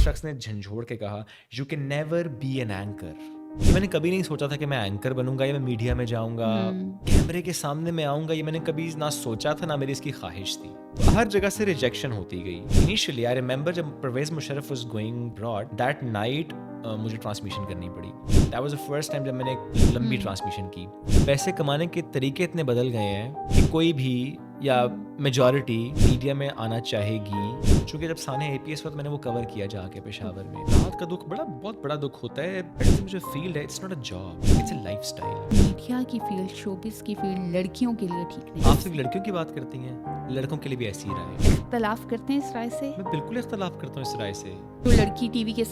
शख्स ने झंझोड़ के कहा, you can never be an anchor. मैंने कभी नहीं सोचा था कि मैं एंकर बनूंगा या मैं मीडिया में जाऊंगा, कैमरे के सामने में आऊंगा, ये मैंने कभी ना सोचा था, ना मेरी इसकी ख्वाहिश थी। हर जगह से रिजेक्शन होती गई। इनिशियली आई रिमेंबर जब Parvez Musharraf was going broad that night मुझे ट्रांसमिशन करनी पड़ी। That was the first time जब मैंने एक लंबी ट्रांसमिशन की। पैसे कमाने के तरीके इतने बदल गए हैं कि कोई भी या मेजॉरिटी मीडिया में आना चाहेगी। चूंकि जब साने APS हुआ तो मैंने वो कवर किया जाके पेशावर में। रात का दुख बहुत बड़ा दुख होता है। मुझे फील्ड है, it's not a job, it's a lifestyle. Media की फील्ड, शोबिस की फील्ड लड़कियों के लिए ठीक नहीं। आप सिर्फ लड़कियों की बात करती हैं, लड़कों के लिए भी ऐसी ही राय है। इख्तलाफ करते हैं इस राय से? मैं बिल्कुल इख्तलाफ करता हूँ इस राय से। तो लड़की टीवी के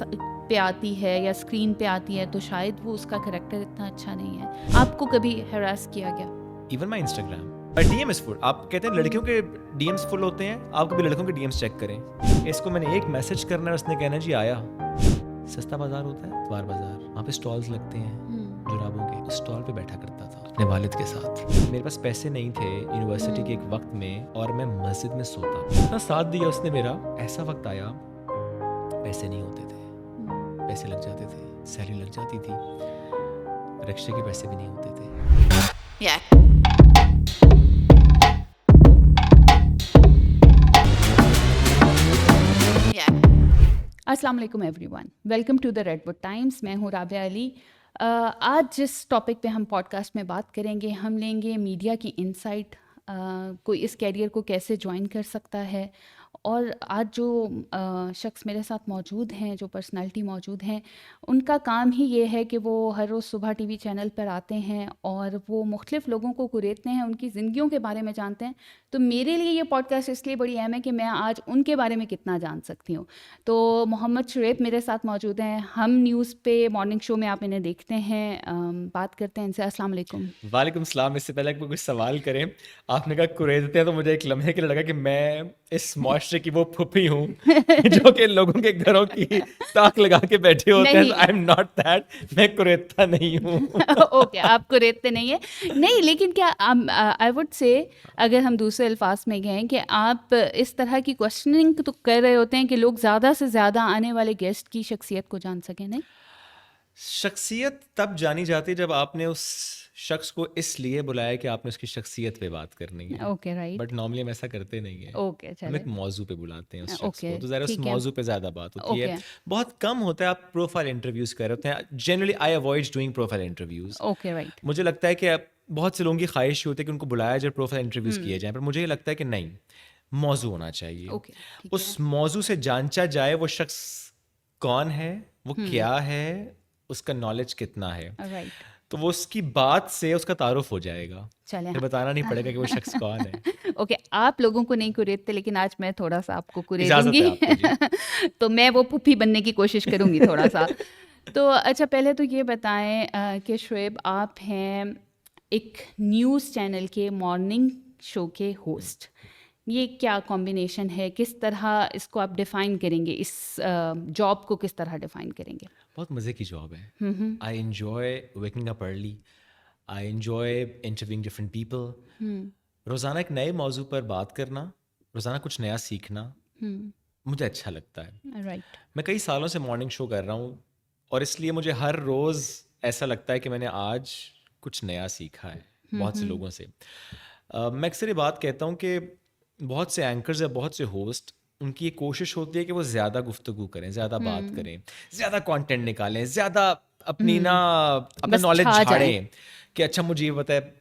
पे आती है या स्क्रीन पे आती है तो शायद वो उसका करैक्टर इतना अच्छा नहीं है। आपको कभी हरास किया गया? Even my Instagram DM is full. आप कहते हैं लड़कियों के DMs फुल होते हैं, आप कभी लड़कों के DMs चेक करें। इसको मैंने एक मैसेज करना है, उसने कहना जी आया। सस्ता बाजार होता है, बार बाजार, वहाँ पे स्टॉल्स लगते हैं जुराबों के। उस स्टॉल पे बैठा करता था अपने वालिद के साथ। मेरे पास पैसे नहीं थे यूनिवर्सिटी के एक वक्त में, और मैं मस्जिद में सोता। इतना साथ दिया उसने मेरा। ऐसा वक्त आया, पैसे नहीं होते थे, पैसे लग जाते थे, सैलरी लग जाती थी, रिक्शे के पैसे भी नहीं होते थे। अस्सलाम वालेकुम everyone, welcome to the Redwood Times. मैं हूँ राबिया अली। आज जिस टॉपिक पे हम पॉडकास्ट में बात करेंगे, हम लेंगे मीडिया की इनसाइट, कोई इस कैरियर को कैसे ज्वाइन कर सकता है। और आज जो शख्स मेरे साथ मौजूद हैं, जो पर्सनालिटी मौजूद हैं, उनका काम ही ये है कि वो हर रोज़ सुबह टीवी चैनल पर आते हैं और वो मुख्तलिफ़ लोगों को कुरेदते हैं, उनकी ज़िंदगियों के बारे में जानते हैं। तो मेरे लिए ये पॉडकास्ट इसलिए बड़ी अहम है कि मैं आज उनके बारे में कितना जान सकती हूँ। तो मोहम्मद शुएब मेरे साथ मौजूद हैं। हम न्यूज़ पे मॉर्निंग शो में आप इन्हें देखते हैं, बात करते हैं इनसे। अस्सलाम वालेकुम। वालेकुम सलाम। इससे पहले कोई कुछ सवाल करें, आपने कहा कुरेदते हैं, तो मुझे एक लम्हे के लिए लगा कि मैं इस मुआशरे की वो फुफी हूँ जो कि लोगों के घरों की ताक लगा के बैठे होते हैं। आई एम नॉट दैट, मैं कुरेदता नहीं हूँ। ओके, आप कुरेदते नहीं है। नहीं, लेकिन क्या आई वुड से, अगर हम दूसरे अल्फाज में कहें कि आप इस तरह की क्वेश्चनिंग तो कर रहे होते हैं कि लोग ज़्यादा से ज़्यादा आने वाले गेस्ट की शख्सियत को जान सकें। नहीं, शख्सियत तब जानी जाती है जब आपने उस शख्स को इसलिए बुलाया कि आपने उसकी शख्सियत पे बात करनी है। Okay, right. बट नॉर्मली हम ऐसा करते नहीं है। ओके, हम चले। एक मौजू पे बुलाते हैं उस शख्स ओके, को, तो ज़रा उस ठीक है। मौजू पे ज़्यादा बात होती है। ओके, बहुत कम होता है आप प्रोफाइल इंटरव्यूज़ कर रहे होते हैं। Generally I avoid doing profile interviews. Okay, right. मुझे लगता है कि बहुत से लोगों की ख्वाहिश होती है कि उनको बुलाया जाए, प्रोफाइल इंटरव्यूज़ किए जाएँ, पर मुझे ये लगता है कि नहीं, मौजू होना चाहिए। ओके, ठीक उस मौजू से जांचा जाए वो शख्स कौन है, वो क्या है, उसका नॉलेज कितना है। है। राइट, तो वो उसकी बात से उसका तारुफ हो जाएगा, चले। फिर बताना नहीं पड़ेगा कि वो शख्स कौन है। ओके, आप लोगों को नहीं कुरेदते, लेकिन आज मैं थोड़ा सा आपको इजाजत है कुरेदूंगी। आपको जी। तो मैं वो पुप्पी बनने की कोशिश करूंगी थोड़ा सा। तो अच्छा, पहले तो ये बताएं कि शुएब, आप हैं एक न्यूज़ चैनल के मॉर्निंग शो के होस्ट। ये क्या कॉम्बिनेशन है? किस तरह इसको आप डिफ़ाइन करेंगे? इस जॉब को किस तरह डिफ़ाइन करेंगे? बहुत मज़े की जॉब है। I enjoy waking up early, I enjoy interviewing different people. रोज़ाना एक नए मौजू पर बात करना, रोज़ाना कुछ नया सीखना मुझे अच्छा लगता है। राइट। मैं कई सालों से मॉर्निंग शो कर रहा हूँ, और इसलिए मुझे हर रोज़ ऐसा लगता है कि मैंने आज कुछ नया सीखा है बहुत से लोगों से। मैं अक्सर ये बात कहता हूँ कि बहुत से एंकर्स या बहुत से होस्ट, उनकी ये कोशिश होती है कि वो ज़्यादा गुफ्तगू करें, ज़्यादा बात करें, ज़्यादा कंटेंट निकालें, ज़्यादा अपनी अपना बस नॉलेज छा जाए। झाड़ें कि अच्छा मुझे ये पता है।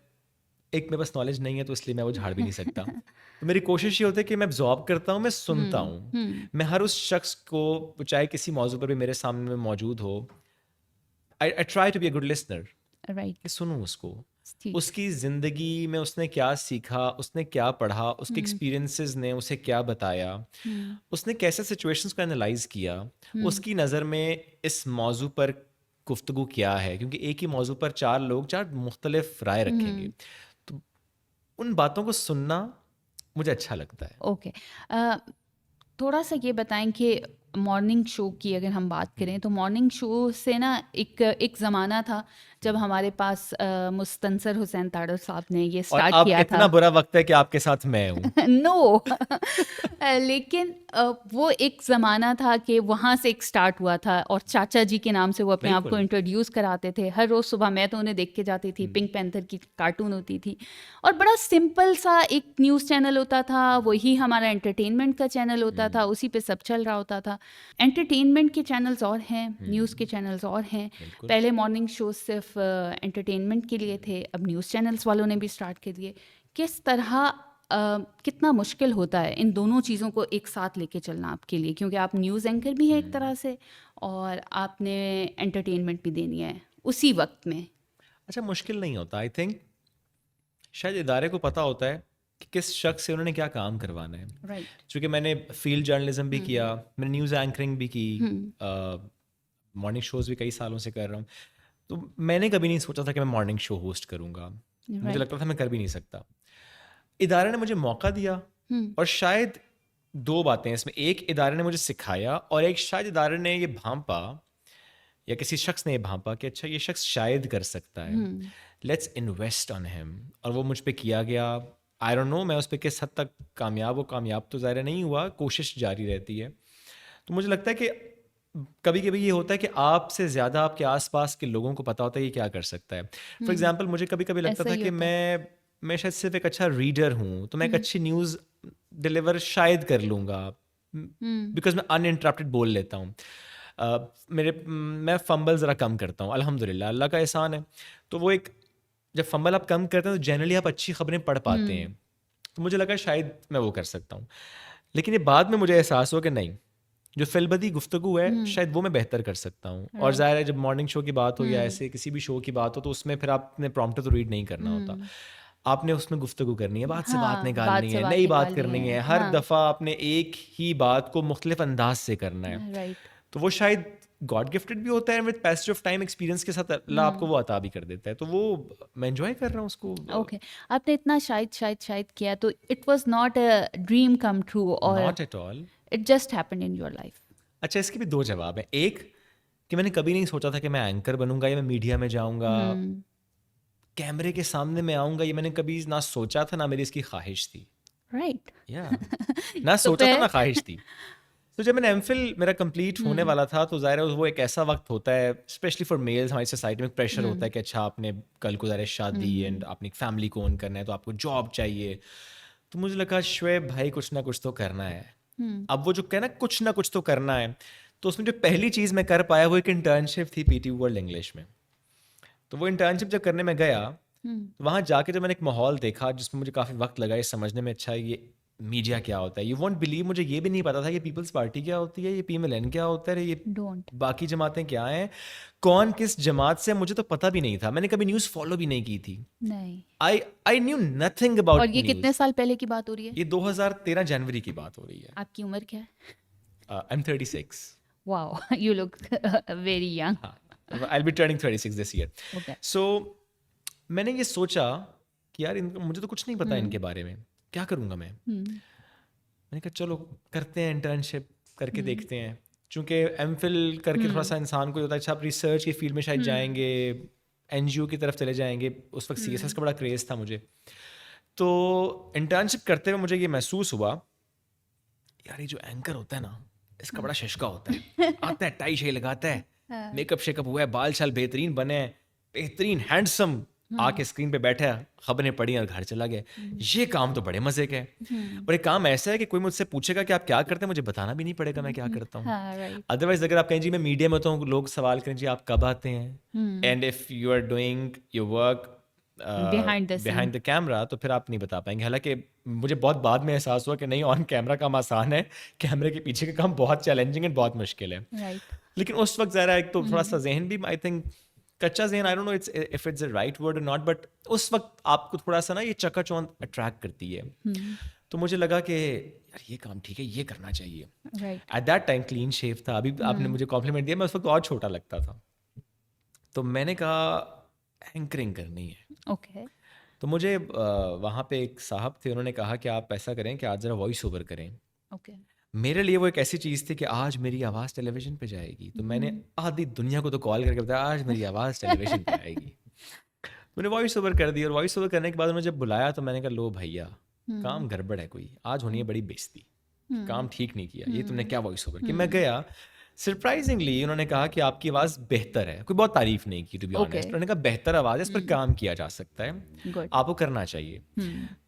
एक मेरे पास नॉलेज नहीं है, तो इसलिए मैं वो झाड़ भी नहीं सकता। तो मेरी कोशिश ये होती है कि मैं अब्जॉर्ब करता हूँ, मैं सुनता हूँ। मैं हर उस शख्स को, चाहे किसी मौजू पर भी मेरे सामने में मौजूद हो, I try to be a good listener, right, कि सुनूं उसको, ठीक। उसकी ज़िंदगी में उसने क्या सीखा, उसने क्या पढ़ा, उसके एक्सपीरियंसेस ने उसे क्या बताया, उसने कैसे सिचुएशंस को एनालाइज किया, उसकी नज़र में इस मौजू पर गुफ्तगू क्या है, क्योंकि एक ही मौजू पर चार लोग चार मुख्तलिफ राय रखेंगे। तो उन बातों को सुनना मुझे अच्छा लगता है। ओके, थोड़ा सा ये बताएं कि मॉर्निंग शो की अगर हम बात करें तो मॉर्निंग शो से ना एक ज़माना था जब हमारे पास मुस्तनसर हुसैन ताडर साहब ने ये और स्टार्ट अब किया इतना था। बुरा वक्त है कि आपके साथ मैं हूँ। नो लेकिन वो एक ज़माना था कि वहाँ से एक स्टार्ट हुआ था और चाचा जी के नाम से वो अपने आप को बिल्कुल। इंट्रोड्यूस कराते थे। हर रोज़ सुबह मैं तो उन्हें देख के जाती थी, पिंक पैंथर की कार्टून होती थी और बड़ा सिंपल सा एक न्यूज़ चैनल होता था, वही हमारा एंटरटेनमेंट का चैनल होता था, उसी पे सब चल रहा होता था। एंटरटेनमेंट के चैनल्स और हैं, न्यूज़ के चैनल्स और हैं। बिल्कुल। पहले मॉर्निंग शोज सिर्फ एंटरटेनमेंट के लिए थे, अब न्यूज़ चैनल्स वालों ने भी स्टार्ट कर दिए। किस तरह कितना मुश्किल होता है इन दोनों चीज़ों को एक साथ लेके चलना आपके लिए, क्योंकि आप न्यूज़ एंकर भी हैं एक तरह से और आपने एंटरटेनमेंट भी देनी है उसी वक्त में। अच्छा, मुश्किल नहीं होता। आई थिंक शायद इदारे को पता होता है कि किस शख्स से उन्होंने क्या काम करवाना है। राइट। चूँकि मैंने फील्ड जर्नलिज्म भी किया, मैंने न्यूज़ एंकरिंग भी की, मॉर्निंग शोज़ भी कई सालों से कर रहा हूँ। तो मैंने कभी नहीं सोचा था कि मैं मॉर्निंग शो होस्ट करूँगा। मुझे राइट। लगता था मैं कर भी नहीं सकता। इदारे ने मुझे मौका दिया और शायद 2 बातें हैं इसमें। एक, इदारे ने मुझे सिखाया और एक शायद इदारे ने ये भांपा या किसी शख्स ने ये भांपा कि अच्छा ये शख्स शायद कर सकता है, लेट्स इन्वेस्ट ऑन हिम। और वो मुझ पे किया गया। आई डोंट नो मैं उस पर किस हद तक कामयाब तो ज़ाहिर नहीं हुआ, कोशिश जारी रहती है। तो मुझे लगता है कि कभी कभी ये होता है कि आपसे ज़्यादा आपके आसपास के लोगों को पता होता है ये क्या कर सकता है। फॉर एग्जाम्पल मुझे कभी कभी लगता ऐसा था ही कि होता है। मैं शायद सिर्फ एक अच्छा रीडर हूँ, तो मैं एक अच्छी न्यूज़ डिलीवर शायद कर लूँगा बिकॉज मैं अनइंटरप्टेड बोल लेता हूँ। मैं फंबल ज़रा कम करता हूँ, अल्हम्दुलिल्लाह, अल्लाह का एहसान है। तो वो एक, जब फंबल आप कम करते हैं तो जनरली आप अच्छी खबरें पढ़ पाते हैं। तो मुझे लगा शायद मैं वो कर सकता हूँ। लेकिन ये बाद में मुझे एहसास हुआ कि नहीं, जो फिलबदी गुफ्तगू है शायद वो मैं बेहतर कर सकता हूँ। और राइट। ज़ाहिर है जब मॉर्निंग शो की बात हो या ऐसे किसी भी शो की बात हो तो उसमें फिर आपने प्रॉम्प्टर तो रीड नहीं करना होता। आपने उसमें गुफ्तगू करनी है, बात से बात हाँ, बात निकालनी से है, बात नई बात निकालनी करनी है। है। हर हाँ। दफ़ा आपने एक ही बात को मुख्तलिफ अंदाज से करना है। राइट। तो वो शायद गॉड गिफ्टेड भी होता है, with passage of time experience के साथ अल्लाह आपको वो अता भी कर देता है। तो वो मैं एंजॉय कर रहा हूँ उसको। ओके। आपने इतना शायद किया तो it was not a dream come true और not at all. It just happened in your life. अच्छा, इसके भी 2 जवाब हैं। एक, कि मैंने कभी नहीं सोचा था कि मैं एंकर बनूंगा या मैं मीडिया में जाऊंगा, कैमरे के सामने में आऊंगा, ये मैंने कभी ना सोचा था, ना मेरी इसकी ख्वाहिश थी। राइट। या ना तो सोचा था ना फिर ख्वाहिश थी। तो जब मैंने एमफिल मेरा कंप्लीट होने वाला था तो ज़ाहिर है वो एक ऐसा वक्त होता है, स्पेशली फॉर मेल्स, हमारी सोसाइटी में प्रेशर होता है कि अच्छा आपने कल को ज़ाहिर है शादी एंड आपने एक फैमिली को ओन करना है, तो आपको जॉब चाहिए। तो मुझे लगा शुएब भाई कुछ ना कुछ तो करना है। अब वो जो कहना कुछ ना कुछ तो करना है, तो उसमें जो पहली चीज़ मैं कर पाया वो एक इंटर्नशिप थी पीटी वर्ल्ड इंग्लिश में। तो वो इंटर्नशिप जब करने में गया तो वहाँ जाके जब मैंने एक माहौल देखा जिसमें मुझे काफ़ी वक्त लगा ये समझने में, अच्छा ये मीडिया क्या होता है। यू वॉन्ट बिलीव, मुझे ये भी नहीं पता था कि पीपल्स पार्टी क्या होती है, ये PMLN क्या होता है, ये डोंट। बाकी जमातें क्या हैं, कौन किस जमात से, मुझे तो पता भी नहीं था। मैंने कभी न्यूज़ फॉलो भी नहीं की थी। नहीं। आई न्यू नथिंग और अबाउट ये कितने न्यूज़। साल पहले की बात हो रही है? ये 2013 जनवरी की बात हो रही है। आपकी उम्र क्या है? I am 36। Wow, you look very young. हाँ, I will be turning 36 this year. Okay. So मैंने ये सोचा कि यार मुझे तो कुछ नहीं पता इनके बारे में, क्या करूँगा मैं। मैंने कहा चलो करते हैं, इंटर्नशिप करके देखते हैं। चूँकि एमफिल करके थोड़ा सा इंसान को ये होता है अच्छा आप रिसर्च की फील्ड में शायद जाएंगे, NGO की तरफ चले जाएंगे। उस वक्त CSS का बड़ा क्रेज़ था मुझे। तो इंटर्नशिप करते हुए मुझे ये महसूस हुआ, यार ये जो एंकर होता है ना, इसका बड़ा शशका होता है। आता है, टाई शाई लगाता है, मेकअप शेकअप हुआ है, बाल शाल बेहतरीन बने हैं, बेहतरीन हैंडसम, आके स्क्रीन पे बैठा है, खबरें पढ़ी और घर चला गया। ये काम तो बड़े मजे का है। और एक काम ऐसा है कि कोई मुझसे पूछेगा कि आप क्या करते हैं, मुझे बताना भी नहीं पड़ेगा मैं क्या करता हूँ। हाँ, राइट। अदरवाइज अगर आप कहें जी मैं मीडिया में होता हूँ, लोग सवाल करें जी आप कब आते हैं, and if you are doing your work behind the scene. Behind the camera, तो फिर आप नहीं बता पाएंगे। हालांकि मुझे बहुत बाद में एहसास हुआ कि नहीं, ऑन कैमरा काम आसान है, कैमरे के पीछे का काम बहुत चैलेंजिंग एंड बहुत मुश्किल है। राइट। लेकिन उस वक्त ज़रा एक तो थोड़ा सा जहन भी, आई थिंक कच्चा जहन, I don't know if it's the right word और नॉट, बट उस वक्त आपको थोड़ा सा ना ये चकाचौंध अट्रैक्ट करती है। तो मुझे लगा कि यार ये काम ठीक है, ये करना चाहिए। Right. At that time clean shave था। अभी आपने मुझे कॉम्प्लीमेंट दिया, मैं उस वक्त और छोटा लगता था। तो मैंने कहा एंकरिंग करनी है। ओके। तो मुझे वहाँ पे एक साहब थे, उन्होंने कहा कि आप ऐसा करें कि आज ज़रा वॉइस ओवर करें। ओके। मेरे लिए वो एक ऐसी चीज़ थी कि आज मेरी आवाज़ टेलीविज़न पे जाएगी। तो मैंने आधी दुनिया को तो कॉल करके बताया आज मेरी आवाज़ टेलीविज़न पे आएगी। मैंने वॉइस ओवर कर दी और वॉइस ओवर करने के बाद उन्होंने जब बुलाया तो मैंने कहा लो भैया काम गड़बड़ है कोई, आज होनी है बड़ी बेइज्जती, काम ठीक नहीं किया, ये तुमने क्या वॉइस ओवर किया। मैं गया, सरप्राइजिंगली उन्होंने कहा कि आपकी आवाज़ बेहतर है, कोई बहुत तारीफ नहीं की टू बी ऑनेस्ट। उन्होंने कहा बेहतर आवाज़ है, इस पर काम किया जा सकता है, गुड। आपको करना चाहिए।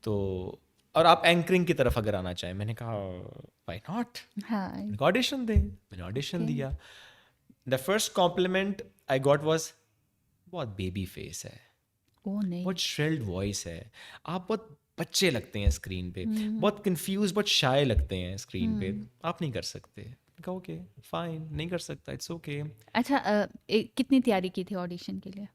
तो और आप एंकरिंग की तरफ अगर आना चाहें, मैंने कहा व्हाई नॉट, हाँ। ऑडिशन दे। मैंने ऑडिशन दिया। The first compliment I got was बहुत बेबी फेस है, ओ नहीं। बहुत श्रिल्ड वॉइस है, आप बहुत बच्चे लगते हैं स्क्रीन पे, बहुत कंफ्यूज, बहुत शाय लगते हैं स्क्रीन पे, आप नहीं कर सकते। कहा ओके फाइन, नहीं कर सकता, इट्स ओके। अच्छा, कितनी तैयारी की थी ऑडिशन के लिए?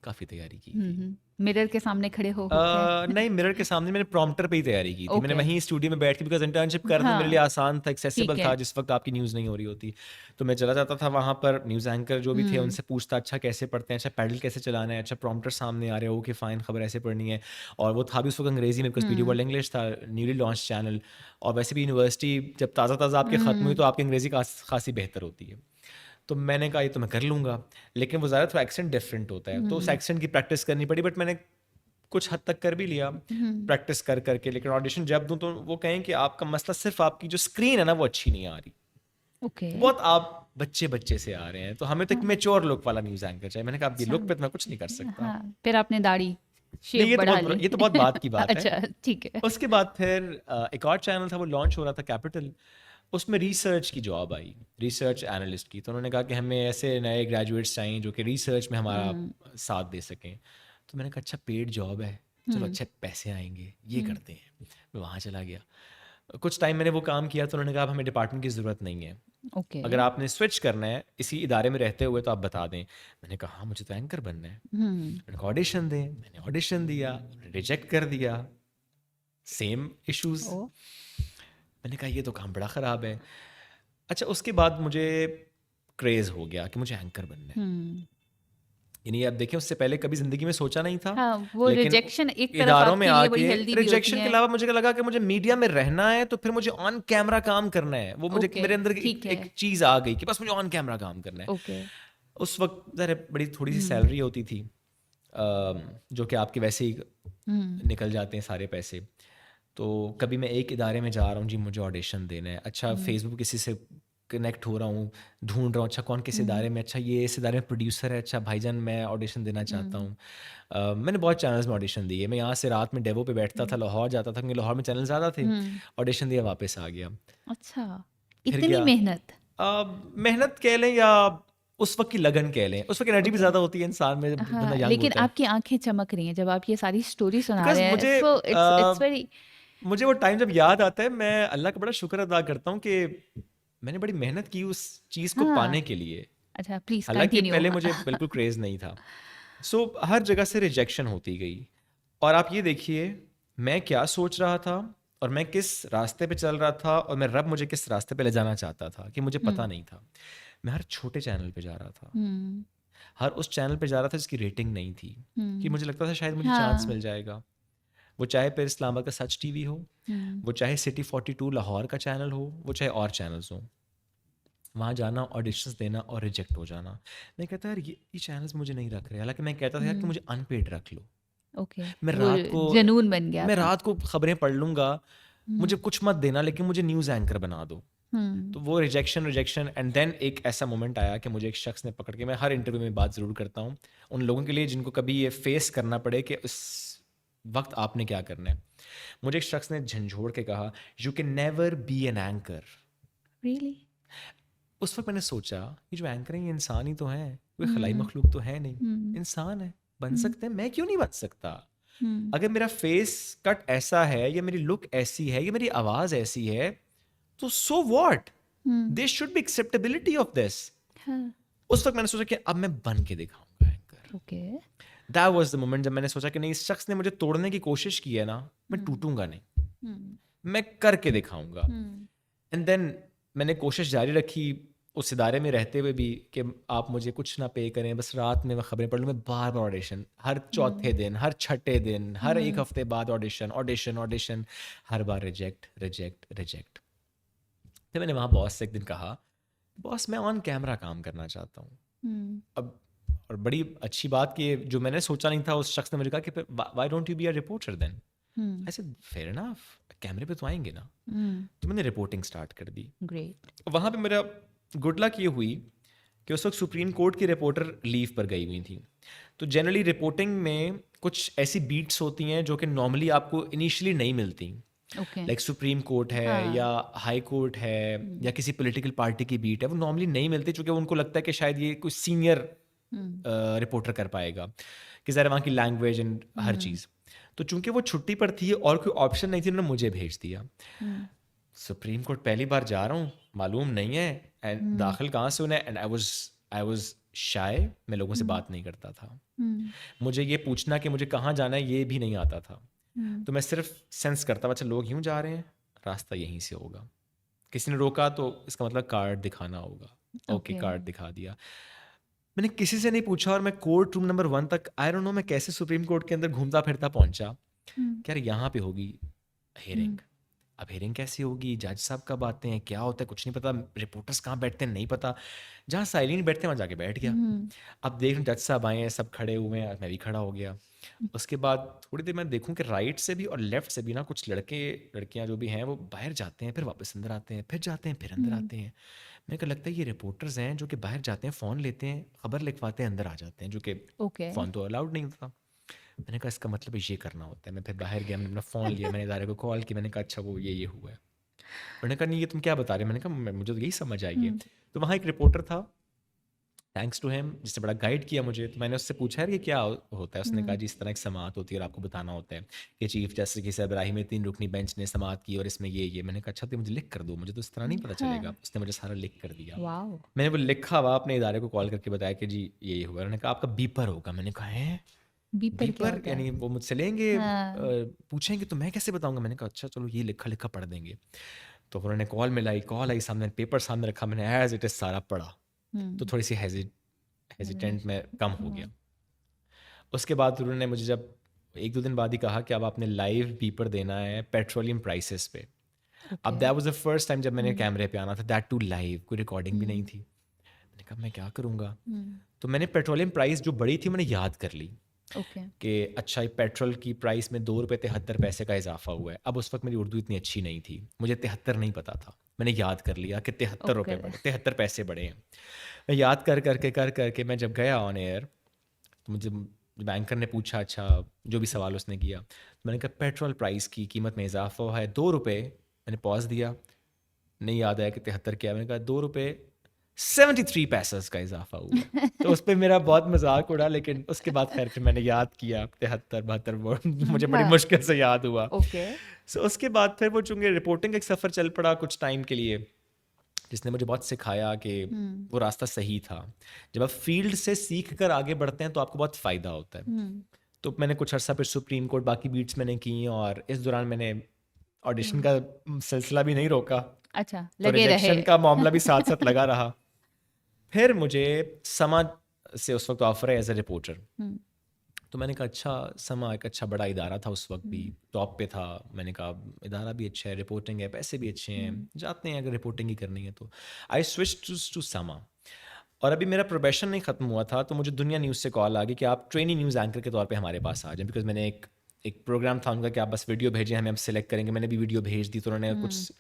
काफ़ी तैयारी की थी। मिरर के सामने खड़े हो के? नहीं, मिरर के सामने मैंने प्रॉम्प्टर पे ही तैयारी की थी। मैंने Okay. वहीं स्टूडियो में बैठ के, बिकॉज इंटर्नशिप करना हाँ, मेरे लिए आसान था, एक्सेसिबल ठीक था है। जिस वक्त आपकी न्यूज़ नहीं हो रही होती। तो मैं चला जाता था वहाँ पर, न्यूज़ एंकर जो भी थे उनसे पूछता अच्छा कैसे पढ़ते हैं, अच्छा पैडल कैसे चलाना है, अच्छा प्रॉम्प्टर सामने आ रहे हो, ओके फाइन, खबर ऐसे पढ़नी है। और वो था भी उस वक्त अंग्रेजी में, बिकॉज पीडी वर्ल्ड इंग्लिश था, न्यूली लॉन्च चैनल। और वैसे भी यूनिवर्सिटी जब ताज़ा आपके ख़त्म हुई तो आपकी अंग्रेजी खासी बेहतर होती है। तो मैंने कहा ये तो मैं कर लूँगा, लेकिन वो ज़्यादा थोड़ा एक्सेंट डिफरेंट होता है, तो उस एक्सेंट की प्रैक्टिस करनी पड़ी। बट मैंने कुछ हद तक कर भी लिया प्रैक्टिस कर करके। लेकिन ऑडिशन जब दूं तो वो कहें कि आपका मसला सिर्फ आपकी जो स्क्रीन है ना वो अच्छी नहीं आ रही, ओके। बहुत आप बच्चे से आ रहे हैं, तो हमें तो एक मेच्योर लुक वाला न्यूज़ एंकर चाहिए। मैंने कहा अब ये लुक पे तो मैं कुछ नहीं कर सकता। हाँ, फिर आपने दाढ़ी नहीं, शेप बढ़ा ली? ये तो बहुत बात की बात है। अच्छा, ठीक है। उसके बाद फिर एक और चैनल था, वो लॉन्च हो रहा था, कैपिटल। उसमें रिसर्च की जॉब आई, रिसर्च एनालिस्ट की। तो उन्होंने कहा कि हमें ऐसे नए ग्रेजुएट्स चाहिए जो कि रिसर्च में हमारा साथ दे सकें। तो मैंने कहा अच्छा पेड जॉब है, चलो अच्छे पैसे आएंगे, ये करते हैं। मैं वहाँ चला गया, कुछ टाइम मैंने वो काम किया। तो उन्होंने कहा अब हमें डिपार्टमेंट की ज़रूरत नहीं है, ओके। अगर आपने स्विच करना है इसी इदारे में रहते हुए तो आप बता दें। मैंने कहा हाँ मुझे तो एंकर बनना है। मैंने कहा ऑडिशन दें, मैंने ऑडिशन दिया, रिजेक्ट कर दिया, सेम इश्यूज। ओ। मैंने कहा ये तो काम बड़ा ख़राब है। अच्छा, उसके बाद मुझे क्रेज़ हो गया कि मुझे एंकर बनना है। यानी आप देखें, उससे पहले कभी ज़िंदगी में सोचा नहीं था। हाँ, वो लेकिन रिजेक्शन एक तरफ इदारों में आपके लिए बड़ी आके हेल्दी भी होती रिजेक्शन के है। अलावा मुझे लगा कि मुझे मीडिया में रहना है, तो फिर मुझे ऑन कैमरा काम करना है। वो मुझे ओके, मेरे अंदर ठीक है। एक चीज़ आ गई कि बस मुझे ऑन कैमरा काम करना है। ओके। उस वक्त ज़रा बड़ी थोड़ी सी सैलरी होती थी, जो कि आपके वैसे ही निकल जाते हैं सारे पैसे। तो कभी मैं एक इदारे में जा रहा हूँ, जी मुझे ऑडिशन देना है, अच्छा फेसबुक किसी से कनेक्ट हो रहा हूँ, ढूंढ रहा हूँ अच्छा कौन किस इदारे में, अच्छा ये इस इदारे में प्रोड्यूसर है, अच्छा भाईजान मैं ऑडिशन देना चाहता हूँ। मैंने बहुत चैनल्स में ऑडिशन दिए। मैं यहाँ से रात में डेवो पे बैठता था, लाहौर जाता था क्योंकि लाहौर में चैनल ज़्यादा थे, ऑडिशन दिया वापस आ गया। अच्छा, फिर इतनी क्या मेहनत? मेहनत कह लें या उस वक्त की लगन कह लें, उस वक्त एनर्जी भी ज़्यादा होती है इंसान में जब बंदा हाँ, यंग लेकिन होता है। आपकी आंखें चमक रही हैं जब आप ये सारी स्टोरी सुना बिकॉज रहे हैं। मुझे सो इट्स वेरी। मुझे वो टाइम जब याद आता है, मैं अल्लाह का बड़ा शुक्र अदा करता हूँ कि मैंने बड़ी मेहनत की उस चीज़ को पाने हाँ। के लिए। अच्छा, प्लीज हालांकि कंटिन्यू। पहले मुझे बिल्कुल क्रेज़ नहीं था। सो हर जगह से रिजेक्शन होती गई। और आप ये देखिए मैं क्या सोच रहा था और मैं किस रास्ते पे चल रहा था और मैं रब मुझे किस रास्ते पे ले जाना चाहता था कि मुझे पता नहीं था। मैं हर छोटे चैनल पे जा रहा था, हर उस चैनल पे जा रहा था जिसकी रेटिंग नहीं थी, कि मुझे लगता था शायद मुझे चांस मिल जाएगा। वो चाहे फिर इस्लामाबाद का सच टीवी हो, वो चाहे सिटी 42 लाहौर का चैनल हो, वो चाहे और चैनल्स हो, वहाँ जाना, ऑडिशंस देना और रिजेक्ट हो जाना। मैं कहता यार ये चैनल्स मुझे नहीं रख रहे। हालांकि मैं कहता था यार कि मुझे अनपेड रख लो, ओके। मैं वो रात को जनून बन गया मैं था। रात को खबरें पढ़ लूँगा, मुझे कुछ मत देना, लेकिन मुझे न्यूज़ एंकर बना दो। तो वो रिजेक्शन एंड देन एक ऐसा मोमेंट आया कि मुझे एक शख्स ने पकड़ के, मैं हर इंटरव्यू में बात ज़रूर करता हूँ उन लोगों के लिए जिनको कभी ये फेस करना पड़े कि उस वक्त आपने क्या करना है। मुझे एक शख्स ने झंझोड़ के कहा you can never be an anchor. Really? उस वक्त मैंने सोचा ये जो एंकर है ये इंसान ही तो है, कोई खलाई मखलूक तो है नहीं, इंसान है, बन सकते हैं, मैं क्यों नहीं बन सकता? अगर मेरा फेस कट ऐसा है या मेरी लुक ऐसी है या मेरी आवाज़ ऐसी है तो so what, there should be acceptability of this. उस वक्त मैंने सोचा कि अब मैं बन के दिखाऊंगा anchor. Okay. That was the moment जब मैंने सोचा कि नहीं, इस शख्स ने मुझे तोड़ने की कोशिश की है ना, मैं टूटूंगा नहीं, मैं करके दिखाऊंगा। एंड देन मैंने कोशिश जारी रखी उस इदारे में रहते हुए भी कि आप मुझे कुछ ना पे करें, बस रात में मैं खबरें पढ़ लूँ। मैं बार बार ऑडिशन, हर चौथे दिन, हर छठे दिन, हर एक हफ्ते बाद ऑडिशन, हर बार रिजेक्ट। तो मैंने वहाँ बॉस से एक दिन कहा, बॉस मैं ऑन कैमरा काम करना चाहता हूँ। अब और बड़ी अच्छी बात कि जो मैंने सोचा नहीं था, उस शख्स ने मुझे कहा कि why don't you be a reporter then. I said fair enough, कैमरे पे तो आएंगे ना। तो मैंने रिपोर्टिंग स्टार्ट कर दी। ग्रेट। वहाँ पे मेरा गुड लक ये हुई कि उस वक्त सुप्रीम कोर्ट की रिपोर्टर लीव पर गई हुई थी। तो जनरली रिपोर्टिंग में कुछ ऐसी बीट्स होती हैं जो कि नॉर्मली आपको इनिशियली नहीं मिलती। ओके। लाइक सुप्रीम कोर्ट है हाँ। या हाई कोर्ट है या किसी पॉलिटिकल पार्टी की बीट है, वो नॉर्मली नहीं मिलती क्योंकि उनको लगता है कि शायद ये कोई सीनियर रिपोर्टर कर पाएगा, कि ज़रा वहाँ की लैंग्वेज एंड हर चीज़। तो चूंकि वो छुट्टी पर थी और कोई ऑप्शन नहीं थी, उन्होंने मुझे भेज दिया। सुप्रीम कोर्ट पहली बार जा रहा हूँ, मालूम नहीं है, एंड दाखिल कहाँ से उन्हें, एंड आई वाज शाय, मैं लोगों से बात नहीं करता था। मुझे ये पूछना कि मुझे कहाँ जाना है ये भी नहीं आता था। तो मैं सिर्फ सेंस करता था, अच्छा लोग यूँ जा रहे हैं, रास्ता यहीं से होगा। किसी ने रोका तो इसका मतलब कार्ड दिखाना होगा। ओके, कार्ड दिखा दिया। मैंने किसी से नहीं पूछा और मैं कोर्ट रूम नंबर 1 तक, आई डोंट नो मैं कैसे सुप्रीम कोर्ट के अंदर घूमता फिरता पहुंचा। यार यहाँ पे होगी हेयरिंग, अब हेयरिंग कैसी होगी, जज साहब कब आते हैं, क्या होता है, कुछ नहीं पता। रिपोर्टर्स कहाँ बैठते हैं नहीं पता, जहाँ साइलेंट बैठते हैं वहाँ जाके बैठ गया। अब देख जज साहब आए हैं, सब खड़े हुए हैं, मैं भी खड़ा हो गया। उसके बाद थोड़ी देर मैं देखूं कि राइट से भी और लेफ्ट से भी ना कुछ लड़के लड़कियां जो भी हैं वो बाहर जाते हैं, फिर वापस अंदर आते हैं, फिर जाते हैं, फिर अंदर आते हैं। मेरे को लगता है ये रिपोर्टर्स हैं जो कि बाहर जाते हैं, फ़ोन लेते हैं, खबर लिखवाते हैं, अंदर आ जाते हैं, जो कि ओके। फ़ोन तो अलाउड नहीं होता। मैंने कहा इसका मतलब ये करना होता है। मैं फिर बाहर गया, मैंने अपना फ़ोन लिया, मैंने इदारे को कॉल की, मैंने कहा अच्छा वो ये हुआ है। उन्होंने कहा नहीं ये तुम क्या बता रहे हो। मैंने कहा मुझे तो यही समझ आई है। तो वहाँ एक रिपोर्टर था, थैंक्स टू हिम, जिसने बड़ा गाइड किया मुझे। तो मैंने उससे पूछा यार ये क्या होता है। उसने कहा जी इस तरह एक समाअत होती है और आपको बताना होता है कि चीफ जस्टिस की इब्राहिम में 3 रुकनी बेंच ने समाअत की और इसमें ये। मैंने कहा अच्छा तो मुझे लिख कर दो, मुझे तो इस तरह नहीं पता चलेगा। उसने मुझे सारा लिख कर दिया। वाओ। मैंने वो लिखा हुआ अपने इदारे को कॉल करके बताया कि जी ये हुआ। उन्होंने कहा आपका बीपर होगा। मैंने कहा है बीपर क्या बीपर, होता है? यानी वो मुझसे लेंगे हाँ। पूछेंगे तो मैं कैसे बताऊंगा। मैंने कहा अच्छा चलो ये लिखा लिखा पढ़ देंगे। तो उन्होंने कॉल आई सामने, पेपर सामने रखा, मैंने एज इट इज सारा पढ़ा। तो थोड़ी सी हेजिटेंट में कम हो गया। उसके बाद उन्होंने मुझे जब 1-2 दिन बाद ही कहा कि अब आपने लाइव बीपर देना है पेट्रोलियम प्राइसेस पे। अब that was the first time जब मैंने कैमरे पे आना था, दैट टू लाइव, कोई रिकॉर्डिंग भी नहीं थी। मैंने कहा मैं क्या करूँगा। तो मैंने पेट्रोलियम प्राइस जो बढ़ी थी मैंने याद कर ली ओके। कि अच्छा पेट्रोल की प्राइस में 2 रुपये 73 पैसे का इजाफा हुआ है। अब उस वक्त मेरी उर्दू इतनी अच्छी नहीं थी, मुझे 73 नहीं पता था। मैंने याद कर लिया कि 73 रुपये बढ़े, 73 पैसे बढ़े हैं। मैं याद कर करके मैं जब गया ऑन एयर तो मुझे बैंकर ने पूछा अच्छा जो भी सवाल उसने किया। तो मैंने कहा पेट्रोल प्राइस की कीमत में इजाफा हुआ है 2 रुपये। मैंने पॉज दिया, नहीं याद आया कि 73 क्या। मैंने कहा 2 रुपये 73 पैसेस का इजाफा हुआ। तो उस पर मेरा बहुत मजाक उड़ा, लेकिन उसके बाद खैर फिर मैंने याद किया 73-72 मुझे बड़ी मुश्किल से याद हुआ। ओके। सो उसके बाद फिर वो चूंकि रिपोर्टिंग एक सफ़र चल पड़ा कुछ टाइम के लिए, जिसने मुझे बहुत सिखाया कि वो रास्ता सही था। जब आप फील्ड से सीख कर आगे बढ़ते हैं तो आपको बहुत फ़ायदा होता है। तो मैंने कुछ अर्सा फिर सुप्रीम कोर्ट बाकी बीट्स मैंने की, और इस दौरान मैंने ऑडिशन का सिलसिला भी नहीं रोका। अच्छा, तो लगे रहे। रिजेक्शन का मामला भी साथ साथ लगा रहा। फिर मुझे समा से उस वक्त ऑफर है एज ए रिपोर्टर। तो मैंने कहा अच्छा, समा एक अच्छा बड़ा इदारा था उस वक्त भी, टॉप पे था। मैंने कहा इदारा भी अच्छा है, रिपोर्टिंग है, पैसे भी अच्छे हैं, जाते हैं अगर रिपोर्टिंग ही करनी है तो। आई स्विच टू समा। और अभी मेरा प्रोबेशन नहीं ख़त्म हुआ था तो मुझे दुनिया न्यूज़ से कॉल आ गई कि आप ट्रेनी न्यूज़ एंकर के तौर पे हमारे पास आ जाएं। बिकॉज मैंने एक प्रोग्राम था उनका कि आप बस वीडियो भेजें, हमें हम सेलेक्ट करेंगे। मैंने भी वीडियो भेज दी, तो उन्होंने कुछ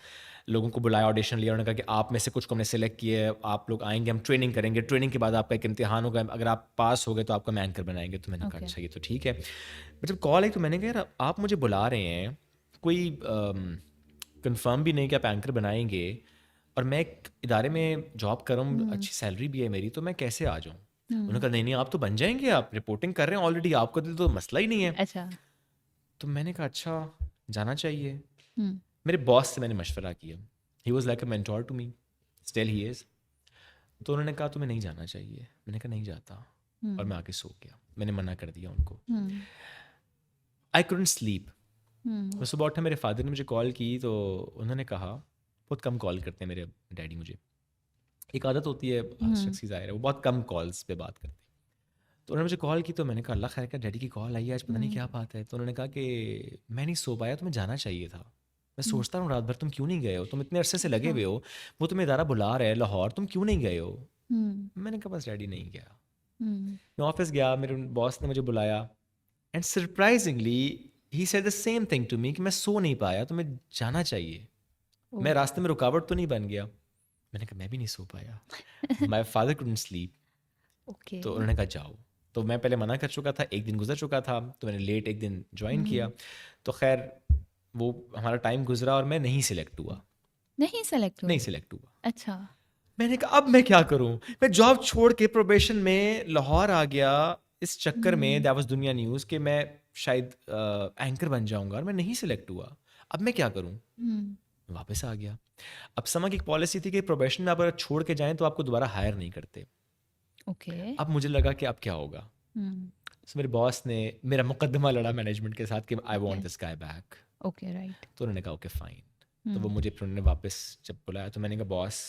लोगों को बुलाया, ऑडिशन लिया। उन्होंने कहा कि आप में से कुछ को हमने सेलेक्ट किए, आप लोग आएंगे, हम ट्रेनिंग करेंगे, ट्रेनिंग के बाद आपका एक इम्तिहान होगा, अगर आप पास हो गए तो आपका एंकर बनाएंगे। तो मैंने कहा अच्छा ये तो ठीक है। जब कॉल आई तो मैंने कहा यार आप मुझे बुला रहे हैं, कोई कंफर्म भी नहीं कि आप एंकर बनाएंगे, और मैं एक इदारे में जॉब कर रहा हूँ, अच्छी सैलरी भी है मेरी, तो मैं कैसे आ जाऊँ। उन्होंने कहा नहीं आप तो बन जाएंगे, आप रिपोर्टिंग कर रहे हैं ऑलरेडी, आपको तो मसला ही नहीं है। अच्छा। तो मैंने कहा अच्छा जाना चाहिए। मेरे बॉस से मैंने मशवरा किया, he was like a mentor to me, still he is. तो उन्होंने कहा तुम्हें नहीं जाना चाहिए। मैंने कहा नहीं जाता, और मैं आके सो गया। मैंने मना कर दिया उनको। I couldn't sleep. मैं सुबह उठा, मेरे फादर ने मुझे कॉल की, तो उन्होंने कहा, बहुत कम कॉल करते हैं मेरे डैडी मुझे, एक आदत होती है शख्सी ज़ाहिर है, वो बहुत कम कॉल्स पे बात करते हैं। तो उन्होंने मुझे कॉल की, तो मैंने कहा अल्लाह खैर का, डैडी की कॉल आई है आज, पता नहीं क्या बात है। तो उन्होंने कहा कि मैं नहीं सो पाया, तुम्हें जाना चाहिए था। मैं सोचता हूँ रात भर तुम क्यों नहीं गए हो, तुम इतने अरसे से लगे हुए हो, वो तुम्हें इदारा बुला रहा है लाहौर, तुम क्यों नहीं गए हो? मैंने कहा बस डैडी नहीं गया। मैं ऑफिस गया, मेरे बॉस ने मुझे बुलाया and surprisingly he said the same thing to me कि मैं सो नहीं पाया, तुम्हें जाना चाहिए। मैं रास्ते में रुकावट तो नहीं बन गया? मैंने कहा मैं भी नहीं सो पाया। My father couldn't sleep. Okay. तो उन्होंने कहा जाओ। तो मैं पहले मना कर चुका था, एक दिन गुजर चुका था, तो मैंने लेट एक दिन ज्वाइन किया। तो खैर वो हमारा टाइम गुजरा और मैं नहीं सिलेक्ट हुआ। नहीं सेलेक्ट हुए? नहीं सिलेक्ट हुआ। अच्छा। मैंने कहा अब मैं क्या करूं? मैं जॉब छोड़ के प्रोबेशन में लाहौर आ गया इस चक्कर में, दैट वाज दुनिया न्यूज़, कि मैं शायद एंकर बन जाऊंगा, और मैं नहीं सिलेक्ट हुआ। अब मैं क्या करूं? वापस आ गया। अब समा की एक पॉलिसी थी कि प्रोबेशन में आप अगर छोड़ के जाएं तो आपको दोबारा हायर नहीं करते। ओके। अब मुझे लगा कि अब क्या होगा। So, मेरे बॉस ने मेरा मुकदमा लड़ा मैनेजमेंट के साथ कि I want this guy back. Okay, right. तो उन्होंने कहा ओके फाइन। तो वो मुझे फिर उन्होंने वापस जब बुलाया तो मैंने कहा boss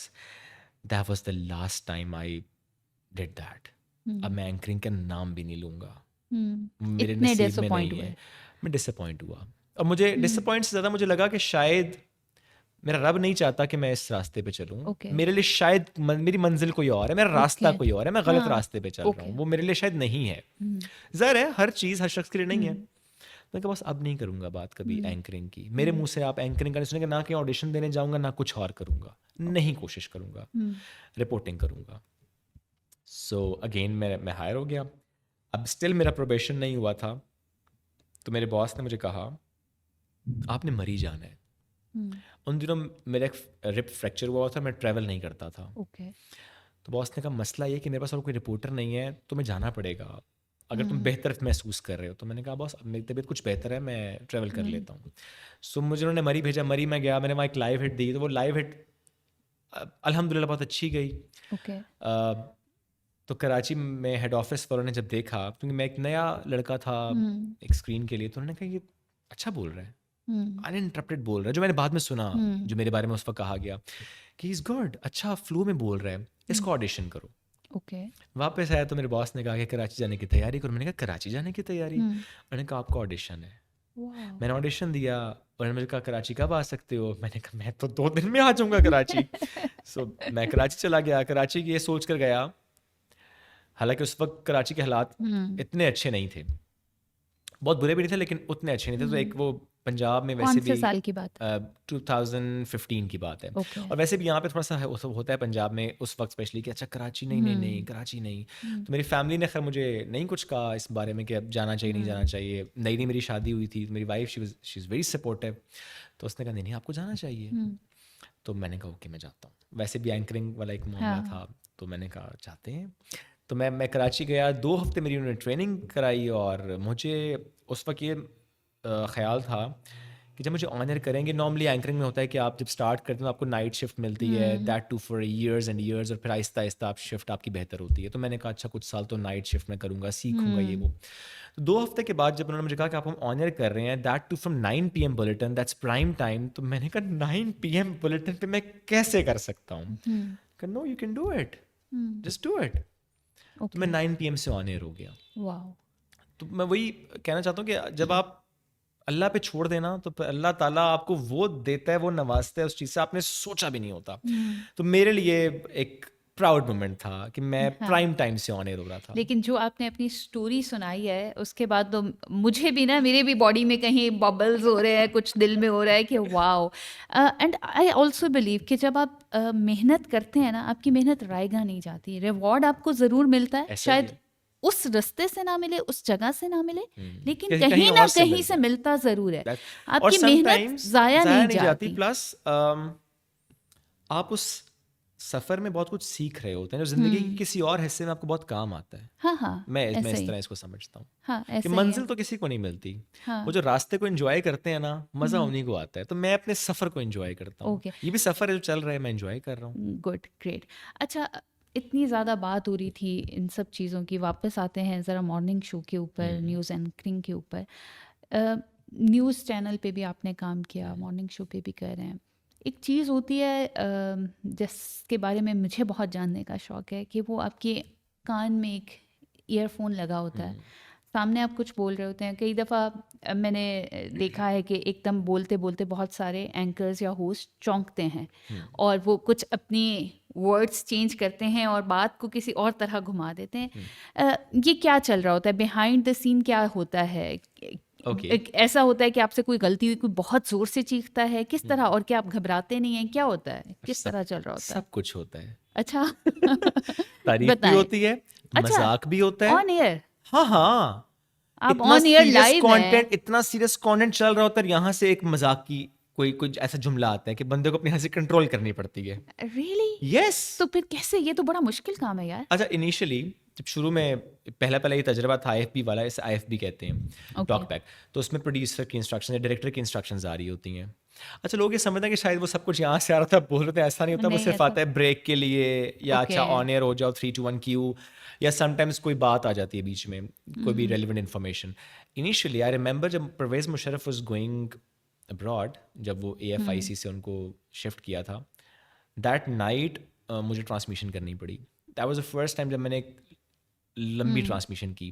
that was the last time I did that. अब मैं एंकरिंग का नाम भी नहीं लूँगा, मेरे इतने नसीब में डिसअपॉइंट नहीं हुए? है। मैं डिसअपॉइंट हुआ, और मुझे डिसअपॉइंट से ज़्यादा मुझे लगा कि शायद मेरा रब नहीं चाहता कि मैं इस रास्ते पे चलूं। ओके। मेरे लिए शायद मेरी मंजिल कोई और है, मेरा रास्ता ओके। कोई और है, मैं गलत हाँ। रास्ते पे चल रहा ओके। हूँ, वो मेरे लिए शायद नहीं है। ज़ाहिर है हर चीज़ हर शख्स के लिए नहीं है। मैं कहा बस अब नहीं करूँगा बात कभी एंकरिंग की। मेरे मुंह से आप एंकरिंग करने सुनेंगे, ना कि ऑडिशन देने जाऊँगा, ना कुछ और करूँगा, नहीं कोशिश करूँगा, रिपोर्टिंग करूँगा। सो अगेन मैं हायर हो गया। अब स्टिल मेरा प्रोबेशन नहीं हुआ था, तो मेरे बॉस ने मुझे कहा आपने मरी जाना है। उन दिनों मेरा एक रिप फ्रैक्चर हुआ था, मैं ट्रैवल नहीं करता था। ओके। तो बॉस ने कहा मसला ये कि मेरे पास और कोई रिपोर्टर नहीं है, तुम्हें जाना पड़ेगा अगर तुम बेहतर महसूस कर रहे हो। तो मैंने कहा बॉस अब मेरी तबीयत कुछ बेहतर है, मैं ट्रैवल कर लेता हूँ। सो मुझे उन्होंने मरी भेजा, मरी मैं गया, मैंने वहाँ एक लाइव हिट दी, तो वो लाइव हिट अल्हम्दुलिल्लाह बहुत अच्छी गई। ओके। तो कराची में हेड ऑफिस वालों ने जब देखा, क्योंकि मैं एक नया लड़का था एक स्क्रीन के लिए, तो उन्होंने कहा ये अच्छा बोल रहा है, अनइंटरप्टेड बोल रहा है, जो मैंने बाद में सुना, जो मेरे बारे में उस वक्त कहा गया कि इज़ गुड, अच्छा फ्लो में बोल रहा है, इसको ऑडिशन करो। ओके। वापस आया तो मेरे बॉस ने कहा कि कराची जाने की तैयारी करो। मैंने कहा कराची जाने की तैयारी? उन्होंने कहा आपका ऑडिशन है। वाओ। मैंने ऑडिशन दिया, उन्होंने मुझे कहा कराची कब आ सकते हो? मैंने कहा मैं तो 2 दिन में आ जाऊँगा कराची। सो मैं कराची चला गया, कराची ये सोच कर गया, हालांकि उस वक्त कराची के हालात इतने अच्छे नहीं थे, बहुत बुरे भी नहीं थे लेकिन उतने अच्छे नहीं थे। तो एक वो पंजाब में वैसे कौन से भी साल की बात? 2015 की बात है, ओके। और वैसे भी यहाँ पे थोड़ा सा होता है पंजाब में उस वक्त स्पेशली कि अच्छा कराची नहीं नहीं नहीं कराची नहीं। तो मेरी फैमिली ने खैर मुझे नहीं कुछ कहा इस बारे में कि अब जाना चाहिए नहीं जाना चाहिए। नई नई मेरी शादी हुई थी, मेरी wife she is very supportive, तो उसने कहा नहीं नहीं आपको जाना चाहिए। तो मैंने कहा ओके मैं जाता हूँ। वैसे भी एंकरिंग वाला एक मामला था, तो मैंने कहा जाते हैं। तो मैं कराची गया, 2 हफ्ते मेरी उन्होंने ट्रेनिंग कराई, और मुझे उस वक्त ये ख्याल था कि जब मुझे ऑनर करेंगे, नॉर्मली एंकरिंग में होता है कि आप जब स्टार्ट करते हो आपको नाइट शिफ्ट मिलती है, that too for years and years, और फिर आहिस्ता आहिस्ता आप शिफ्ट आपकी बेहतर होती है। तो मैंने कहा अच्छा कुछ साल तो नाइट शिफ्ट में करूँगा, सीखूंगा ये वो। तो 2 हफ्ते के बाद जब उन्होंने मुझे कहा कि आप हम ऑनर कर रहे हैं, that too from 9 PM bulletin, that's prime time, तो मैंने कहा 9 PM बुलेटिन पे मैं कैसे कर सकता हूँ? कहा no you can do it, just do it. तो मैं 9 PM से ऑन एयर हो गया। वाओ। तो मैं वही कहना चाहता हूँ कि जब आप अल्लाह पे छोड़ देना तो फिर अल्लाह ताला आपको वो देता है, वो नवाजता है उस चीज़ से आपने सोचा भी नहीं होता। तो मेरे लिए एक प्राउड मोमेंट था कि मैं प्राइम टाइम से ऑन एयर हो रहा था। लेकिन जो आपने अपनी स्टोरी सुनाई है उसके बाद तो मुझे भी ना, मेरे भी बॉडी में कहीं बबल्स हो रहे हैं, कुछ दिल में हो रहा है कि wow. And I also believe कि जब आप मेहनत करते हैं ना, आपकी मेहनत रायगा नहीं जाती, रिवॉर्ड आपको ज़रूर मिलता है, ऐसा ही शायद है। उस रास्ते से ना मिले, उस जगह से ना मिले, लेकिन कहीं कहीं और ना से कहीं मिल से जाए। मिलता ज़रूर है। और आपकी मेहनत समटाइम्स ज़ाया नहीं जाती। प्लस आप उस सफ़र में बहुत कुछ सीख रहे होते हैं जो ज़िंदगी के किसी और हिस्से में आपको बहुत काम आता है। हाँ हाँ, मैं ऐसा इस ही। तरह इसको समझता हूँ हाँ, कि ऐसा ही मंजिल है। तो किसी को नहीं मिलती, हाँ। वो जो रास्ते को एंजॉय करते हैं ना, मज़ा उन्हीं को आता है। तो मैं अपने सफ़र को एंजॉय करता हूँ। ओके। ये भी सफ़र है जो चल रहा है, मैं एंजॉय कर रहा हूँ। Good, great. अच्छा, इतनी ज़्यादा बात हो रही थी इन सब चीज़ों की, वापस आते हैं ज़रा मॉर्निंग शो के ऊपर, न्यूज़ एंकरिंग के ऊपर। न्यूज़ चैनल पे भी आपने काम किया, मॉर्निंग शो पे भी कर रहे हैं। एक चीज़ होती है जिसके बारे में मुझे बहुत जानने का शौक़ है कि वो आपके कान में एक ईयरफोन लगा होता है, सामने आप कुछ बोल रहे होते हैं। कई दफ़ा मैंने देखा है कि एकदम बोलते बोलते बहुत सारे एंकर्स या होस्ट चौंकते हैं और वो कुछ अपनी वर्ड्स चेंज करते हैं और बात को किसी और तरह घुमा देते हैं। ये क्या चल रहा होता है बिहाइंड द सीन? क्या होता है? ओके ऐसा होता है कि आपसे कोई गलती हुई, कोई बहुत ज़ोर से चीखता है, किस तरह? और क्या आप घबराते नहीं हैं? क्या होता है? किस तरह चल रहा होता है? सब कुछ होता है। अच्छा। तारीफ भी बताएं। होती है, अच्छा, मजाक भी होता है। On air? हाँ हाँ, आप ऑन एयर लाइव हैं? इतना सीरियस कंटेंट चल रहा होता है, यहाँ से एक मजाक की कोई कुछ ऐसा जुमला आता है कि बंदे को अपनी हंसी कंट्रोल करनी पड़ती है। रियली? यस। तो फिर कैसे? ये तो बड़ा मुश्किल काम है यार। अच्छा, इनिशियली जब शुरू में पहला ये तजर्बा था IFB वाला, इसे IFB कहते हैं, ओके। Talk back. तो उसमें प्रोड्यूसर की इंस्ट्रक्शन या डायरेक्टर की इंस्ट्रक्शंस आ रही होती हैं। अच्छा, लोग ये समझते हैं कि शायद वो सब कुछ यहाँ से आ रहा था, बोल रहे थे, ऐसा नहीं होता। वो नहीं, सिर्फ ऐसा आता है ब्रेक के लिए, या ओके। अच्छा ऑन एयर हो जाओ 3 2 1 क्यू, या समटाइम्स कोई बात आ जाती है बीच में, कोई भी relevant information. Initially I remember जब Parvez Musharraf was going abroad, जब वो AFIC से उनको शिफ्ट किया था, दैट नाइट मुझे ट्रांसमिशन करनी पड़ी। That was the first time जब मैंने एक लंबी ट्रांसमिशन की।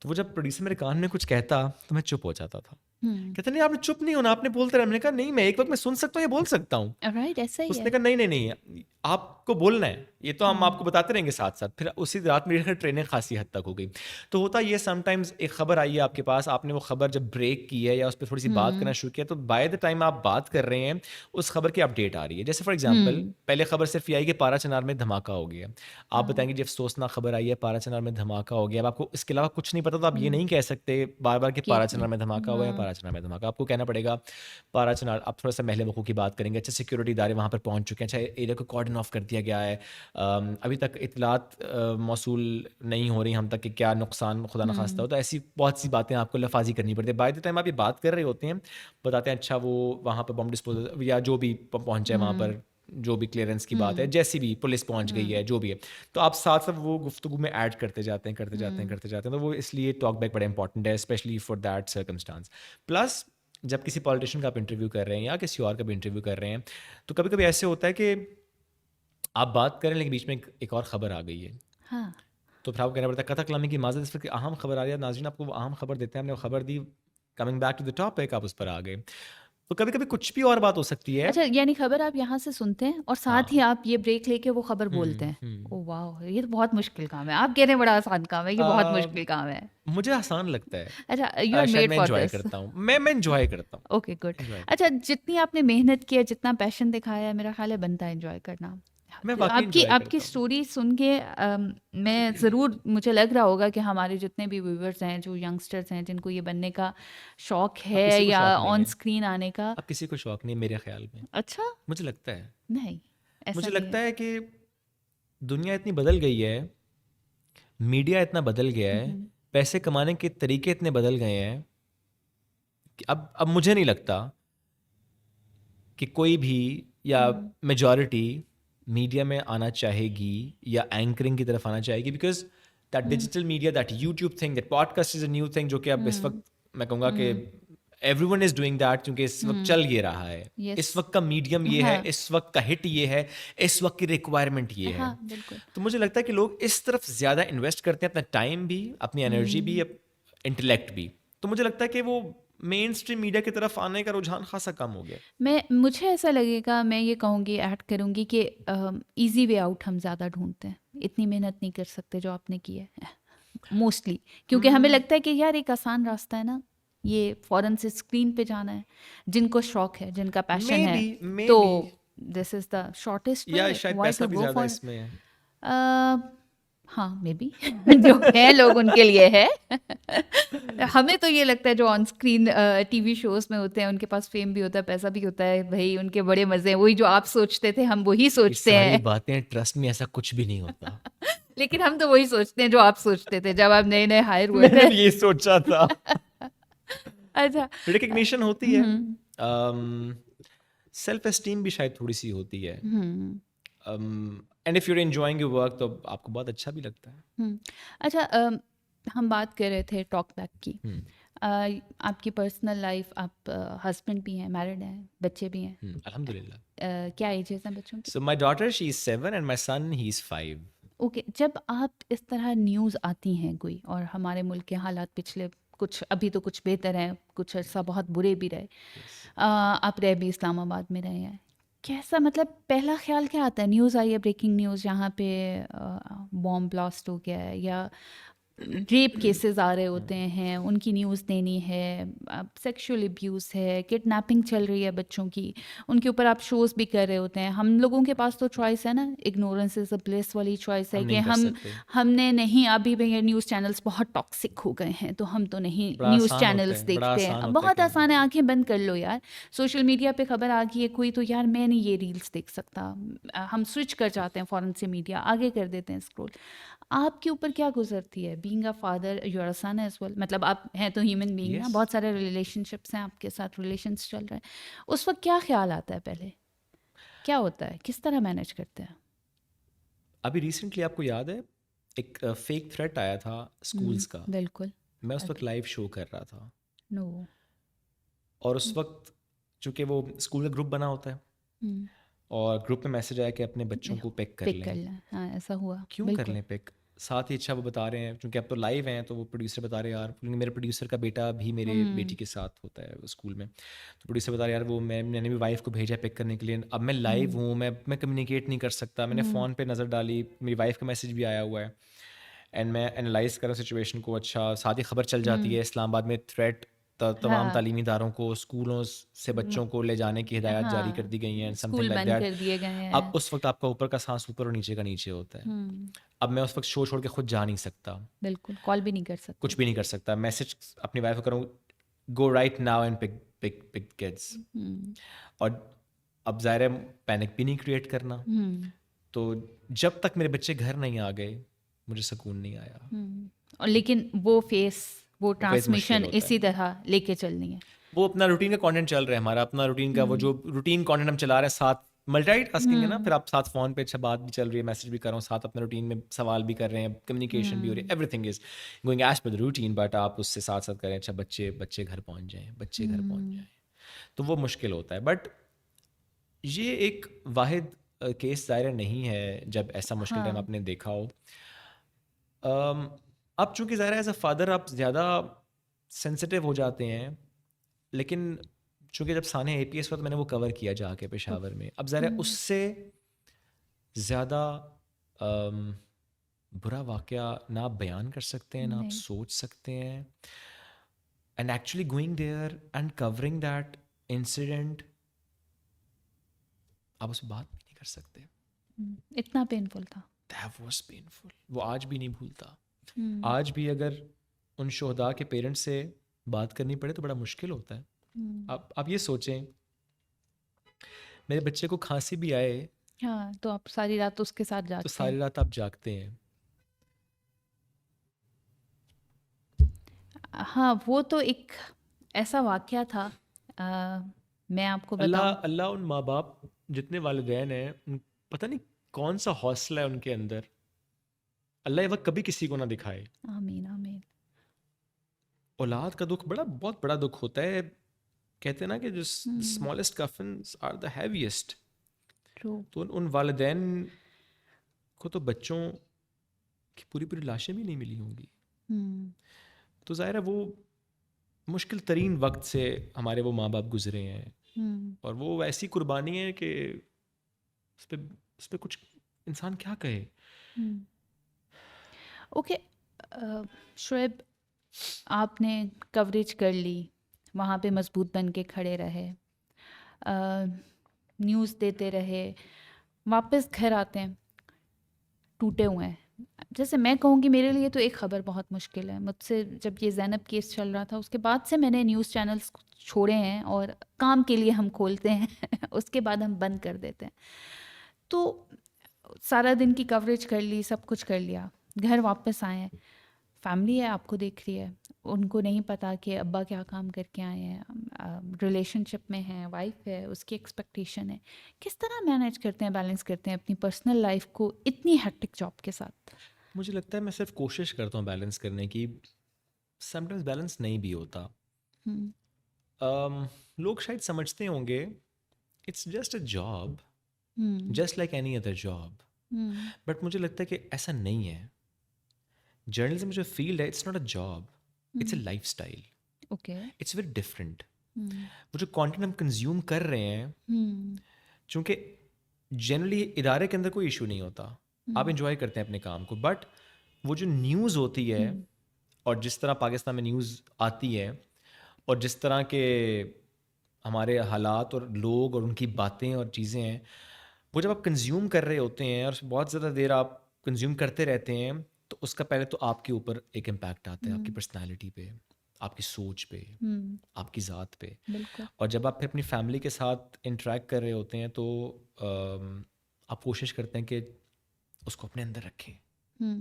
तो वो जब प्रोड्यूसर मेरे कान में कुछ कहता तो मैं चुप हो जाता था। कहते नहीं, आपने चुप नहीं होना, आपने बोलते रहना। मैंने कहा नहीं, मैं एक वक्त में सुन सकता हूँ या बोल सकता हूँ। राइट, ऐसा ही उसने है। कहा नहीं नहीं नहीं, आपको बोलना है, ये तो हम आपको बताते रहेंगे साथ साथ। फिर उसी रात मेरी ट्रेनिंग खासी हद तक हो गई। तो होता ये, समटाइम्स एक खबर आई है आपके पास, आपने वो खबर जब ब्रेक की है या उस पर थोड़ी सी बात करना शुरू किया, तो बाय द टाइम आप बात कर रहे हैं उस खबर की अपडेट आ रही है। जैसे फॉर एग्जाम्पल, पहले खबर सिर्फ ये आई कि पारा चनार में धमाका हो गया, आप बताएंगे जी अफसोसनाक खबर आई है, पारा चनार में धमाका हो गया। अब आपको इसके अलावा कुछ नहीं पता, तो आप ये नहीं कह सकते बार बार कि पारा चनार में धमाका हुआ है, पारा चनार में धमाका। आपको कहना पड़ेगा पारा चनार। आप थोड़ा सा महले वकूफ़ की बात करेंगे, अच्छा सिक्योरिटी इदारे वहाँ पर पहुँच चुके हैं, अच्छा एरिया को कॉर्डन ऑफ कर दिया गया है, अभी तक इतलात मौसूल नहीं हो रही हम तक कि क्या नुकसान खुदा न खास्ता हो। तो ऐसी बहुत सी बातें आपको लफाजी करनी पड़ती है। बाय द टाइम आप ये बात कर रहे होते हैं, बताते हैं अच्छा वो वहाँ पर बम डिस्पोजल या जो भी पहुँचा है वहाँ पर, जो भी क्लियरेंस की बात है, जैसी भी पुलिस पहुंच गई है, जो भी है, तो आप साथ साथ वो गुफ्तगू में ऐड करते जाते हैं, करते जाते हैं, करते जाते हैं। तो वो इसलिए टॉक बैक बड़ा इंपॉर्टेंट है, specially for that circumstance. Plus जब किसी पॉलिटिशियन का आप इंटरव्यू कर रहे हैं या किसी और का भी इंटरव्यू कर रहे हैं, तो कभी कभी ऐसे होता है कि आप बात करें लेकिन बीच में एक और ख़बर आ गई है। हाँ। तो फिर आपको कहना पड़ता है कथा कलामी की माजरत, इस वक्त अहम खबर आ रही है नाज़रीन, आपको वो अहम खबर देते हैं, हमने वो खबर दी, coming back to the topic, आप उस पर आ गए। तो कभी कभी कुछ भी और बात हो सकती है। अच्छा, यानी खबर आप यहाँ से सुनते हैं और साथ ही हाँ। आप ये ब्रेक लेके वो खबर बोलते हैं। ओह वाह, ये तो बहुत मुश्किल काम है। आप कह रहे हैं बड़ा आसान काम है, ये बहुत आ, मुश्किल काम है। मुझे आसान लगता है। अच्छा, यू आर शायद मेड मैं फॉर इंजॉय दिस। करता हूँ, मैं इंजॉय करता हूँ। Okay, good. Enjoy। अच्छा, जितनी आपने मेहनत की है, जितना पैशन दिखाया है, मेरा ख्याल है बनता है एंजॉय करना। मैं तो वाकई आपकी इंजॉय आपकी करता हूँ। स्टोरी सुन के मैं ज़रूर, मुझे लग रहा होगा कि हमारे जितने भी व्यूवर्स हैं, जो यंगस्टर्स हैं, जिनको ये बनने का शौक अब है किसी को या शौक नहीं ऑन है, स्क्रीन आने का। अब किसी को शौक नहीं है मेरे ख्याल में। अच्छा। मुझे लगता है, नहीं, ऐसा मुझे नहीं लगता है। है कि दुनिया इतनी बदल गई है, मीडिया इतना बदल गया है, पैसे कमाने के तरीके इतने बदल गए हैं कि अब मुझे नहीं लगता कि कोई भी या मेजॉरिटी मीडिया में आना चाहेगी या एंकरिंग की तरफ आना चाहेगी, because that digital media, that YouTube thing, that podcast is a new thing, जो कि अब इस वक्त मैं कहूँगा कि एवरीवन इज डूइंग दैट, क्योंकि इस वक्त चल ये रहा है। Yes. इस वक्त का मीडियम ये है, हाँ। इस वक्त का हिट ये है, इस वक्त की रिक्वायरमेंट ये है। हाँ, बिल्कुल। तो मुझे लगता है कि लोग इस तरफ ज़्यादा इन्वेस्ट करते हैं, अपना टाइम भी, अपनी एनर्जी भी, इंटेलेक्ट भी। तो मुझे लगता है कि वो मेन स्ट्रीम मीडिया की तरफ आने का रुझान खासा कम हो गया। मुझे ऐसा लगेगा, मैं ये कहूँगी, ऐड करूँगी कि इजी वे आउट हम ज़्यादा ढूंढते हैं। इतनी मेहनत नहीं कर सकते जो आपने की है मोस्टली, क्योंकि हमें लगता है कि यार एक आसान रास्ता है ना, ये फ़ौरन से स्क्रीन पे जाना है। जिनको शौक है, जिनका पैशन है, तो दिस इज़ द शॉर्टेस्ट वे, या शायद व्हाई पैसा टू भी गो ज़्यादा फॉर। इसमें है। हाँ, मे बी जो है लोग उनके लिए है। हमें तो ये लगता है जो ऑन स्क्रीन टीवी शोज में होते हैं, उनके पास फेम भी होता है, पैसा भी होता है, भाई उनके बड़े मजे हैं। वही जो आप सोचते थे, हम वही ये सोचते सारी हैं। बातें ट्रस्ट में ऐसा कुछ भी नहीं होता। लेकिन हम तो वही सोचते हैं जो आप सोचते थे जब आप नए नए हायर हुए मैंने थे। भी ये सोचा था। अच्छा। रिकग्निशन होती है, सेल्फ एस्टीम भी शायद थोड़ी सी होती है, and if you are enjoying your work तो आपको बहुत अच्छा भी लगता है। अच्छा, हम बात कर रहे थे टॉक बैक की। आपकी पर्सनल लाइफ, आप हस्बैंड भी हैं, मैरिड हैं, बच्चे भी हैं। अल्हम्दुलिल्लाह। क्या एजेस हैं बच्चों की? So my daughter, she's 7 and my son, he's 5. Okay, जब आप इस तरह न्यूज़ आती हैं कोई, और हमारे मुल्क के हालात पिछले कुछ, अभी तो कुछ बेहतर हैं, कुछ अर्सा बहुत बुरे भी रहे, आप रह भी इस्लामाबाद में रहे हैं, कैसा, मतलब पहला ख्याल क्या आता है? न्यूज़ आई है, ब्रेकिंग न्यूज़, यहाँ पे बॉम्ब ब्लास्ट हो गया है, या रेप केसेस आ रहे होते हैं, उनकी न्यूज़ देनी है, सेक्सुअल अब्यूज़ है, किडनैपिंग चल रही है बच्चों की, उनके ऊपर आप शोज़ भी कर रहे होते हैं। हम लोगों के पास तो चॉइस है ना, इग्नोरेंस इज़ अ ब्लिस वाली चॉइस है हम कि नहीं कर हम सकते। हमने नहीं, अभी भी ये न्यूज़ चैनल्स बहुत टॉक्सिक हो गए हैं, तो हम तो नहीं बड़ा न्यूज़ आसान होता चैनल्स है, बड़ा देखते हैं। आसान अब होता है बहुत कि आसान है, आंखें बंद कर लो यार, सोशल मीडिया पे खबर आ गई है कोई, तो यार मैं नहीं ये रील्स देख सकता, हम स्विच कर जाते हैं फ़ौरन से, मीडिया आगे कर देते हैं स्क्रॉल। आपके ऊपर क्या गुजरती है being a father, your a son as well, मतलब आप हैं तो ह्यूमन बीइंग ना, यस। बहुत सारे रिलेशनशिप्स हैं आपके साथ, रिलेशंस चल रहे हैं, उस वक्त क्या ख्याल आता है? पहले क्या होता है, किस तरह मैनेज करते हैं? अभी रिसेंटली आपको याद है एक फेक थ्रेट आया था स्कूल्स का। बिल्कुल। मैं उस वक्त लाइव शो कर रहा था नो। और उस वक्त चूंकि वो स्कूल का ग्रुप बना होता है और ग्रुप में मैसेज आया कि अपने बच्चों को पिक कर पिक कर लें। लें, हाँ ऐसा हुआ, क्यों कर बिल्कुल। लें पिक? साथ ही अच्छा वो बता रहे हैं, क्योंकि अब तो लाइव हैं तो वो प्रोड्यूसर बता रहे हैं यार, क्योंकि मेरे प्रोड्यूसर का बेटा भी मेरे बेटी के साथ होता है स्कूल में, तो प्रोड्यूसर बता रहे हैं यार वो मैंने भी वाइफ को भेजा पिक करने के लिए, अब मैं लाइव हूँ, मैं कम्युनिकेट नहीं कर सकता। मैंने फ़ोन पे नज़र डाली, मेरी वाइफ का मैसेज भी आया हुआ है एंड मैं एनालाइज कर रहा हूँ सिचुएशन को। अच्छा, साथ ही खबर चल जाती है इस्लामाबाद में थ्रेट, तमाम हाँ। तालीमी इदारों को स्कूलों से बच्चों को ले जाने की हिदायत जारी कर हाँ, दी गई हैं, समथिंग स्कूल लाइक बंद दैट। कर दिए गए अब हैं। उस वक्त आपका ऊपर का सांस ऊपर और नीचे का नीचे होता है। अब मैं उस वक्त शो छोड़ के खुद जा नहीं सकता, बिल्कुल, कॉल भी नहीं कर सकते। कुछ भी नहीं कर सकता। मैसेज अपनी वाइफ को करूँ, go right now and pick pick pick kids. और अब ज़ाहिर है पैनिक भी नहीं क्रिएट करना, तो जब तक मेरे बच्चे घर नहीं आ गए मुझे सुकून नहीं आया। और लेकिन वो वो फेज़ मुश्किल ट्रांसमिशन होता इसी है। तरह लेके चलनी है। वो अपना रूटीन का कंटेंट चल रहा है, हमारा अपना रूटीन का, वो जो रूटीन कंटेंट हम चला रहे हैं, साथ मल्टीटास्किंग है ना, फिर आप साथ फ़ोन पे अच्छा बात भी चल रही है, मैसेज भी कर रहा हूँ, साथ अपने रूटीन में सवाल भी कर रहे हैं, कम्युनिकेशन भी हो रही है, everything is going as per the routine, but आप उससे साथ साथ करें अच्छा बच्चे बच्चे घर पहुँच जाएँ, बच्चे घर पहुँच जाएँ, तो वो मुश्किल होता है। बट ये एक वाहिद केस ज़ाहिर नहीं है जब ऐसा मुश्किल टाइम हाँ। आपने देखा हो। अब चूंकि ज़ाहिर है एज अ फादर आप ज़्यादा सेंसिटिव हो जाते हैं, लेकिन चूंकि जब साने APS हुआ तो मैंने वो कवर किया जाके पेशावर में, अब ज़ाहिर है उससे ज़्यादा अम, बुरा वाक़या ना आप बयान कर सकते हैं, ना आप नहीं। सोच सकते हैं। And actually going there and covering that incident, आप उससे बात भी नहीं कर सकते। इतना पेनफुल था। दैट वाज पेनफुल, वो आज भी नहीं भूलता। आज भी अगर उन शोहदा के पेरेंट्स से बात करनी पड़े तो बड़ा मुश्किल होता है। आप ये सोचें, मेरे बच्चे को खांसी भी आए हाँ, तो आप सारी रात उसके साथ तो जागते हैं। सारी रात आप जागते हैं। हाँ, वो तो एक ऐसा वाक़या था, मैं आपको अल्लाह बताऊँ। अल्लाह उन माँ बाप जितने वालिदैन हैं पता नहीं कौन सा हौसला है उनके अंदर, अल्लाह ये वक्त कभी किसी को ना दिखाए। आमीन, आमीन। औलाद का दुख बड़ा बहुत बड़ा दुख होता है। कहते हैं ना कि जो smallest coffins are the heaviest. True. तो उन वालिदैन को तो बच्चों की पूरी पूरी लाशें भी नहीं मिली होंगी। तो ज़ाहिर है वो मुश्किल तरीन वक्त से हमारे वो माँ बाप गुजरे हैं और वो ऐसी कुर्बानी है कि उस पर कुछ इंसान क्या कहे। ओके, शुएब, आपने कवरेज कर ली, वहाँ पे मजबूत बन के खड़े रहे, न्यूज़ देते रहे, वापस घर आते हैं टूटे हुए हैं। जैसे मैं कहूँगी मेरे लिए तो एक ख़बर बहुत मुश्किल है। मुझसे जब ये ज़ैनब केस चल रहा था उसके बाद से मैंने न्यूज़ चैनल्स छोड़े हैं, और काम के लिए हम खोलते हैं उसके बाद हम बंद कर देते हैं। तो सारा दिन की कवरेज कर ली, सब कुछ कर लिया, घर वापस आए हैं, फैमिली है आपको देख रही है, उनको नहीं पता कि अब्बा क्या काम करके आए हैं, रिलेशनशिप में है, वाइफ है, उसकी एक्सपेक्टेशन है। किस तरह मैनेज करते हैं, बैलेंस करते हैं अपनी पर्सनल लाइफ को इतनी हेक्टिक जॉब के साथ? मुझे लगता है मैं सिर्फ कोशिश करता हूँ बैलेंस करने की, समटाइम्स बैलेंस नहीं भी होता। लोग शायद समझते होंगे it's just a job, just like any other job. But मुझे लगता है कि ऐसा नहीं है। जर्नलिज्म जो फील्ड है, it's not a job, it's a life style, okay. It's very different. वो जो कंटेंट हम कंज्यूम कर रहे हैं, चूँकि जनरली इदारे के अंदर कोई इशू नहीं होता, आप इंजॉय करते हैं अपने काम को, बट वो जो न्यूज़ होती है और जिस तरह पाकिस्तान में न्यूज़ आती है और जिस तरह के हमारे हालात और लोग और उनकी बातें और चीज़ें हैं, वो जब आप कंज्यूम कर रहे होते हैं और बहुत ज़्यादा देर आप कंज्यूम करते रहते हैं, तो उसका पहले तो आपके ऊपर एक इम्पैक्ट आता है, आपकी पर्सनालिटी पे, आपकी सोच पे, आपकी ज़ात पे। बिल्कुल। और जब आप फिर अपनी फैमिली के साथ इंटरेक्ट कर रहे होते हैं तो आप कोशिश करते हैं कि उसको अपने अंदर रखें,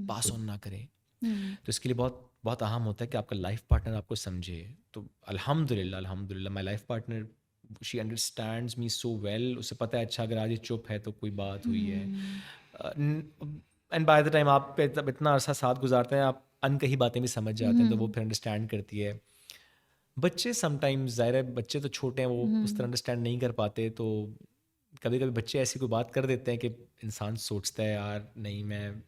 पास ऑन ना करें। तो इसके लिए बहुत बहुत अहम होता है कि आपका लाइफ पार्टनर आपको समझे। तो अल्हम्दुलिल्लाह अल्हम्दुलिल्लाह my life partner, she understands me so well. उसे पता है अच्छा अगर आज ये चुप है तो कोई बात हुई है। एंड बाय द टाइम आप जब इतना अरसा साथ गुजारते हैं, आप अनकही बातें भी समझ जाते हैं, तो वो फिर अंडरस्टैंड करती है। बच्चे समटाइम्स, ज़ाहिर है बच्चे तो छोटे हैं, वो उस तरह अंडरस्टैंड नहीं कर पाते, तो कभी कभी बच्चे ऐसी कोई बात कर देते हैं कि इंसान सोचता है यार नहीं, मैं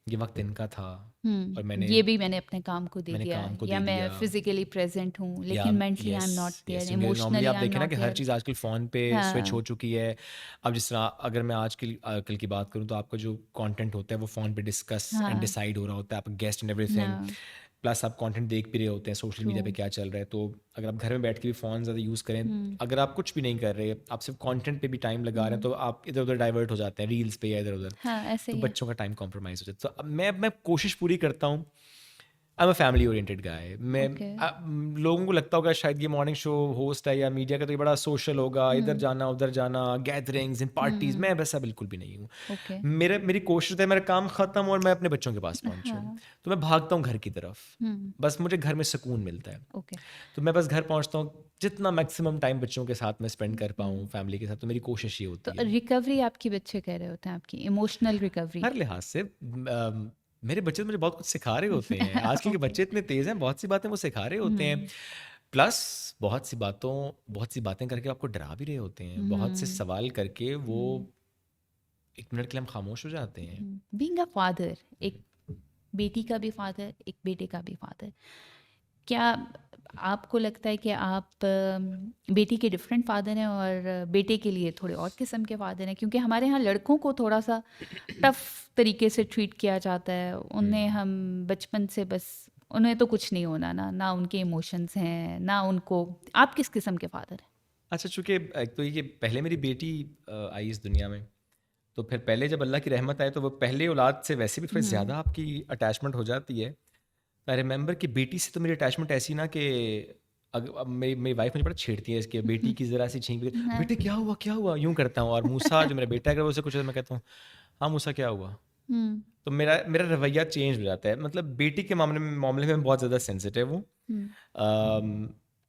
ये वक्त इनका था और ये भी मैंने अपने काम को दे मैंने दिया काम को या दे मैं दिया। फिजिकली प्रेजेंट हूँ या लेकिन mentally I am yes not there, yes, normally emotionally आप आई एम देखें ना नॉट कि हर देयर। चीज़ आजकल फ़ोन पे स्विच हो हाँ। चुकी है। अब जिस तरह अगर मैं आज कल की बात करूँ, तो आपका जो कंटेंट होता है वो फ़ोन पे डिस्कस एंड हाँ। डिसाइड हो रहा होता है, आपका गेस्ट एंड एवरीथिंग। हाँ। प्लस आप कंटेंट देख भी रहे होते हैं सोशल मीडिया पे ट्रू। क्या चल रहा है। तो अगर आप घर में बैठ के भी फ़ोन ज़्यादा यूज़ करें, अगर आप कुछ भी नहीं कर रहे, आप सिर्फ कंटेंट पे भी टाइम लगा रहे हैं, तो आप इधर उधर डाइवर्ट हो जाते हैं रील्स पे या इधर उधर, हाँ, ऐसे तो ही है। बच्चों का टाइम कॉम्प्रोमाइज़ हो जाता है। तो अब मैं कोशिश पूरी करता हूँ। I am a family oriented guy. मैं ओके। लोगों को लगता होगा शायद ये मॉर्निंग शो होस्ट है या मीडिया का, तो ये बड़ा सोशल होगा, इधर जाना उधर जाना, गैदरिंग्स एंड पार्टीज। मैं वैसा बिल्कुल भी नहीं हूँ। ओके। मेरी कोशिश होता है मेरा काम ख़त्म और मैं अपने बच्चों के पास पहुँचूँ, हाँ। तो मैं भागता हूँ घर की तरफ। बस मुझे घर में सुकून मिलता है, ओके। तो मैं बस घर पहुँचता हूँ, जितना मैक्सिमम टाइम बच्चों के साथ मैं स्पेंड कर पाऊँ फैमिली के साथ, तो मेरी कोशिश ये तो होती है। रिकवरी आपके बच्चे कह रहे होते हैं, आपकी इमोशनल रिकवरी। हर लिहाज से मेरे बच्चे तो मुझे बहुत कुछ सिखा रहे होते हैं। आजकल के ओके। बच्चे इतने तेज़ हैं, बहुत सी बातें वो सिखा रहे होते हैं। प्लस बहुत सी बातें करके आपको डरा भी रहे होते हैं। बहुत से सवाल करके वो 1 मिनट के लिए हम खामोश हो जाते हैं। बीइंग अ फादर, एक बेटी का भी फादर, एक बेटे का भी फादर, क्या आपको लगता है कि आप बेटी के डिफरेंट फादर हैं और बेटे के लिए थोड़े और किस्म के फादर हैं? क्योंकि हमारे यहाँ लड़कों को थोड़ा सा टफ तरीके से ट्रीट किया जाता है। उन्हें हम बचपन से बस, उन्हें तो कुछ नहीं होना ना उनके इमोशंस हैं ना उनको। आप किस किस्म के फादर हैं? अच्छा, चूँकि एक तो ये पहले मेरी बेटी आई इस दुनिया में, तो फिर पहले जब अल्लाह की रहमत आए, तो वो पहले औलाद से वैसे भी थोड़ी ज़्यादा आपकी अटैचमेंट हो जाती है। आई रिमेंबर कि बेटी से तो मेरी अटैचमेंट ऐसी ना कि अब मेरी वाइफ मुझे बड़ा छेड़ती है इसके, बेटी की ज़रा सी छींक, हाँ। बेटे क्या हुआ, यूँ करता हूँ। और मूसा जो मेरा बेटा है, अगर वो उसे कुछ मैं कहता हूँ हाँ मूसा क्या हुआ, हम्म। तो मेरा रवैया चेंज हो जाता है। मतलब बेटी के मामले में बहुत ज़्यादा सेंसिटिव हूँ।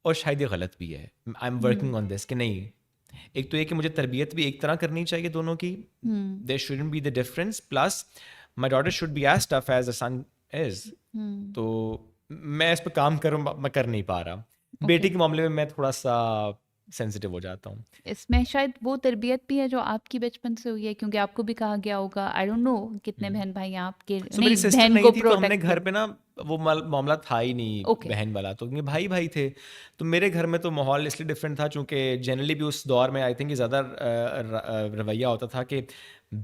और शायद ये गलत भी है। I am working on this कि नहीं, एक तो ये कि मुझे तरबियत भी एक तरह करनी चाहिए दोनों की, there shouldn't be the difference. Plus my daughter should be as tough as the son is. तो मैं इस पर काम मैं कर नहीं पा रहा। बेटी के मामले में मैं थोड़ा सा सेंसिटिव हो जाता हूँ। इसमें शायद वो तरबियत भी है जो आपकी बचपन से हुई है, क्योंकि आपको भी कहा गया होगा, आई डोंट नो कितने बहन भाई हैं आपके, सो मेरी नहीं सिस्टर बहन नहीं को थी, तो हमने प्रोटेक्ट घर कर। पे ना वो मामला था ही नहीं ओके। बहन वाला, तो क्योंकि भाई भाई थे। तो मेरे घर में तो माहौल इसलिए डिफरेंट था, चूँकि जनरली भी उस दौर में आई थिंक ज़्यादा रवैया होता था कि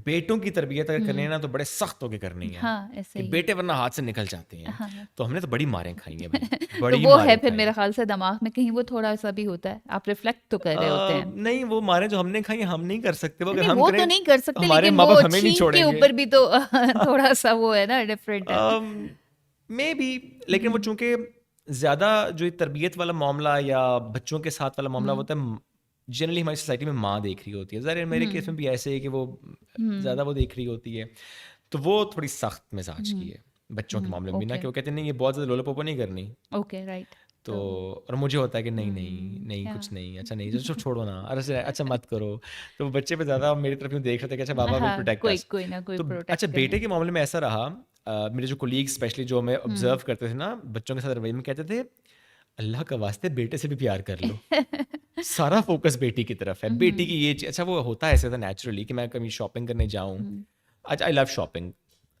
बेटों की तरबियत अगर करनी है ना, तो बड़े सख्त होकर करनी है, हाँ, ऐसे कि ही है। बेटे वरना हाथ से निकल जाते हैं। हाँ। तो हमने तो बड़ी मारें खाई हैं भाई, तो बड़ी वो है मारें फिर खाई मेरे हैं। ख्याल से दिमाग में कहीं वो थोड़ा सा भी होता है, आप रिफ्लेक्ट तो कर रहे होते हैं। नहीं, वो मारें जो हमने खाई हैं, हम नहीं कर सकते। वो अगर नहीं, हम वो करें तो नहीं कर तो सकते, हमारे लेकिन माँ वो बाप हमें नहीं छींक के छोड़ेंगे। ऊपर भी तो थोड़ा सा वो है ना, डिफरेंट है। मे बी, लेकिन वो चूंकि ज़्यादा जो ये तरबियत वाला मामला या बच्चों के साथ वाला मामला होता है, जनरली हमारी सोसाइटी में माँ देख रही होती है। ज़रा मेरे केस में भी ऐसे है कि वो ज़्यादा वो देख रही होती है, तो वो थोड़ी सख्त मिजाज की है बच्चों के मामले में भी ना, कि वो कहते हैं नहीं ये बहुत ज़्यादा लोला पोपो नहीं करनी। Okay, right. तो और मुझे होता है कि नहीं कुछ नहीं, अच्छा नहीं, जो छोड़ो ना, अरे अच्छा मत करो। तो वो बच्चे पे ज़्यादा मेरी तरफ यूँ देख रहे थे कि अच्छा बाबा विल हाँ, प्रोटेक्ट कोई अस। कोई ना कोई तो अच्छा, प्रोटेक्ट बेटे करने। के मामले में ऐसा रहा, मेरे जो कोलीग स्पेशली जो हमें ऑब्जर्व करते थे ना बच्चों के साथ रवैये में, कहते थे अल्लाह का वास्ते बेटे से भी प्यार कर लो। सारा फोकस बेटी की तरफ है, बेटी की ये अच्छा वो होता है ऐसे था नेचुरली कि मैं कभी शॉपिंग करने जाऊँ अच्छा, आई लव शॉपिंग,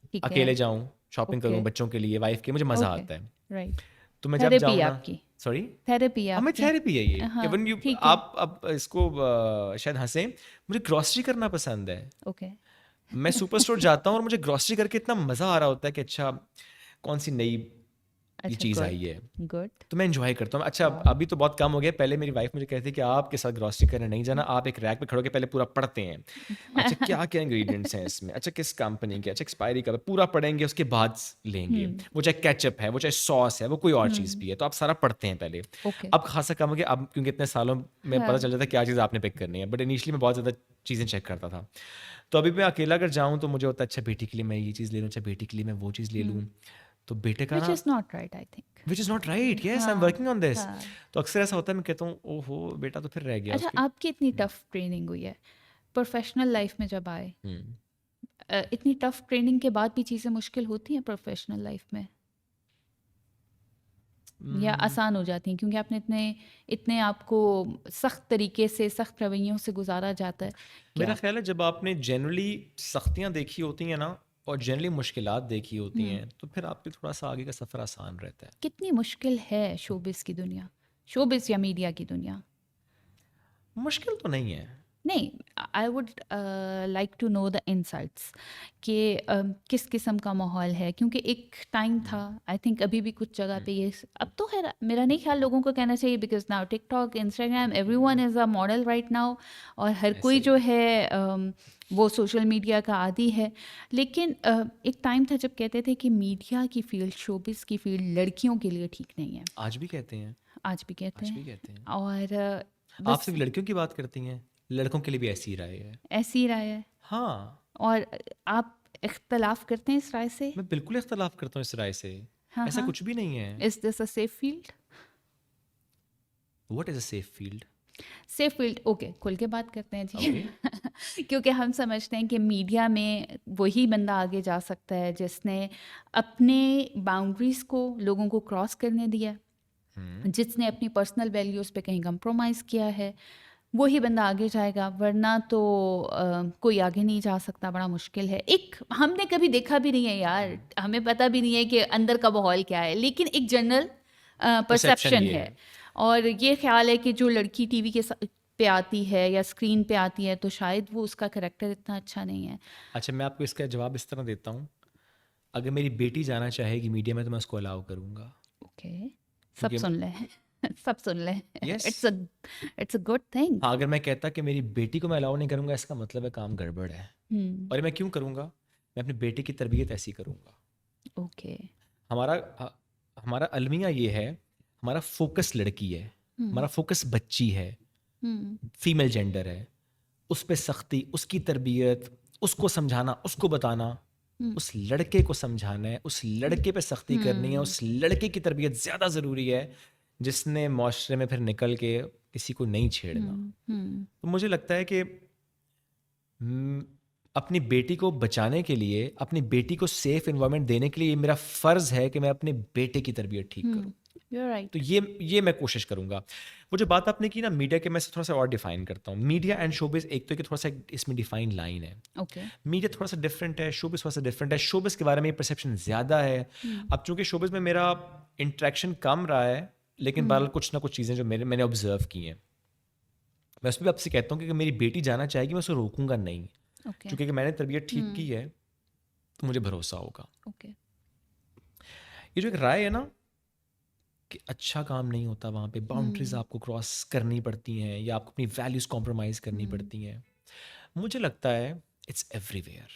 ठीक है, अकेले जाऊं शॉपिंग ओके, करूं बच्चों के लिए, वाइफ के, मुझे मज़ा ओके, आता है। राइट, तो मैं जब थेरेपी जाऊं ना, आपकी, सॉरी, थेरेपी हमें आपकी, थेरेपी है ये। हाँ, इवन यू, ठीक है, आप अब इसको शायद हंसें, मुझे ग्रॉसरी करना पसंद है। ओके, मैं सुपर स्टोर जाता हूँ और मुझे ग्रॉसरी करके इतना मज़ा आ रहा होता है कि अच्छा, कौन सी नई ये अच्छा, चीज़ आई गुड, है, गुड, तो मैं एंजॉय करता हूँ। अच्छा, वाओ, अभी तो बहुत कम हो गया, पहले मेरी वाइफ मुझे कहती है कि आपके साथ ग्रॉसरी करने नहीं जाना, आप एक रैक पे खड़े होकर पहले पूरा पढ़ते हैं, अच्छा क्या क्या इंग्रेडिएंट्स हैं इसमें, अच्छा किस कंपनी के, अच्छा एक्सपायरी कब है, पूरा पढ़ेंगे उसके बाद लेंगे। हुँ, वो चाहे केचप है, वो चाहे सॉस है, वो कोई और चीज़ हुँ, भी है, तो आप सारा पढ़ते हैं पहले। ओके, अब खासा कम हो गया, अब क्योंकि इतने सालों में पता हाँ, चल जाता है क्या चीज़ आपने पिक करनी है, बट इनिशियली मैं बहुत ज़्यादा चीज़ें चेक करता था। तो अभी मैं अकेला अगर जाऊँ तो मुझे होता है अच्छा बेटी के लिए मैं ये चीज़ ले लूँ, अच्छा बेटी के लिए मैं वो चीज़ ले लूँ। हुँ, तो बेटे का व्हिच ना, is not right I think, which is not right, yes I am हाँ, वर्किंग ऑन दिस। हाँ। तो अक्सर ऐसा होता है, मैं कहता हूँ ओहो बेटा तो फिर रह गया अच्छा, उसके। आपकी इतनी टफ ट्रेनिंग हुई है, प्रोफेशनल लाइफ में जब आए, हम्म, इतनी टफ ट्रेनिंग के बाद भी चीज़ें मुश्किल होती हैं प्रोफेशनल लाइफ में या हम्म, आसान हो जाती हैं क्योंकि आपने इतने इतने आपको सख्त तरीके से सख्त रवैयों से गुजारा जाता है कि मेरा आप ख्याल है जब आपने जनरली सख्तियाँ देखी होती हैं ना, और जनरली मुश्किलात देखी होती हम्म, हैं, तो फिर आपके थोड़ा सा आगे का सफ़र आसान रहता है। कितनी मुश्किल है शोबिस की दुनिया, शोबिस या मीडिया की दुनिया? मुश्किल तो नहीं है। नहीं, I would like to know the insights कि किस किस्म का माहौल है क्योंकि एक टाइम था, आई थिंक अभी भी कुछ जगह पे ये, अब तो खैर मेरा नहीं ख्याल लोगों को कहना चाहिए because now TikTok, Instagram, everyone is a model right now और हर ऐसा कोई ही जो है। है वो सोशल मीडिया का आदी है। लेकिन एक टाइम था जब कहते थे कि मीडिया की फील्ड, शोबिस की फील्ड लड़कियों के लिए ठीक नहीं है, आज भी कहते हैं, आज भी कहते आज भी हैं। कहते हैं। और आप बस सिर्फ लड़कियों की बात करती हैं, लड़कों के लिए भी ऐसी ही राय है। ऐसी ही राय है। हाँ, और आप इख्तलाफ करते हैं इस राय से? मैं बिल्कुल इख्तलाफ करता हूँ इस राय से। हाँ, ऐसा हाँ। कुछ भी नहीं है। Is this a safe field? What is a safe field? Safe field, okay, खुल के बात करते हैं जी। ओके। क्योंकि हम समझते हैं कि मीडिया में वही बंदा आगे जा सकता है जिसने अपने बाउंड्रीज़ को लोगों को क्रॉस करने दिया, हम्म, जिसने अपनी पर्सनल वैल्यूज़ पे कहीं कंप्रोमाइज़ किया है, वही बंदा आगे जाएगा, वरना तो कोई आगे नहीं जा सकता, बड़ा मुश्किल है। एक हमने कभी देखा भी नहीं है यार, हमें पता भी नहीं है कि अंदर का माहौल क्या है, लेकिन एक जनरल परसेप्शन परसेप्शन ये है है। और ये ख्याल है कि जो लड़की टीवी के पे आती है या स्क्रीन पे आती है तो शायद वो उसका करैक्टर इतना अच्छा नहीं है। अच्छा, मैं आपको इसका जवाब इस तरह देता हूँ, अगर मेरी बेटी जाना चाहेगी मीडिया में तो मैं उसको अलाउ करूँगा, ओके, सब क्योंकि सुन ले सब सुन ले, yes, it's a good thing. हाँ, अगर मैं कहता कि मेरी बेटी को मैं अलाउ नहीं करूँगा, इसका मतलब है काम गड़बड़ है। हम्म, और ये मैं क्यों करूँगा? मैं अपनी बेटी की तरबियत ऐसी करूँगा। ओके, हमारा हमारा अलमिया ये है, हमारा फोकस लड़की है, हम्म, हमारा फोकस बच्ची है, हम्म, फीमेल जेंडर है, उस पे सख्ती, उसकी तरबियत, उसको समझाना, उसको बताना, हम्म, उस लड़के को समझाना है, उस लड़के पे सख्ती करनी है, हम्म, उस लड़के की तरबियत ज़्यादा ज़रूरी है, जिसने माशरे में फिर निकल के किसी को नहीं छेड़ना। हम्म, तो मुझे लगता है कि अपनी बेटी को बचाने के लिए, अपनी बेटी को सेफ इन्वायरमेंट देने के लिए ये मेरा फ़र्ज़ है कि मैं अपने बेटे की तरबियत ठीक करूँ। यू आर तो राइट। ये मैं कोशिश करूँगा। वो जो बात आपने की ना मीडिया के, मैं इसे थोड़ा-सा और डिफ़ाइन करता हूँ। मीडिया एंड शोबिज़ एक तो, कि थोड़ा-सा इसमें डिफ़ाइन लाइन है। ओके, मीडिया थोड़ा-सा डिफरेंट है, शोबिज़ थोड़ा-सा डिफरेंट है। शोबिज़ के बारे में ये परसेप्शन ज़्यादा है। अब चूँकि शोबिज़ में मेरा इंटरेक्शन कम रहा है, लेकिन बहरहाल कुछ ना कुछ चीज़ें जो मैंने ऑब्ज़र्व की हैं। मैं उसमें भी आपसे कहता हूँ कि अगर मेरी बेटी जाना चाहेगी, मैं उसे रोकूँगा नहीं। ओके, क्योंकि अगर मैंने तरबियत ठीक की है, तो मुझे भरोसा होगा। ओके, ये जो एक राय है ना कि अच्छा काम नहीं होता वहाँ पे, बाउंड्रीज़ आपको क्रॉस करनी पड़ती हैं या आपको अपनी वैल्यूज़ कॉम्प्रोमाइज़ करनी पड़ती हैं। मुझे लगता है it's everywhere,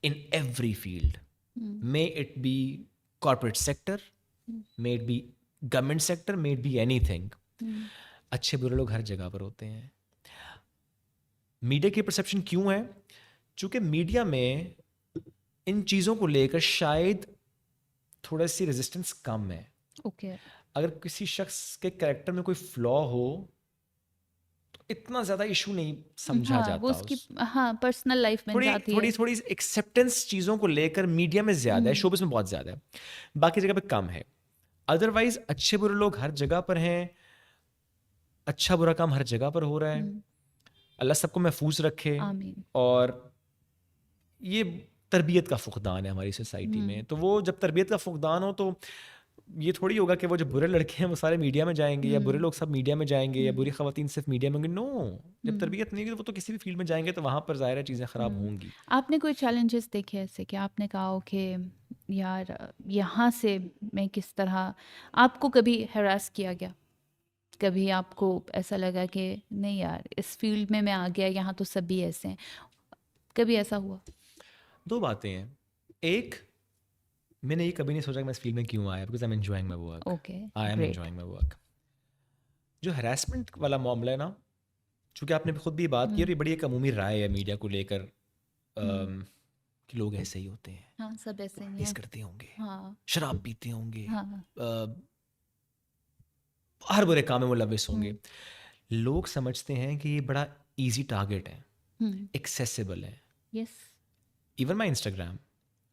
in every field, may it be corporate sector, may it be government sector, may it be anything. अच्छे बुरे लोग हर जगह पर होते हैं। मीडिया की परसेप्शन क्यों है? चूँकि मीडिया में इन चीज़ों को लेकर शायद थोड़ी सी रेजिस्टेंस कम है। ओके, अगर किसी शख्स के कैरेक्टर में कोई फ्लॉ हो, तो इतना ज़्यादा इशू नहीं समझा हाँ, वो जाता। उसकी उस हाँ, पर्सनल लाइफ बन थोड़ी जाती थोड़ी है। थोड़ी एक्सेप्टेंस चीज़ों को लेकर मीडिया में ज़्यादा है, शोबिज़ में बहुत ज़्यादा है, बाकी जगह पे कम है। अदरवाइज अच्छे बुरे लोग हर जगह पर हैं, अच्छा बुरा काम हर जगह पर हो रहा है। अल्लाह सबको महफूज रखे। आमीन। और ये तरबियत का फुकदान है हमारी सोसाइटी में। तो वो जब तरबियत का फुकदान हो तो ये थोड़ी होगा कि वो जो बुरे लड़के हैं वो सारे मीडिया में जाएंगे या बुरे लोग सब मीडिया में जाएंगे या बुरी खवातीन सिर्फ मीडिया में होंगे। नो, जब तरबियत नहीं होगी तो वो तो किसी भी फील्ड में जाएंगे तो वहाँ पर ज़ाहिर है चीज़ें ख़राब होंगी। आपने कोई चैलेंजेस देखे ऐसे कि आपने कहा ओके यार यहाँ से मैं किस तरह, आपको कभी हरास किया गया, कभी आपको ऐसा लगा कि नहीं यार इस फील्ड में मैं आ गया, यहाँ तो सभी ऐसे हैं, कभी ऐसा हुआ? दो बातें हैं। एक, मैंने ये कभी नहीं सोचा कि मैं इस फील्ड में क्यों आया, because I am enjoying my work. Okay, I am great. Enjoying my work. जो हरासमेंट वाला मामला है ना, चूँकि आपने खुद भी बात की और ये बड़ी एक अमूमी राय है मीडिया को लेकर कि लोग ऐसे ही होते हैं, हाँ, सब ऐसे ही मिस हैं। करते होंगे, हाँ शराब पीते होंगे, हाँ। हर बुरे काम में मुलविस होंगे। लोग समझते हैं कि ये बड़ा इजी टारगेट है, एक्सेसिबल है। Yes, even my Instagram,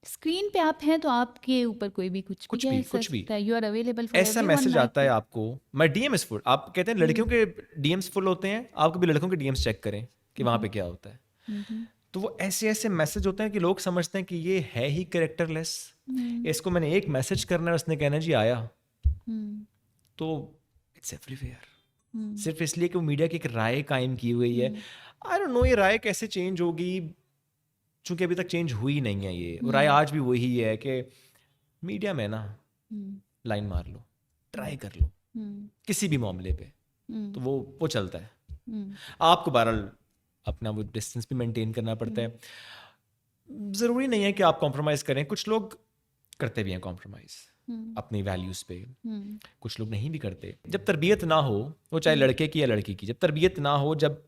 screen पे आप हैं तो आपके ऊपर कोई भी कुछ कुछ कह भी, कुछ भी। सकता है। यू आर अवेलेबल फॉर ऐसा मैसेज आता है आपको, माई डीएम इज फुल। आप कहते हैं लड़कियों के डीएम्स फुल होते हैं, आप कभी लड़कों के डीएम्स चेक करें कि वहाँ पे क्या होता है। तो वो ऐसे ऐसे मैसेज होते हैं कि लोग समझते हैं कि ये है ही कैरेक्टरलेस, इसको मैंने एक मैसेज करना है, उसने कहना जी आया। तो इट्स एवरीवेयर, सिर्फ इसलिए कि वो मीडिया की एक राय कायम की हुई है। आई डोंट नो ये राय कैसे चेंज होगी, चूंकि अभी तक चेंज हुई नहीं है। ये राय आज भी वही है कि मीडिया में ना लाइन मार लो, ट्राई कर लो किसी भी मामले पे, तो वो चलता है। आपको बहरहाल अपना वो डिस्टेंस भी मेंटेन करना पड़ता है। ज़रूरी नहीं है कि आप कॉम्प्रोमाइज़ करें, कुछ लोग करते भी हैं कॉम्प्रोमाइज़ अपनी वैल्यूज़ पे, कुछ लोग नहीं भी करते। जब तरबियत ना हो, वो चाहे लड़के की या लड़की की, जब तरबियत ना हो, जब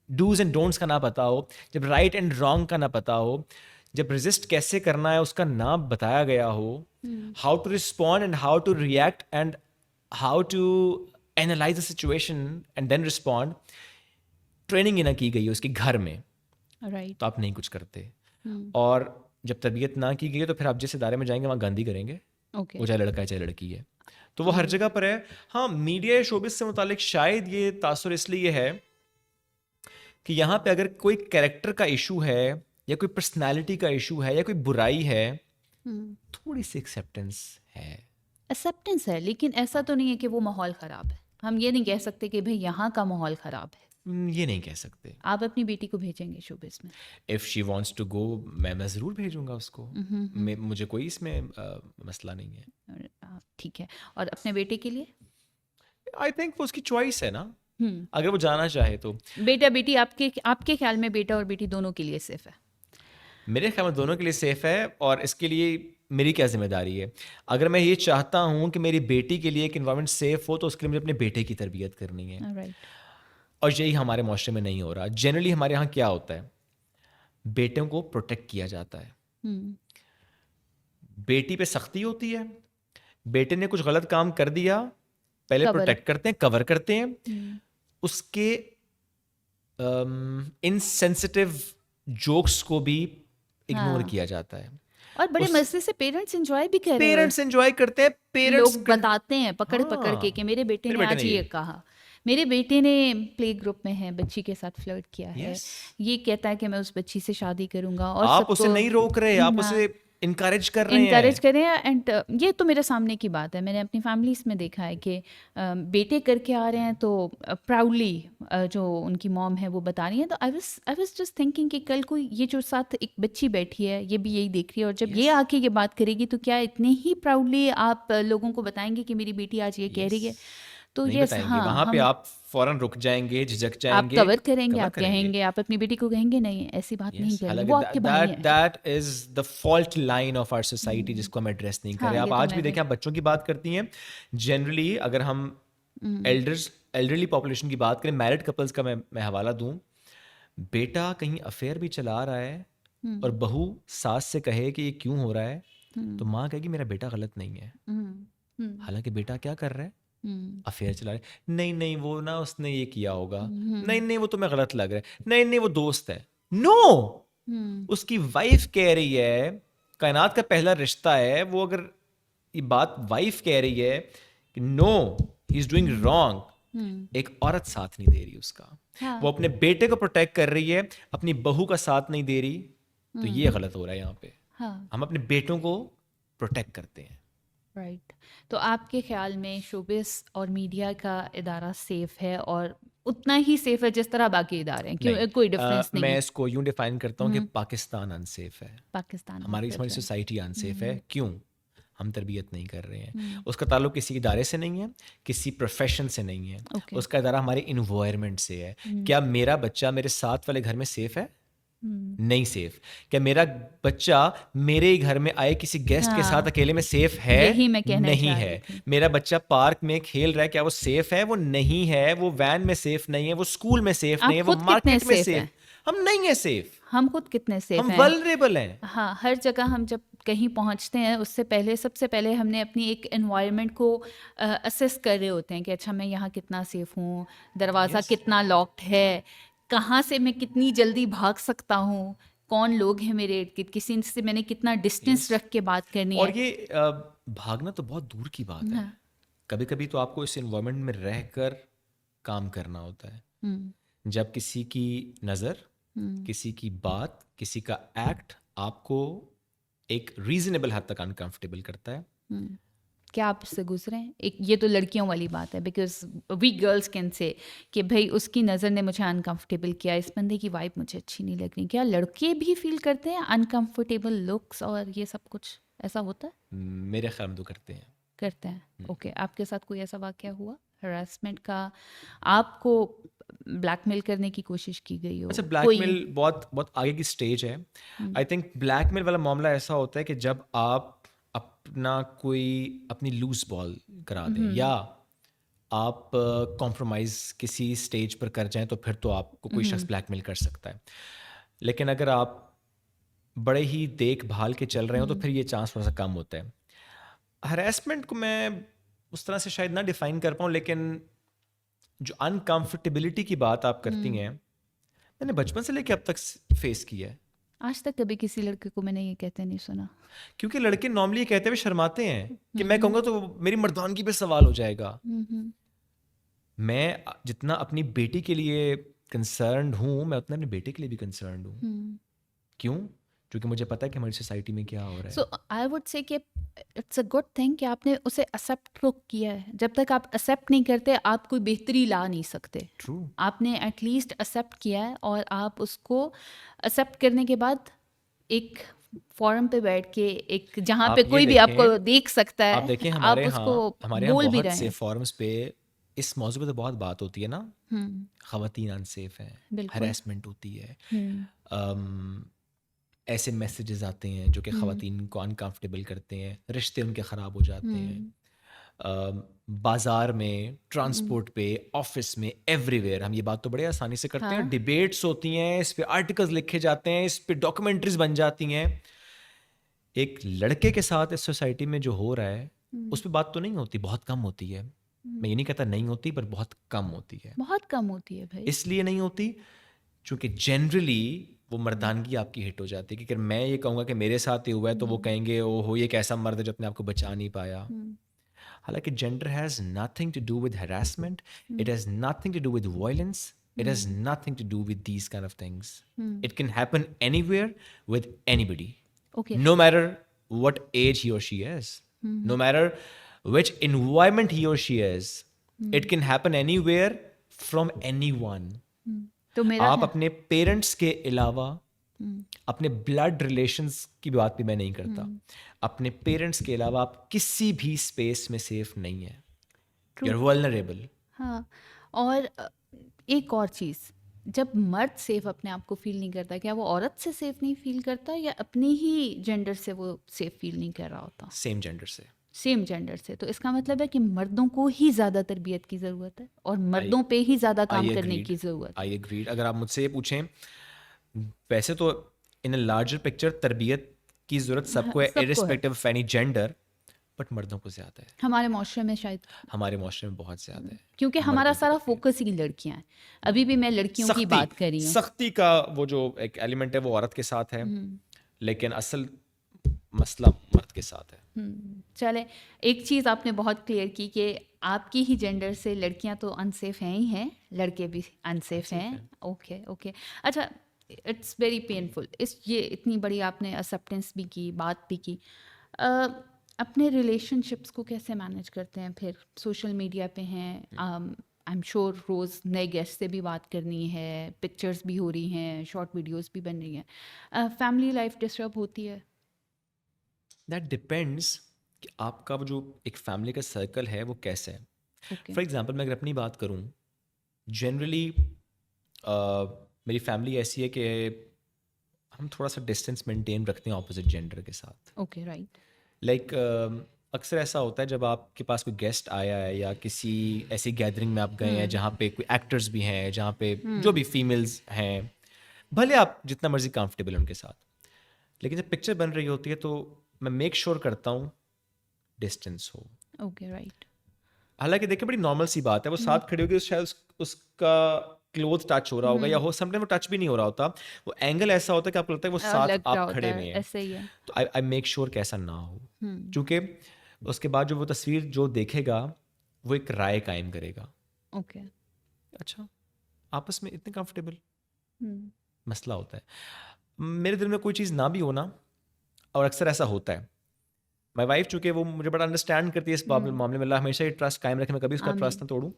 डूज एंड डोंट्स का ना पता हो, जब राइट एंड रॉन्ग का ना पता हो, जब रेजिस्ट कैसे करना है उसका ना बताया गया हो, how to respond and how to react and how to analyse the situation and then respond, training ही ना की गई है उसकी घर में, राइट। तो आप नहीं कुछ करते। और जब तरबियत ना की गई है तो फिर आप जिस इदारे में जाएंगे वहाँ गंदी करेंगे, ओके, वो चाहे लड़का है चाहे लड़की है। तो वो हर जगह पर है। हाँ, मीडिया या शोबिस से मुतालिक शायद ये तासुर इसलिए है कि यहाँ पे अगर कोई कैरेक्टर का इशू है या कोई पर्सनालिटी का इशू है या कोई बुराई है, थोड़ी सी एक्सेप्टेंस है, लेकिन ऐसा तो नहीं है कि वो माहौल ख़राब है। हम ये नहीं कह सकते कि भाई यहाँ का माहौल ख़राब है। ये नहीं कह सकते। आप अपनी बेटी को भेजेंगे शोबिस में? If she wants to go, मैं ज़रूर भेजूंगा उसको। मुझे कोई इसमें मसला नहीं है। ठीक है। और अपने बेटे के लिए? आई थिंक वो उसकी चॉइस है ना, अगर वो जाना चाहे तो। बेटा बेटी आपके ख्याल में बेटा और बेटी दोनों के लिए सेफ है? मेरे ख्याल में दोनों के लिए सेफ है, और इसके लिए मेरी क्या जिम्मेदारी है? अगर मैं ये चाहता हूँ कि मेरी बेटी के लिए एक इन्वायरमेंट सेफ हो, तो उसके लिए मुझे अपने बेटे की तरबियत करनी है। राइट। और यही हमारे माशरे में नहीं हो रहा। जनरली हमारे यहाँ क्या होता है, बेटों को प्रोटेक्ट किया जाता है, बेटी पे सख्ती होती है, बेटे ने कुछ गलत काम कर दिया, पहले प्रोटेक्ट करते हैं, कवर करते हैं, उसके इनसेंसिटिव जोक्स को भी इग्नोर किया जाता है। और बड़े मजे से पेरेंट्स एंजॉय भी कर रहे हैं। पेरेंट्स एंजॉय करते हैं, पेरेंट्स लोग बताते हैं पकड़ के कि मेरे बेटे ने आज ये कहा, मेरे बेटे ने प्ले ग्रुप में है बच्ची के साथ फ्लर्ट किया है, ये कहता है कि मैं उस बच्ची से शादी करूंगा। और आप उसे नहीं रोक रहे, आप उसे इनकरेज कर रहे हैं। एंड ये तो मेरे सामने की बात है, मैंने अपनी फैमिलीज में देखा है कि बेटे करके आ रहे हैं तो प्राउडली जो उनकी मॉम है वो बता रही है। तो आई वाज जस्ट थिंकिंग कि कल को ये जो साथ एक बच्ची बैठी है ये भी यही देख रही है, और जब ये आके ये बात करेगी तो क्या इतने ही प्राउडली आप लोगों को बताएंगे कि मेरी बेटी आज ये कह रही है? तो ये वहाँ पे आप फौरन रुक जाएंगे, झिझक जाएंगे, आप कवर करेंगे, आप कहेंगे, आप अपनी बेटी को कहेंगे नहीं ऐसी बात नहीं करेंगे, वो आपके भाई हैं। That is the fault line of our society, जिसको हम एड्रेस नहीं करें। आप आज भी देखें, आप बच्चों की बात करती हैं, जनरली अगर हम एल्डरली पॉपुलेशन की बात करें, मैरिड कपल्स का मैं हवाला दूं, बेटा कहीं अफेयर भी चला रहा है और बहू सास से कहे कि ये क्यों हो रहा है, तो माँ कहेगी मेरा बेटा गलत नहीं है, हालांकि बेटा क्या कर रहा है, अफेयर चला रहे, नहीं वो ना उसने ये किया होगा, नहीं वो तुम्हें गलत लग रहा है, नहीं वो दोस्त है। नो, उसकी वाइफ कह रही है, कायनात का पहला रिश्ता है वो, अगर ये बात वाइफ कह रही है कि no he is doing wrong, एक औरत साथ नहीं दे रही उसका। वो अपने बेटे को प्रोटेक्ट कर रही है, अपनी बहू का साथ नहीं दे रही, तो ये गलत हो रहा है यहाँ पे। हाँ, हम अपने बेटों को प्रोटेक्ट करते हैं। राइट। तो आपके ख्याल में शोबिस और मीडिया का इदारा सेफ है और उतना ही सेफ है जिस तरह बाकी इदारे हैं, क्यों नहीं, कोई डिफरेंस नहीं मैं है? इसको यूं डिफाइन करता हूँ कि पाकिस्तान अनसेफ है, पाकिस्तान हमारी unsafe हमारी है। सोसाइटी अनसेफ है। क्यों? हम तरबियत नहीं कर रहे हैं। हम्म, उसका ताल्लुक किसी इदारे से नहीं है, किसी प्रोफेशन से नहीं है, ओके। उसका इदारा हमारे इन्वायरमेंट से है। क्या मेरा बच्चा मेरे साथ वाले घर में सेफ है? हम्म, नहीं सेफ। क्या मेरा बच्चा मेरे ही घर में आए किसी गेस्ट के साथ हाँ, अकेले में सेफ है? यही मैं कहना नहीं चाह है। रही थी। मेरा बच्चा पार्क में खेल रहा है, क्या वो सेफ है? वो नहीं है। वो वैन में सेफ नहीं है, वो स्कूल में सेफ नहीं आप है, वो खुद कितने मार्केट में सेफ सेफ। हैं? हम नहीं है सेफ। हम खुद कितने सेफ हम हैं? वल्नरेबल हैं। हाँ, हर जगह हम जब कहीं पहुंचते हैं उससे पहले सबसे पहले हमने अपनी एक एनवायरनमेंट को असेस कर रहे होते हैं कि अच्छा मैं यहाँ कितना सेफ हूँ, दरवाज़ा कितना लॉक्ड है, कहाँ से मैं कितनी जल्दी भाग सकता हूँ, कौन लोग हैं मेरे इर्द गिर्द, किसी से मैंने कितना डिस्टेंस रख के बात करनी और है। ये भागना तो बहुत दूर की बात है। हाँ, कभी कभी तो आपको इस एनवायरनमेंट में रहकर काम करना होता है। हम्म, जब किसी की नज़र, किसी की बात, किसी का एक्ट आपको एक रीजनेबल हद तक अनकंफर्टेबल करता है। हम्म। क्या आप इससे गुजरे हैं? एक ये तो लड़कियों वाली बात है, because we girls can say कि भाई उसकी नज़र ने मुझे अनकंफर्टेबल किया, इस बंदे की वाइब मुझे अच्छी नहीं लग रही। क्या लड़के भी फील करते हैं अनकंफर्टेबल लुक्स और ये सब कुछ? ऐसा होता है? मेरे ख्याल में तो करते हैं। करते हैं, ओके। आपके साथ कोई ऐसा वाकया हुआ हरासमेंट का, आपको ब्लैकमेल करने की कोशिश की गई हो? अच्छा, कोई ब्लैकमेल बहुत बहुत आगे की स्टेज है। आई थिंक ब्लैकमेल वाला मामला ऐसा होता है कि जब आप अपना कोई अपनी लूज बॉल करा दें या आप कॉम्प्रोमाइज़ किसी स्टेज पर कर जाएं, तो फिर तो आपको कोई शख्स ब्लैकमेल कर सकता है। लेकिन अगर आप बड़े ही देखभाल के चल रहे हो तो फिर ये चांस थोड़ा सा कम होता है। हरासमेंट को मैं उस तरह से शायद ना डिफाइन कर पाऊँ, लेकिन जो अनकंफर्टेबिलिटी की बात आप करती हैं, मैंने बचपन से लेके अब तक फेस किया है। आज तक कभी किसी लड़के को मैंने ये कहते नहीं सुना। क्योंकि लड़के नॉर्मली कहते हुए शर्माते हैं कि मैं कहूँगा तो मेरी मर्दानगी पे सवाल हो जाएगा। मैं जितना अपनी बेटी के लिए कंसर्न्ड हूँ, मैं उतना अपने बेटे के लिए भी कंसर्न्ड हूँ। क्यों? क्योंकि मुझे पता है कि हमारी सोसाइटी में क्या हो रहा है। सो आई वुड से कि इट्स अ गुड थिंग कि आपने उसे एक्सेप्ट तो किया है। जब तक आप एक्सेप्ट नहीं करते आप कोई बेहतरी ला नहीं सकते। ट्रू। आपने एटलीस्ट एक्सेप्ट किया है और आप उसको एक्सेप्ट करने के बाद एक फोरम पे बैठ के, एक जहाँ आप पे ये कोई भी देखें- आपको देख सकता है, आप देखिए आप हमारे उसको यहाँ बोल भी बहुत रहे से हैं। फोरम्स पे इस मौजू पे तो बहुत बात होती है ना। खवातीन अनसेफ हैं, बिल्कुल। हरासमेंट होती है, ऐसे मैसेजेस आते हैं जो कि खवातीन को अनकंफर्टेबल करते हैं, रिश्ते उनके ख़राब हो जाते हैं। बाजार में, ट्रांसपोर्ट पे, ऑफिस में, एवरीवेयर हम ये बात तो बड़े आसानी से करते हैं। डिबेट्स होती हैं, इस पे आर्टिकल्स लिखे जाते हैं, इस पे डॉक्यूमेंट्रीज बन जाती हैं। एक लड़के के साथ इस सोसाइटी में जो हो रहा है उस पर बात तो नहीं होती, बहुत कम होती है। मैं ये नहीं कहता नहीं होती, पर बहुत कम होती है। बहुत कम होती है भाई। इसलिए नहीं होती क्योंकि जनरली वो मर्दानगी आपकी हिट हो जाती है कि अगर मैं ये कहूँगा कि मेरे साथ ही हुआ है तो वो कहेंगे ओ हो, ये कैसा मर्द है जो अपने आप को बचा नहीं पाया। हालांकि gender has nothing to do with harassment, it has nothing to do with violence, it has nothing to do with these kind of things. It can happen anywhere with anybody. Okay. No matter what age he or she is, no matter which environment he or she is, it can happen anywhere from anyone. तो मेरा आप अपने parents के अलावा अपने blood relations की बात भी मैं नहीं करता, अपने पेरेंट्स के अलावा आप किसी भी स्पेस में सेफ नहीं है। You are vulnerable. हाँ, और एक और चीज़, जब मर्द सेफ अपने आप को फील नहीं करता, क्या वो औरत से सेफ नहीं फील करता या अपने ही जेंडर से वो सेफ फील नहीं कर रहा होता? सेम जेंडर से। सेम जेंडर से। तो इसका मतलब है कि मर्दों को ही ज़्यादा तरबियत की ज़रूरत है और मर्दों पे ही ज़्यादा काम करने की ज़रूरत है। I agreed. अगर आप मुझसे ये पूछें, वैसे तो इन अ लार्जर पिक्चर तरबियत की ज़रूरत सबको है, irrespective of any gender, but मर्दों को ज़्यादा है। हमारे माशरे में शायद, हमारे माशरे में बहुत ज़्यादा है, क्योंकि हमारा सारा फोकस ही लड़कियां हैं। अभी भी मैं लड़कियों की बात कर रही हूँ। सख्ती का वो जो एक एलिमेंट है वो औरत के साथ है, लेकिन असल मसला मर्द के साथ है। चले, एक चीज़ आपने बहुत क्लियर की कि आपकी ही जेंडर से लड़कियां तो अनसेफ हैं ही हैं, लड़के भी अनसेफ हैं। Okay okay. अच्छा, इट्स वेरी पेनफुल। इस ये इतनी बड़ी आपने एक्सेप्टेंस भी की, बात भी की। अ, अपने रिलेशनशिप्स को कैसे मैनेज करते हैं फिर? सोशल मीडिया पे हैं, आई एम श्योर रोज़ नए गेस्ट से भी बात करनी है, पिक्चर्स भी हो रही हैं, शॉर्ट वीडियोस भी बन रही हैं, फैमिली लाइफ डिस्टर्ब होती है? दैट डिपेंड्स कि आपका वो जो एक फैमिली का सर्कल है वो कैसा है। ओके। फॉर एग्जांपल मैं अगर अपनी बात करूं, जनरली मेरी फैमिली ऐसी है कि हम थोड़ा सा डिस्टेंस मेंटेन रखते हैं ऑपोजिट जेंडर के साथ। Okay, right. लाइक अक्सर ऐसा होता है जब आपके पास कोई गेस्ट आया है या किसी ऐसी गैदरिंग में आप गए हैं जहाँ पे कोई एक्टर्स भी हैं, जहाँ पे जो भी फीमेल्स हैं, भले आप जितना मर्जी कंफर्टेबल उनके साथ, लेकिन जब पिक्चर बन रही होती है तो मैं मेक श्योर करता हूँ डिस्टेंस हो। Okay, right. हालांकि देखिए बड़ी नॉर्मल सी बात है, वो साथ खड़ी होगी तो शायद उसका क्लोथ टच हो रहा होगा या हो समटाइम वो टच भी नहीं हो रहा होता, वो एंगल ऐसा होता है कि आपको लगता है वो साथ लग रहा आप होता खड़े है, हुए हैं। ऐसे ही है। तो आई मेक श्योर कि ऐसा ना हो, क्योंकि उसके बाद जो वो तस्वीर जो देखेगा वो एक राय कायम करेगा। ओके। अच्छा, आपस में इतने कंफर्टेबल, मसला होता है। मेरे दिल में कोई चीज़ ना भी हो ना, और अक्सर ऐसा होता है, माई वाइफ चूंकि वो मुझे बड़ा अंडरस्टैंड करती है इस मामले में, अल्लाह हमेशा ही ट्रस्ट कायम रखे, मैं कभी उसका ट्रस्ट ना तोड़ूं।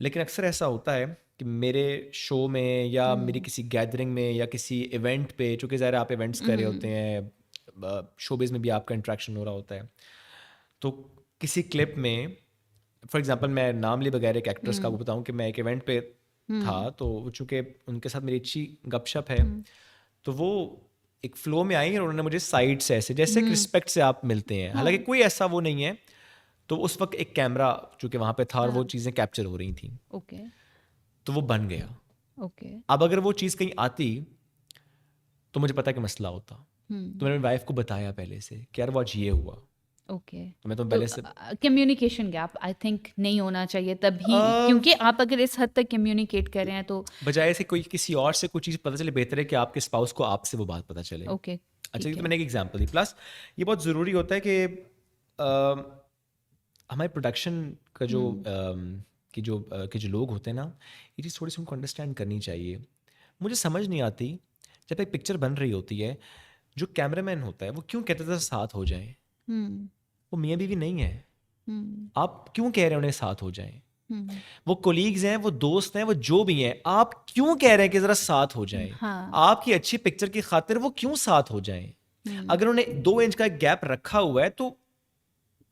लेकिन अक्सर ऐसा होता है कि मेरे शो में या मेरी किसी गैदरिंग में या किसी इवेंट पे, चूंकि ज़ाहिर है आप इवेंट्स कर रहे होते हैं, शोबिज़ में भी आपका इंट्रैक्शन हो रहा होता है, तो किसी क्लिप में फॉर एग्जांपल मैं नाम लिए बगैर एक एक्ट्रेस का वो बताऊं कि मैं एक इवेंट पे था, तो चूंकि उनके साथ मेरी अच्छी गपशप है, तो वो एक फ्लो में आई और उन्होंने मुझे साइड से ऐसे जैसे एक रिस्पेक्ट से आप मिलते हैं, हालांकि कोई ऐसा वो नहीं है, तो उस वक्त एक कैमरा चूंकि वहां पे था और वो चीज़ें कैप्चर हो रही थी, ओके। तो वो बन गया। ओके। अब अगर वो चीज़ कहीं आती तो मुझे पता कि मसला होता, तो मैंने वाइफ को बताया पहले से कि यार वो आज ये हुआ, ओके। तो मैं तो तो पहले से कम्युनिकेशन गैप आई थिंक नहीं होना चाहिए तभी, क्योंकि आप अगर इस हद तक कम्युनिकेट कर रहे हैं तो बजाय से कोई किसी और से कोई चीज़ पता चले, बेहतर है कि आपके स्पाउस को आपसे वो बात पता चले। ओके, अच्छा, ये ठीक तो है। मैंने एक एग्जांपल दी, प्लस ये बहुत ज़रूरी होता है कि हमारे प्रोडक्शन का जो कि जो लोग होते हैं ना, ये चीज़ थोड़ी सी उनको अंडरस्टैंड करनी चाहिए। मुझे समझ नहीं आती, जब एक पिक्चर बन रही होती है, जो कैमरामैन होता है वो क्यों कहता था साथ हो जाएं? हम्म। वो मियाँ बीवी नहीं है, हम्म। आप क्यों कह रहे हैं उन्हें साथ हो जाएं? हम्म। वो कोलीग्स हैं, वो दोस्त हैं, वो जो भी हैं, आप क्यों कह रहे हैं कि ज़रा साथ हो जाएं? हाँ। आपकी अच्छी पिक्चर की खातिर वो क्यों साथ हो जाएं? अगर उन्हें 2 इंच का एक गैप रखा हुआ है तो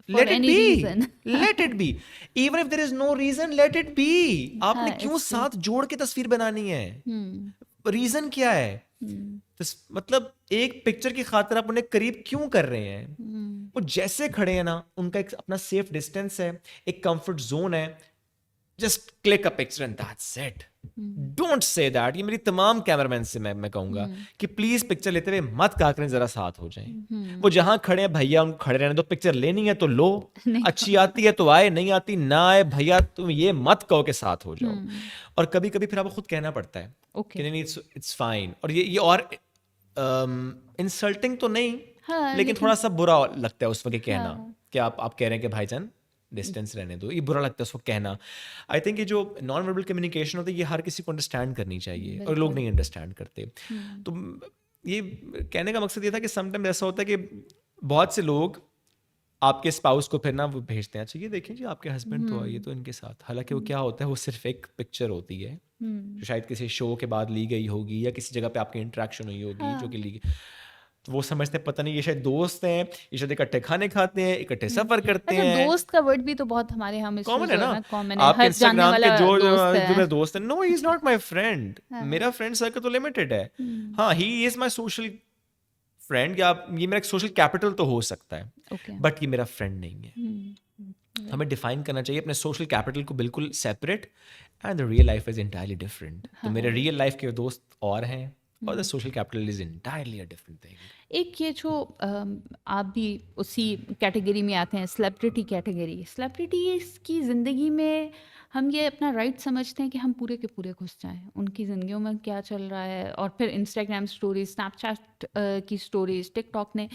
for let it any be, reason. Let it be, even if there is no reason, let it be. हाँ, आपने क्यों इट्स ट्रू। साथ जोड़ के तस्वीर बनानी है? हम्म। रीजन क्या है? हम्म। मतलब एक पिक्चर की खातिर आप उन्हें करीब क्यों कर रहे हैं? वो जैसे खड़े हैं ना, उनका एक अपना सेफ डिस्टेंस है, एक कंफर्ट जोन है, just click a picture and that's it. Don't say that. ये मेरी तमाम कैमरामैन से मैं कहूंगा कि प्लीज पिक्चर लेते हुए मत कहा करें जरा साथ हो जाएं। वो जहां खड़े हैं भैया, उनको खड़े रहने दो, पिक्चर लेनी है तो लो, नहीं अच्छी आती है तो आए, नहीं आती ना आए, भैया तुम ये मत कहो कि साथ हो जाओ। और कभी कभी फिर आपको खुद कहना पड़ता है ओके। कि नहीं, इट्स फाइन। और ये और इंसल्टिंग तो नहीं, हाँ, लेकिन थोड़ा सा बुरा लगता है उस वक्त कहना हाँ। कि आप कह रहे हैं कि भाईजान डिस्टेंस रहने दो, ये बुरा लगता है उसको कहना। आई थिंक ये जो नॉन वर्बल कम्युनिकेशन होता है, ये हर किसी को अंडरस्टैंड करनी चाहिए, और लोग नहीं अंडरस्टैंड करते। तो ये कहने का मकसद ये था कि समटाइम ऐसा होता है कि बहुत से लोग आपके स्पाउस को फिर ना वो भेजते हैं, अच्छा ये देखें जी आपके हस्बैंड तो आइए तो इनके साथ, हालांकि वो क्या होता है, वो सिर्फ एक पिक्चर होती है जो शायद किसी शो के बाद ली गई होगी या किसी जगह पे आपकी इंटरेक्शन हुई होगी जो कि ली गई। तो वो समझते हैं पता नहीं ये शायद दोस्त हैं, ये शायद इकट्ठे खाने खाते हैं, इकट्ठे सफर करते अच्छा, हैं। दोस्त का वर्ड भी तो बहुत हमारे हम कॉमन है ना, कॉमन है, आपके हर जानने इंस्टाग्राम के वाला जो दोस्त जो मेरे है। दोस्त है, no he is not my friend. मेरा फ्रेंड सर्कल तो लिमिटेड है। हाँ, he is my social friend, या ये मेरा एक सोशल कैपिटल तो हो सकता है, ओके। बट ये मेरा फ्रेंड नहीं है। हमें डिफाइन करना चाहिए अपने सोशल कैपिटल को बिल्कुल separate, and the real life is entirely different. तो मेरे रियल लाइफ के दोस्त और हैं, और the social capital is entirely a different thing. एक ये जो आप भी उसी कैटेगरी में आते हैं, सेलिब्रिटी कैटेगरी। सेलिब्रिटीज़ की ज़िंदगी में हम ये अपना राइट समझते हैं कि हम पूरे के पूरे घुस जाएं उनकी ज़िंदगियों में क्या चल रहा है, और फिर इंस्टाग्राम स्टोरीज, स्नैपचैट की स्टोरीज, टिकटॉक ने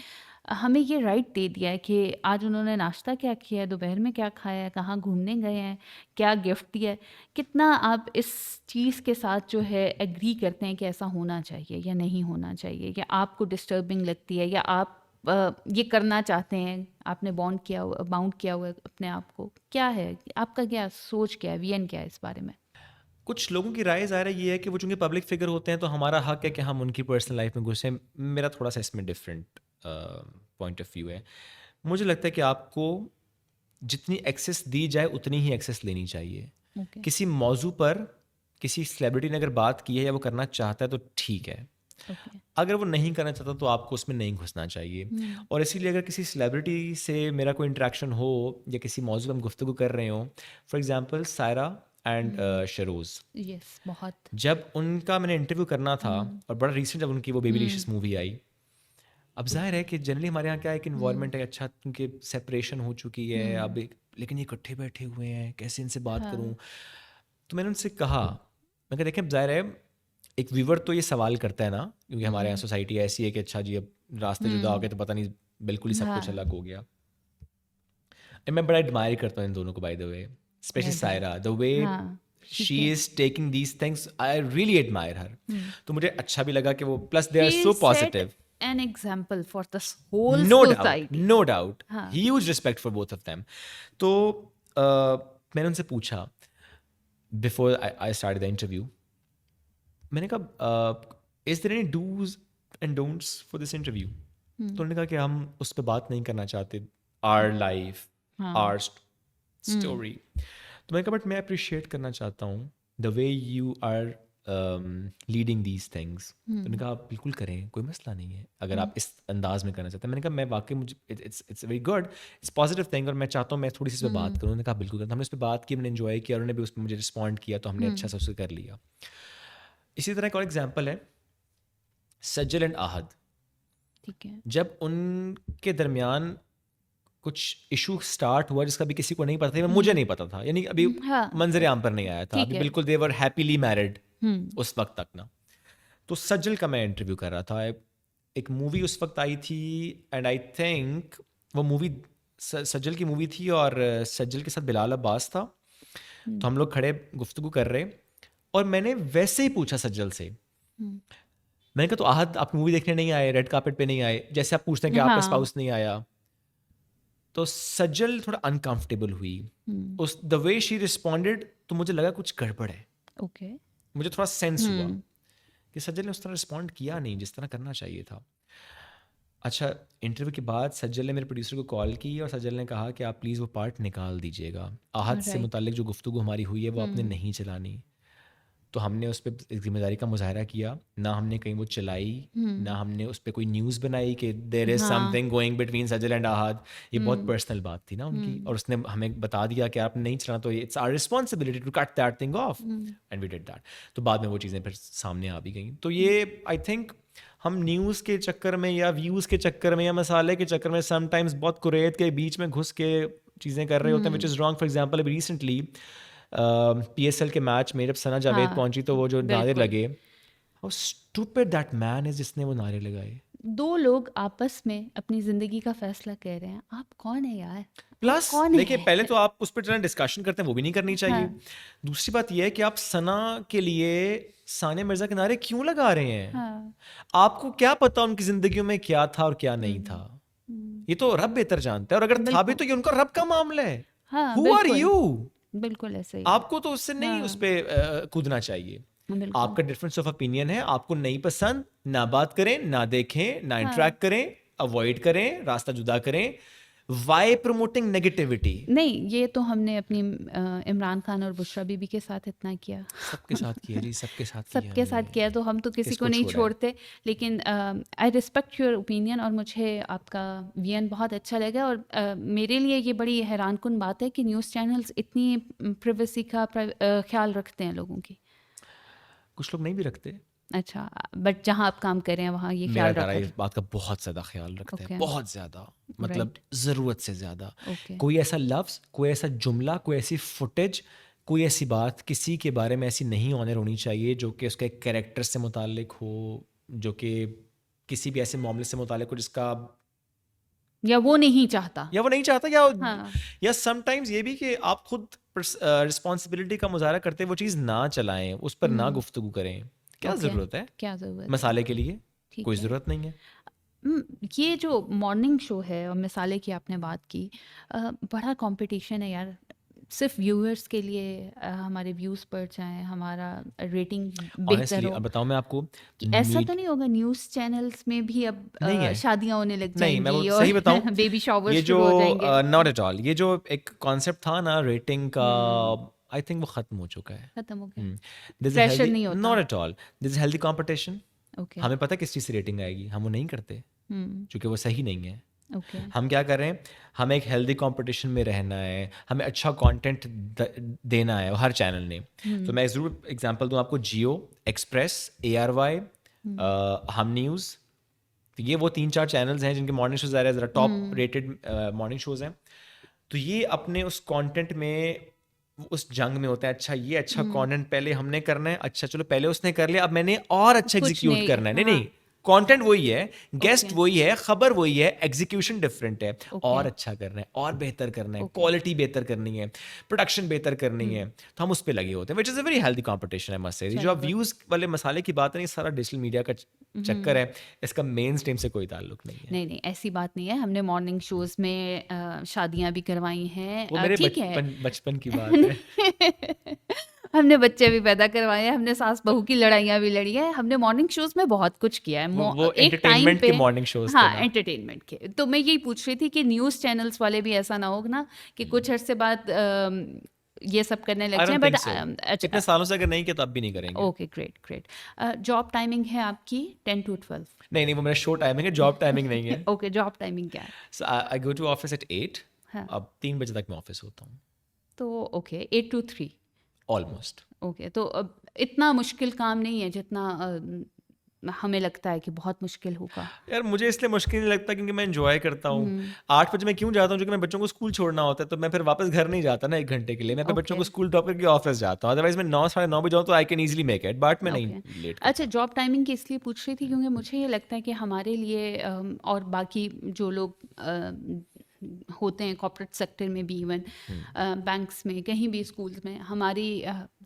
हमें ये राइट दे दिया है कि आज उन्होंने नाश्ता क्या किया है, दोपहर में क्या खाया है, कहाँ घूमने गए हैं, क्या गिफ्ट दिया है। कितना आप इस चीज़ के साथ जो है एग्री करते हैं कि ऐसा होना चाहिए या नहीं होना चाहिए, या आपको डिस्टर्बिंग लगती है, या आप ये करना चाहते हैं, आपने बाउंड किया हुआ है अपने आप को, क्या है आपका, क्या सोच, क्या है विजन, क्या है इस बारे में? कुछ लोगों की राय ज़ाहिर है ये है कि वो चूंकि पब्लिक फिगर होते हैं तो हमारा हक है कि हम उनकी पर्सनल लाइफ में घुसें। मेरा थोड़ा सा इसमें डिफरेंट पॉइंट ऑफ व्यू है। मुझे लगता है कि आपको जितनी एक्सेस दी जाए उतनी ही एक्सेस लेनी चाहिए। ओके। किसी मौजू पर किसी सेलिब्रिटी ने अगर बात की है या वो करना चाहता है तो ठीक है। ओके। अगर वो नहीं करना चाहता तो आपको उसमें नहीं घुसना चाहिए। और इसीलिए अगर किसी सेलिब्रिटी से मेरा कोई इंटरेक्शन हो या किसी मौजू पर हम गुफ्तगू कर रहे हो, for example Saira and Sharoz, yes, बहुत। जब उनका मैंने इंटरव्यू करना था और बड़ा रिसेंट जब उनकी वो बेबीलिशियस मूवी आई, अब जाहिर है कि जनरली हमारे यहाँ क्या है कि इन्वायरमेंट है, अच्छा उनके सेपरेशन हो चुकी है अब लेकिन ये इकट्ठे बैठे हुए हैं, कैसे इनसे बात करूं। तो मैंने उनसे कहा, मैं कहा देखें जाहिर है एक व्यूवर तो ये सवाल करता है ना, क्योंकि हमारे यहाँ सोसाइटी ऐसी है कि अच्छा जी अब रास्ते जुदा हो गए तो पता नहीं बिल्कुल ही सब कुछ अलग हो गया। मैं बड़ा एडमायर करता हूँ इन दोनों को by the way, specially Saira, the way she is taking these things, I really admire her. तो मुझे अच्छा भी लगा कि वो plus they are so positive, an example for the whole no society. doubt, no doubt, हाँ. huge respect for both of them. तो मैंने उनसे पूछा before I start the interview, मैंने कहा is there any dos and don'ts for this interview. तो उन्होंने कहा कि हम उस पर बात नहीं करना चाहते, आर लाइफ, आर स्टोरी। तो मैंने कहा बट मैं अप्रिशिएट करना चाहता हूँ the way you are leading these things. तो उन्होंने कहा आप बिल्कुल करें, कोई मसला नहीं है अगर आप इस अंदाज में करना चाहते हैं। मैंने कहा मैं वाकई मुझे it's very good, it's positive thing और मैं चाहता हूँ मैं थोड़ी सी इस पर बात करूँ। उन्होंने कहा बिल्कुल करें। तो हमने उस पर बात की, हमने इन्जॉय किया, उन्होंने भी उस पर मुझे रिस्पॉन्ड किया, तो हमने अच्छा सा उससे कर लिया। इसी तरह एक और एग्जाम्पल है सज्जल एंड आहद। ठीक है। जब उनके दरमियान कुछ इशू स्टार्ट हुआ जिसका भी किसी को नहीं पता था, मुझे नहीं पता था, यानी अभी मंजर आम पर नहीं आया था, अभी बिल्कुल दे वर हैप्पीली मैरिड उस वक्त तक ना। तो सज्जल का मैं इंटरव्यू कर रहा था, एक मूवी उस वक्त आई थी एंड आई थिंक वो मूवी सज्जल की मूवी थी और सज्जल के साथ बिलाल अब्बास था। तो हम लोग खड़े गुफ्तगू कर रहे और मैंने वैसे ही पूछा सज्जल से, मैंने कहा तो आहद आप मूवी देखने नहीं आए, रेड कार्पेट पे नहीं आए, जैसे आप पूछते हैं कि आपका स्पाउस नहीं आया। तो सज्जल थोड़ा अनकंफर्टेबल हुई उस द वे शी रिस्पॉन्डेड, तो मुझे लगा कुछ गड़बड़ है। ओके। मुझे थोड़ा सेंस हुआ कि सज्जल ने उस तरह रिस्पॉन्ड किया नहीं जिस तरह करना चाहिए था। अच्छा, इंटरव्यू के बाद सज्जल ने मेरे प्रोड्यूसर को कॉल की और सज्जल ने कहा कि आप प्लीज़ वो पार्ट निकाल दीजिएगा, आहद से मुतालिक जो गुफ्तगू हमारी हुई है वो आपने नहीं चलानी। तो हमने उस पर एक जिम्मेदारी का मुजाहरा किया, ना हमने कहीं वो चलाई, ना हमने उस पर कोई न्यूज़ बनाई कि there is something going between Sajal and Ahad. ये बहुत पर्सनल बात थी ना उनकी, और उसने हमें बता दिया कि आप नहीं चलाना तो it's our responsibility to cut that thing off, and we did that. तो बाद में वो चीज़ें फिर सामने आ भी गई। तो ये आई थिंक हम न्यूज़ के चक्कर में या व्यूज़ के चक्कर में या मसाले के चक्कर में समटाइम्स बहुत कुरैत के बीच में घुस के चीज़ें कर रहे होते हैं, which is wrong. For example अभी रिसेंटली PSL के मैच में जब सना जावेद पहुंची तो वो जो नारे लगे, how stupid that man is जिसने वो नारे लगाए। दो लोग आपस में अपनी जिंदगी का फैसला कह रहे हैं, आप कौन है यार? प्लस देखिए पहले तो आप उस पर जो डिस्कशन करते हैं वो भी नहीं करनी चाहिए। दूसरी बात यह है कि आप सना के लिए सानिया मिर्जा के नारे क्यों लगा रहे हैं? आपको क्या पता उनकी जिंदगियों में क्या था और क्या नहीं था? ये तो रब बेहतर जानता है, और अगर था भी तो ये उनका रब का मामला है। Who are you? बिल्कुल ऐसे ही। आपको तो उससे नहीं उस पर कूदना चाहिए। आपका डिफरेंस ऑफ ओपिनियन है, आपको नहीं पसंद, ना बात करें, ना देखें, ना इंटरेक्ट करें, अवॉइड करें, रास्ता जुदा करें। Why promoting negativity? नहीं, ये तो हमने अपनी इमरान खान और बुशरा बीबी के साथ इतना किया। सबके साथ किया जी, सबके साथ सबके साथ किया, तो हम तो किसी को नहीं छोड़ते। लेकिन आई रिस्पेक्ट योर ओपिनियन और मुझे आपका विजन बहुत अच्छा लगा। और मेरे लिए ये बड़ी हैरानकुन बात है कि न्यूज़ चैनल्स इतनी प्राइवेसी का ख्याल रखते हैं लोगों की। कुछ लोग नहीं भी रखते। अच्छा, बट जहाँ आप काम कर रहे हैं वहाँ ये ख्याल रखते हैं? इस बात का बहुत ज़्यादा ख्याल रखते हैं, बहुत ज़्यादा, मतलब ज़रूरत से ज़्यादा। कोई ऐसा लफ्ज़, कोई ऐसा जुमला, कोई ऐसी फुटेज, कोई ऐसी बात किसी के बारे में ऐसी नहीं ऑनर होनी चाहिए जो कि उसके कैरेक्टर से मुतालिक हो, जो कि किसी भी ऐसे मामले से मुतालिक हो जिसका या वो नहीं चाहता। या वो नहीं चाहता, हाँ। या समटाइम्स ये भी कि आप खुद रिस्पॉन्सिबिलिटी का मुजाहरा करते वो चीज़ ना चलाएं, उस पर ना गुफ्तगू करें। क्या ओके, ज़रूरत है क्या ज़रूरत है? मसाले के लिए? ठीक कोई है। ज़रूरत नहीं है। ये जो मॉर्निंग शो है और मिसाले की आपने बात की, बड़ा कंपटीशन है यार, सिर्फ व्यूअर्स के लिए, हमारे व्यूज़ बढ़ जाएं, हमारा रेटिंग बेहतर ऑनेस्टली हो। अब बताऊं मैं आपको, कि ऐसा मीड तो नहीं होगा न्यूज़ चैनल्स में भी अब नहीं है, शादियां होने लग नहीं मैं जाएंगी वो और सही बताऊं, बेबी शावर ये जो शुरू हो जाएंगे? नॉट एट ऑल, ये जो एक कॉन्सेप्ट था ना रेटिंग का, हम्म, आई थिंक वो ख़त्म हो चुका है। खत्म हो गया। दिस इज प्रेशर हेल्दी, नहीं होता। Not at all, this is healthy competition. Okay. हमें पता है किस चीज़ से रेटिंग आएगी, हम वो नहीं करते हम्म। क्योंकि वो सही नहीं है। ओके। हम क्या कर रहे हैं, हमें एक हेल्दी कंपटीशन में रहना है, हमें अच्छा कंटेंट देना है हर चैनल ने। तो मैं ज़रूर एग्जांपल दूं आपको, जियो, एक्सप्रेस, ARY, हम न्यूज़, तो ये वो 3-4 चैनल्स हैं जिनके मॉर्निंग शोज ज़रा टॉप रेटेड मॉर्निंग शोज हैं। तो ये अपने उस कंटेंट में, उस जंग में होता है, अच्छा ये अच्छा कंटेंट पहले हमने करना है, अच्छा चलो पहले उसने कर लिया, अब मैंने और अच्छा कुछ एग्जीक्यूट नहीं, करना है। नहीं हाँ। नहीं, कंटेंट वही है, गेस्ट ओके। वही है, खबर वही है, एग्जीक्यूशन डिफरेंट है। ओके। और अच्छा करना है, और बेहतर करना है, ओके। क्वालिटी बेहतर करनी है, प्रोडक्शन बेहतर करनी है, तो हम उस पर लगे होते हैं, which is a very healthy competition है मस्ट से। जो चलो आप व्यूज़ वाले मसाले की बात है, ये सारा डिजिटल मीडिया का चक्कर है, इसका मेन स्ट्रीम से कोई ताल्लुक नहीं है। नहीं नहीं, ऐसी बात नहीं है। हमने मॉर्निंग शोज में शादियां भी करवाई हैं, वो मेरे ठीक है। बचपन की बात है। हमने बच्चे भी पैदा करवाए हैं, हमने सास बहू की लड़ाइयाँ भी लड़ी है, हमने मॉर्निंग शोज में बहुत कुछ किया है। वो एक टाइम एंटरटेनमेंट पे, के मॉर्निंग शोज थे हाँ, ना। एंटरटेनमेंट के। तो मैं यही पूछ रही थी कि न्यूज़ चैनल्स वाले भी ऐसा ना हो ना कि कुछ अरसे बाद ये सब करने लग आई जाएं। डोंट थिंक बट सो, अच्छा, इतने सालों से अगर नहीं किया तब भी नहीं करेंगे। Okay, great great. Job timing है आपकी 10 to 12? नहीं नहीं, वो मेरा शो टाइमिंग है, जॉब टाइमिंग नहीं है। ओके, जॉब टाइमिंग क्या है? सो आई गो टू ऑफिस एट 8, हाँ, अब 3 बजे तक मैं ऑफिस होता हूँ तो ओके, 8 to 3। ऑलमोस्ट। ओके, तो अब इतना मुश्किल काम नहीं है जितना हमें लगता है कि बहुत मुश्किल होगा। यार मुझे इसलिए मुश्किल नहीं लगता क्योंकि मैं एंजॉय करता हूँ। 8 बजे मैं क्यों जाता हूँ, क्योंकि मैं बच्चों को स्कूल छोड़ना होता है, तो मैं फिर वापस घर नहीं जाता ना 1 घंटे के लिए, मैं अपने बच्चों ओके। को स्कूल ड्रॉप करके ऑफिस जाता हूँ। अदरवाइज मैं 9 साढ़े 9 बजे जाऊँ तो I can easily make it, but मैं नहीं ओके। लेट अच्छा, जॉब टाइमिंग की इसलिए पूछ रही थी क्योंकि मुझे ये लगता है कि हमारे लिए और बाकी जो लोग होते हैं कॉर्पोरेट सेक्टर में भी, इवन बैंक्स में, कहीं भी स्कूल्स में, हमारी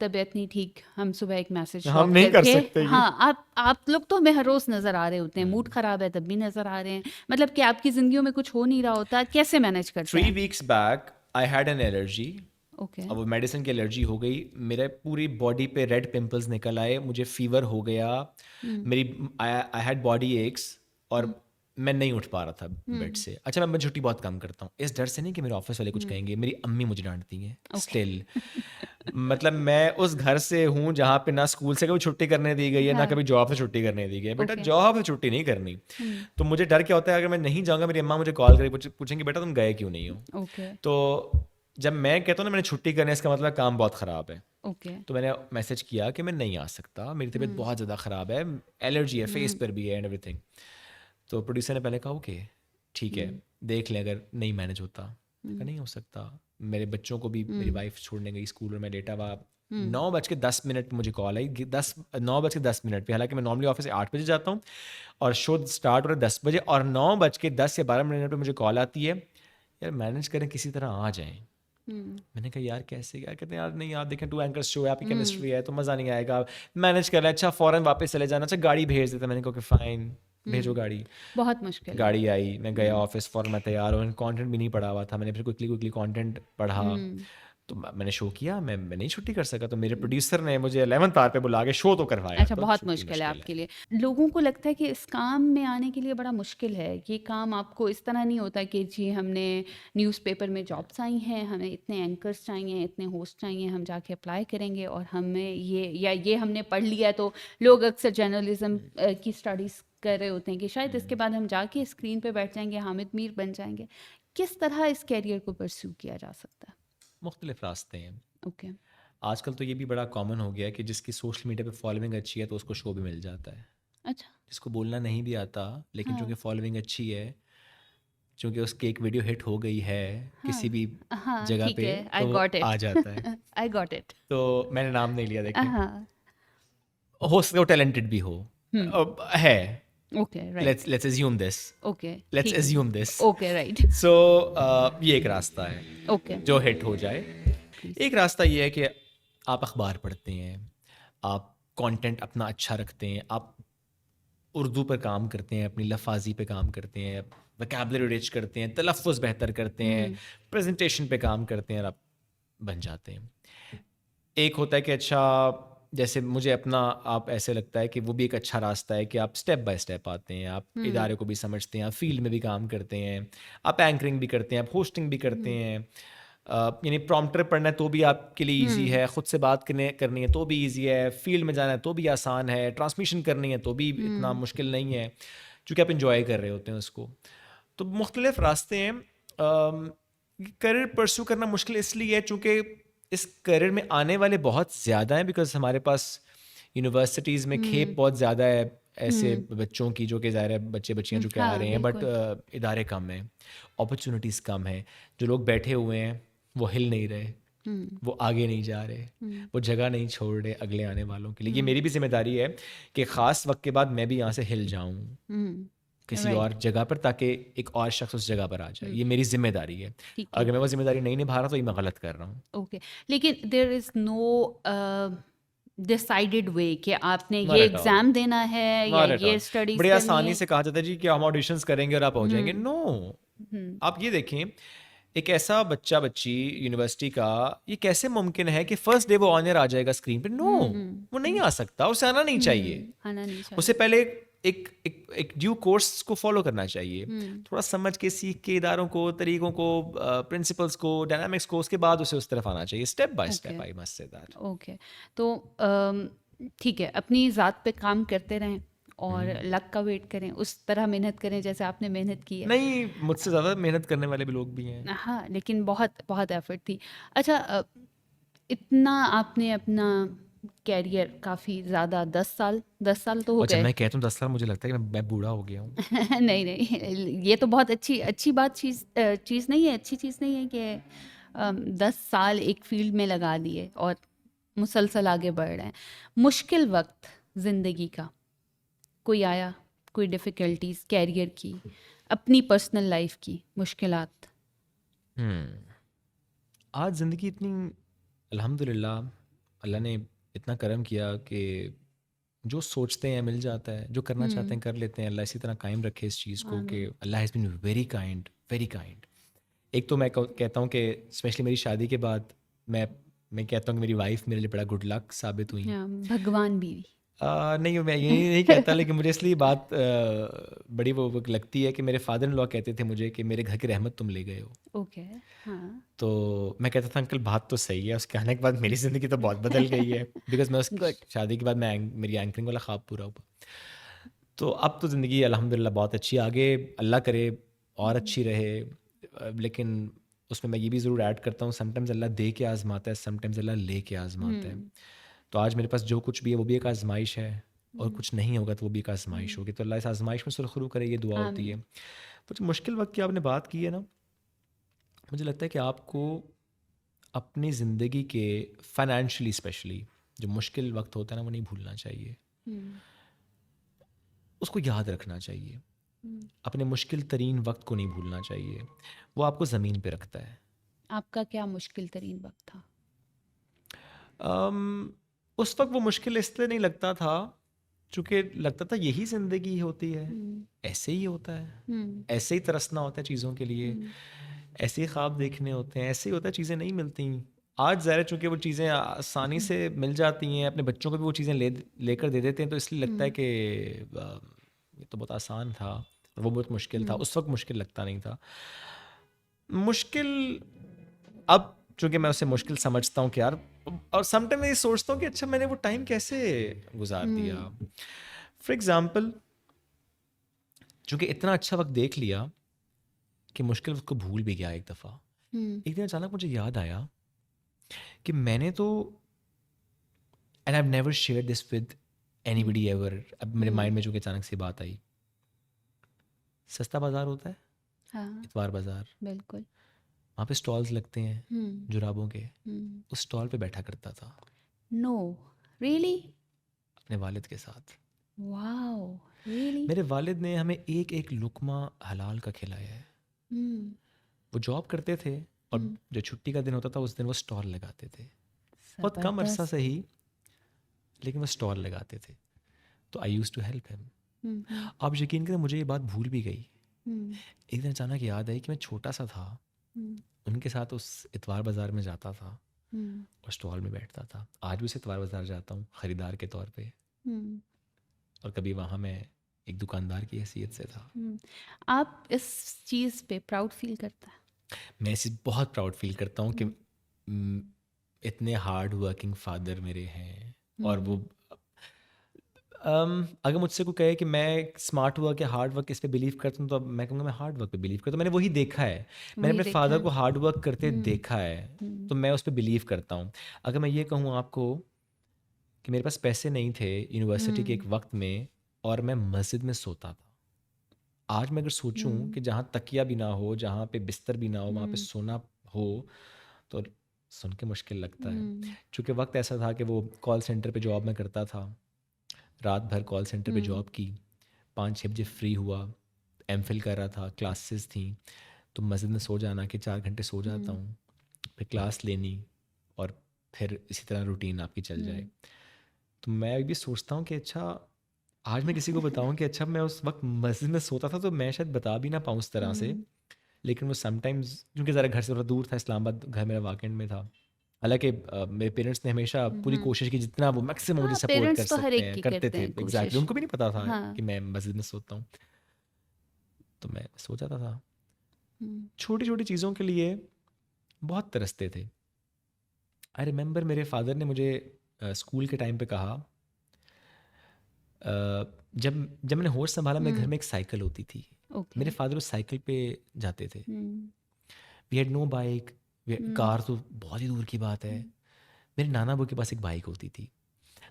तबीयत नहीं ठीक, हम सुबह एक मैसेज हम नहीं कर सकते ये। हाँ, आप लोग तो हमें हर रोज़ नज़र आ रहे होते हैं, मूड ख़राब है तब भी नज़र आ रहे हैं, मतलब कि आपकी ज़िंदगियों में कुछ हो नहीं रहा होता, कैसे मैनेज करते 3 हैं? Weeks back I had an allergy. Okay. अब वो मेडिसिन की एलर्जी हो गई, मेरे पूरी बॉडी पे रेड पिंपल्स निकल आए, मुझे फीवर हो गया, मेरी आई हैड बॉडी एक्स, और मैं नहीं उठ पा रहा था बेड से। अच्छा, मैं छुट्टी बहुत कम करता हूँ, इस डर से नहीं कि मेरे ऑफिस वाले कुछ कहेंगे, मेरी अम्मी मुझे डांटती हैं स्टिल। मतलब मैं उस घर से हूँ जहाँ पे ना स्कूल से कभी छुट्टी करने दी गई है, ना हाँ। कभी जॉब से छुट्टी करने दी गई है। बेटा ओके। जॉब से छुट्टी नहीं करनी। तो मुझे डर क्या होता है, अगर मैं नहीं जाऊँगा मेरी अम्मा मुझे कॉल करके पूछेंगे बेटा तुम गए क्यों नहीं हो। ओके। तो जब मैं कहता हूँ ना मैंने छुट्टी करनी है, इसका मतलब काम बहुत ख़राब है। ओके। तो मैंने मैसेज किया कि मैं नहीं आ सकता, मेरी तबीयत बहुत ज़्यादा ख़राब है, एलर्जी है, फेस पर भी है एंड एवरीथिंग। तो प्रोड्यूसर ने पहले कहा ओके ठीक है, देख लें अगर नहीं मैनेज होता। मैंने कहा नहीं हो सकता, मेरे बच्चों को भी मेरी वाइफ छोड़ने गई स्कूल और मैं लेटा हुआ। 9:10 मुझे कॉल आई, 9:10 पे, हालांकि मैं नॉर्मली ऑफिस से 8 बजे जाता हूँ और शो स्टार्ट हो रहा है 10 बजे, और 9:10 या 12 पे मुझे कॉल आती है, यार मैनेज करें किसी तरह आ जाएं। मैंने कहा यार कैसे, क्या कहते हैं यार, नहीं यार देखें 2 एंकर्स शो है, आपकी केमिस्ट्री है तो मज़ा नहीं आएगा, मैनेज कर रहे हैं, अच्छा फ़ौरन वापस चले जाना, अच्छा गाड़ी भेज देते। मैंने कहा कि फ़ाइन भेजो गाड़ी। बहुत मुश्किल है। गाड़ी आई, मैं गया ऑफिस, फ़ौरन मैं तैयार हूँ, कंटेंट भी नहीं पढ़ा हुआ था, मैंने फिर क्विकली कंटेंट पढ़ा, तो मैंने शो किया। मैं नहीं छुट्टी कर सका, तो मेरे प्रोड्यूसर ने मुझे 11th आवर पे बुला के शो तो करवाया। अच्छा, तो बहुत छुट्टी मुश्किल है आपके लिए। लोगों को लगता है कि इस काम में आने के लिए बड़ा मुश्किल है। ये काम आपको इस तरह नहीं होता कि जी हमने न्यूज़पेपर में जॉब्स आई हैं, हमें इतने एंकर्स चाहिए, इतने होस्ट चाहिए, हम जाके अप्लाई करेंगे और हमें ये हमने पढ़ लिया। तो लोग अक्सर जर्नलिज्म की स्टडीज़ कर रहे होते हैं कि शायद इसके बाद हम जाके स्क्रीन पे बैठ जाएंगे, हामिद मीर बन जाएंगे। किस तरह इस कैरियर को परस्यू किया जा सकता है? मुख्तलिफ रास्ते हैं। ओके। आजकल तो ये भी बड़ा कॉमन हो गया है कि जिसकी सोशल मीडिया पे फॉलोइंग अच्छी है तो उसको शो भी मिल जाता है। अच्छा। जिसको बोलना नहीं भी आता लेकिन हाँ। चूंकि फॉलोइंग अच्छी है, चूंकि उसकी एक वीडियो हिट हो गई है किसी भी हाँ, जगह ठीक पे, है, आई तो गॉट आ जाता है। इट। I got it. तो मैंने नाम नहीं लिया, देखें, हाँ। हो सकता है वो टैलेंटेड भी हो, हम्म। अब है, okay, right, let's assume this, okay, let's ठीक है, अज्यूम दिस। ओके, राइट, सो ये एक रास्ता है ओके, जो हिट हो जाए। प्लीज, एक रास्ता ये है कि आप अखबार पढ़ते हैं, आप कंटेंट अपना अच्छा रखते हैं, आप उर्दू पर काम करते हैं, अपनी लफाजी पे काम करते हैं, वोकैबुलरी रिच करते हैं, तलफ़ुज़ बेहतर करते हैं, प्रेजेंटेशन पे काम करते हैं और आप बन जाते हैं। एक होता है कि अच्छा, जैसे मुझे अपना आप ऐसे लगता है कि वो भी एक अच्छा रास्ता है कि आप स्टेप बाय स्टेप आते हैं, आप इदारे को भी समझते हैं, आप फील्ड में भी काम करते हैं, आप एंकरिंग भी करते हैं, आप होस्टिंग भी करते हैं, यानी प्रॉम्प्टर पढ़ना है तो भी आपके लिए इजी है, खुद से बात करनी है तो भी इजी है, फील्ड में जाना है तो भी आसान है, ट्रांसमिशन करनी है तो भी इतना मुश्किल नहीं है, क्योंकि आप इंजॉय कर रहे होते हैं उसको। तो मुख्तलिफ रास्ते हैं। करियर परस्यू करना मुश्किल इसलिए है चूँकि इस करियर में आने वाले बहुत ज़्यादा हैं, बिकॉज हमारे पास यूनिवर्सिटीज़ में खेप बहुत ज़्यादा है ऐसे बच्चों की, जो कि ज़ाहिर है बच्चे बच्चियाँ जो कि आ हाँ, रहे हैं, बट बिल्कुल, इदारे कम हैं, अपॉर्चुनिटीज़ कम हैं, जो लोग बैठे हुए हैं वो हिल नहीं रहे, वो आगे नहीं जा रहे, वो जगह नहीं छोड़ रहे अगले आने वालों के लिए। ये मेरी भी जिम्मेदारी है कि ख़ास वक्त के बाद मैं भी यहाँ से हिल जाऊँ किसी और राइट, जगह पर, ताकि एक और शख्स उस जगह पर आ जाए। ये मेरी जिम्मेदारी है। ठीक है, अगर मैं वो जिम्मेदारी नहीं निभा रहा तो ये मैं गलत कर रहा हूँ। ओके, लेकिन देयर इज नो डिसाइडेड वे कि आपने नॉट ये एट ऑल, एग्जाम देना है या नॉट एट ये ऑल। स्टडीज बड़ी करनी आसानी है। से कहा जाता है जी कि हम ऑडिशंस करेंगे और आप हो जाएंगे। नो, हम्म, आप ये देखें, एक ऐसा बच्चा बच्ची यूनिवर्सिटी का, ये कैसे मुमकिन है कि फर्स्ट डे वो ऑनर आ जाएगा स्क्रीन पे? नो, वो नहीं आ सकता, उसे आना नहीं चाहिए। आना नहीं उसे चाहिए, पहले एक ड्यू कोर्स को फॉलो करना चाहिए, थोड़ा समझ के सीख के इदारों को, तरीकों को, प्रिंसिपल्स को, डायनामिक्स को, उसके बाद उसे उस तरफ आना चाहिए, step by okay, step. I must say that. Okay, तो ठीक है, अपनी ज़ात पे काम करते रहें और लक का वेट करें, उस तरह मेहनत करें जैसे आपने मेहनत की है। नहीं, मुझसे ज़्यादा मेहनत करने वाले भी लोग भी हैं। हाँ, लेकिन बहुत बहुत एफर्ट थी। अच्छा, इतना आपने अपना कैरियर काफ़ी ज़्यादा 10 साल तो हो और जब गए। मैं कहता हूँ 10 साल, मुझे लगता है कि मैं बूढ़ा हो गया हूँ। नहीं, नहीं, ये तो बहुत अच्छी अच्छी बात चीज़ नहीं है, अच्छी चीज़ नहीं है कि 10 साल एक फील्ड में लगा दिए और मुसलसल आगे बढ़ रहे हैं। मुश्किल वक्त ज़िंदगी का कोई आया, कोई डिफ़िकल्टीज़ कैरियर की, अपनी पर्सनल लाइफ की मुश्किलात? हम्म आज ज़िंदगी इतनी, अल्हम्दुलिल्लाह, अल्लाह ने इतना करम किया कि जो सोचते हैं मिल जाता है, जो करना चाहते हैं कर लेते हैं। अल्लाह इसी तरह कायम रखे इस चीज़ को कि आमीन। Allah has been very kind, very kind. एक तो मैं कहता हूँ कि स्पेशली मेरी शादी के बाद, मैं मैं कहता हूँ कि मेरी वाइफ मेरे लिए बड़ा गुड लक साबित हुई। हाँ, भगवान बीवी। नहीं, मैं ये नहीं कहता, लेकिन मुझे इसलिए बात बड़ी वो लगती है कि मेरे फादर इन लॉ कहते थे मुझे कि मेरे घर की रहमत तुम ले गए हो। ओके, हाँ, तो मैं कहता था अंकल बात तो सही है, उसके आने के बाद मेरी ज़िंदगी तो बहुत बदल गई है, बिकॉज़ मैं उस गुड। शादी के बाद मेरी एंकरिंग वाला ख्वाब पूरा हुआ। तो अब तो ज़िंदगी अल्हम्दुलिल्लाह बहुत अच्छी है, आगे अल्लाह करे और अच्छी रहे। लेकिन उसमें मैं ये भी ज़रूर ऐड करता हूँ, समटाइम्स अल्लाह दे के आज़माता है, समटाइम्स अल्लाह ले के आज़माता है। तो आज मेरे पास जो कुछ भी है वो भी एक आज़माइश है, और कुछ नहीं होगा तो वो भी एक आज़माइश होगी। तो अल्लाह इस आज़माइश में सुरखरू करे, ये दुआ होती है। आमीन। तो जो मुश्किल वक़्त की आपने बात की है ना, मुझे लगता है कि आपको अपनी ज़िंदगी के फाइनेंशियली स्पेशली जो मुश्किल वक्त होता है ना, वो नहीं भूलना चाहिए, हम्म, उसको याद रखना चाहिए। अपने मुश्किल तरीन वक्त को नहीं भूलना चाहिए, वो आपको ज़मीन पे रखता है। आपका क्या मुश्किल तरीन वक्त था? उस वक्त वो मुश्किल इसलिए नहीं लगता था क्योंकि लगता था यही ज़िंदगी होती है, हम्म, ऐसे ही होता है, हम्म, ऐसे ही तरसना होता है चीज़ों के लिए, ऐसे ही ख्वाब देखने होते हैं, ऐसे ही होता है, चीज़ें नहीं मिलती। आज ज़ाहिर है चूँकि वो चीज़ें आसानी से मिल जाती हैं, अपने बच्चों को भी वो चीज़ें लेकर दे देते हैं, तो इसलिए लगता है कि ये तो बहुत आसान था और वो बहुत मुश्किल था। उस वक्त मुश्किल लगता नहीं था। मुश्किल अब चूँकि मैं उसे मुश्किल समझता हूँ कि यार, और समटाइम मैं ये सोचता हूँ कि अच्छा मैंने वो टाइम कैसे गुजार दिया। फॉर एग्ज़ाम्पल, चूँकि इतना अच्छा वक्त देख लिया कि मुश्किल वक्त को भूल भी गया एक दफ़ा। एक दिन अचानक मुझे याद आया कि मैंने तो, and I have never share this with anybody ever, अब मेरे माइंड में चूँकि अचानक से बात आई, सस्ता बाज़ार होता है, हाँ, इतवार बाज़ार, बिल्कुल। वहाँ पे स्टॉल्स लगते हैं हम्म, जुराबों के, उस स्टॉल पे बैठा करता था नो, रियली? अपने वालिद के साथ। Wow, really? मेरे वालिद ने हमें एक एक लुकमा हलाल का खिलाया है। वो जॉब करते थे और जो छुट्टी का दिन होता था उस दिन वो स्टॉल लगाते थे, बहुत कम अरसा ज़बरदस्त। सही, लेकिन वो स्टॉल लगाते थे। तो आई यूज़ टू हेल्प हिम। आप यकीन करें मुझे ये बात भूल भी गई। एक दिन अचानक याद आई कि मैं छोटा सा था, उनके साथ उस इतवार बाज़ार में जाता था और स्टॉल में बैठता था। आज भी उस इतवार बाज़ार जाता हूँ ख़रीदार के तौर पे, और कभी वहाँ मैं एक दुकानदार की हैसियत से था। आप इस चीज़ पे प्राउड फील करता है? मैं इसे बहुत प्राउड फील करता हूँ कि इतने हार्ड वर्किंग फादर मेरे हैं। और वो अगर मुझसे कोई कहे कि मैं स्मार्ट वर्क या हार्ड वर्क इस पे बिलीव करता हूँ, तो अब मैं कहूँगा मैं हार्ड वर्क पे बिलीव करता हूँ। मैंने वही देखा है, मैंने वही अपने देखा फादर है। को हार्ड वर्क करते देखा है, तो मैं उस पर बिलीव करता हूँ। अगर मैं ये कहूँ आपको कि मेरे पास पैसे नहीं थे यूनिवर्सिटी के एक वक्त में और मैं मस्जिद में सोता था, आज मैं अगर सोचूं कि जहाँ तकिया भी ना हो, जहाँ पे बिस्तर भी ना हो, वहाँ पे सोना हो, तो सुन के मुश्किल लगता है। क्योंकि वक्त ऐसा था कि वो कॉल सेंटर पे जॉब में करता था, रात भर कॉल सेंटर पे जॉब की, 5-6 बजे फ्री हुआ, एमफिल कर रहा था, क्लासेस थी, तो मस्जिद में सो जाना कि 4 घंटे सो जाता हूँ, फिर क्लास लेनी और फिर इसी तरह रूटीन आपकी चल जाए। तो मैं भी सोचता हूँ कि अच्छा, आज मैं किसी को बताऊँ कि अच्छा मैं उस वक्त मस्जिद में सोता था, तो मैं शायद बता भी ना पाऊँ उस तरह से। लेकिन वो समटाइम्स, क्योंकि ज़रा घर से थोड़ा दूर था, इस्लामाबाद घर मेरा वाकई में था। हालांकि मेरे पेरेंट्स ने हमेशा पूरी कोशिश की जितना वो मैक्सिमम मुझे हाँ, सपोर्ट कर पेरेंट्स तो हर सकते एक हैं की करते करते थे। हैं एग्जैक्टली, कोशिश। उनको भी नहीं पता था हाँ। कि मैं मस्जिद में सोता हूँ, तो मैं सो जाता था। छोटी छोटी चीज़ों के लिए बहुत तरसते थे। आई रिमेंबर मेरे फादर ने मुझे स्कूल के टाइम पे कहा, जब जब मैंने होश संभाला, मेरे घर में एक साइकिल होती थी। ओके। मेरे फादर उस साइकिल पे जाते थे। We had no bike, car तो बहुत ही दूर की बात है। मेरे नाना अब्बू के पास एक बाइक होती थी,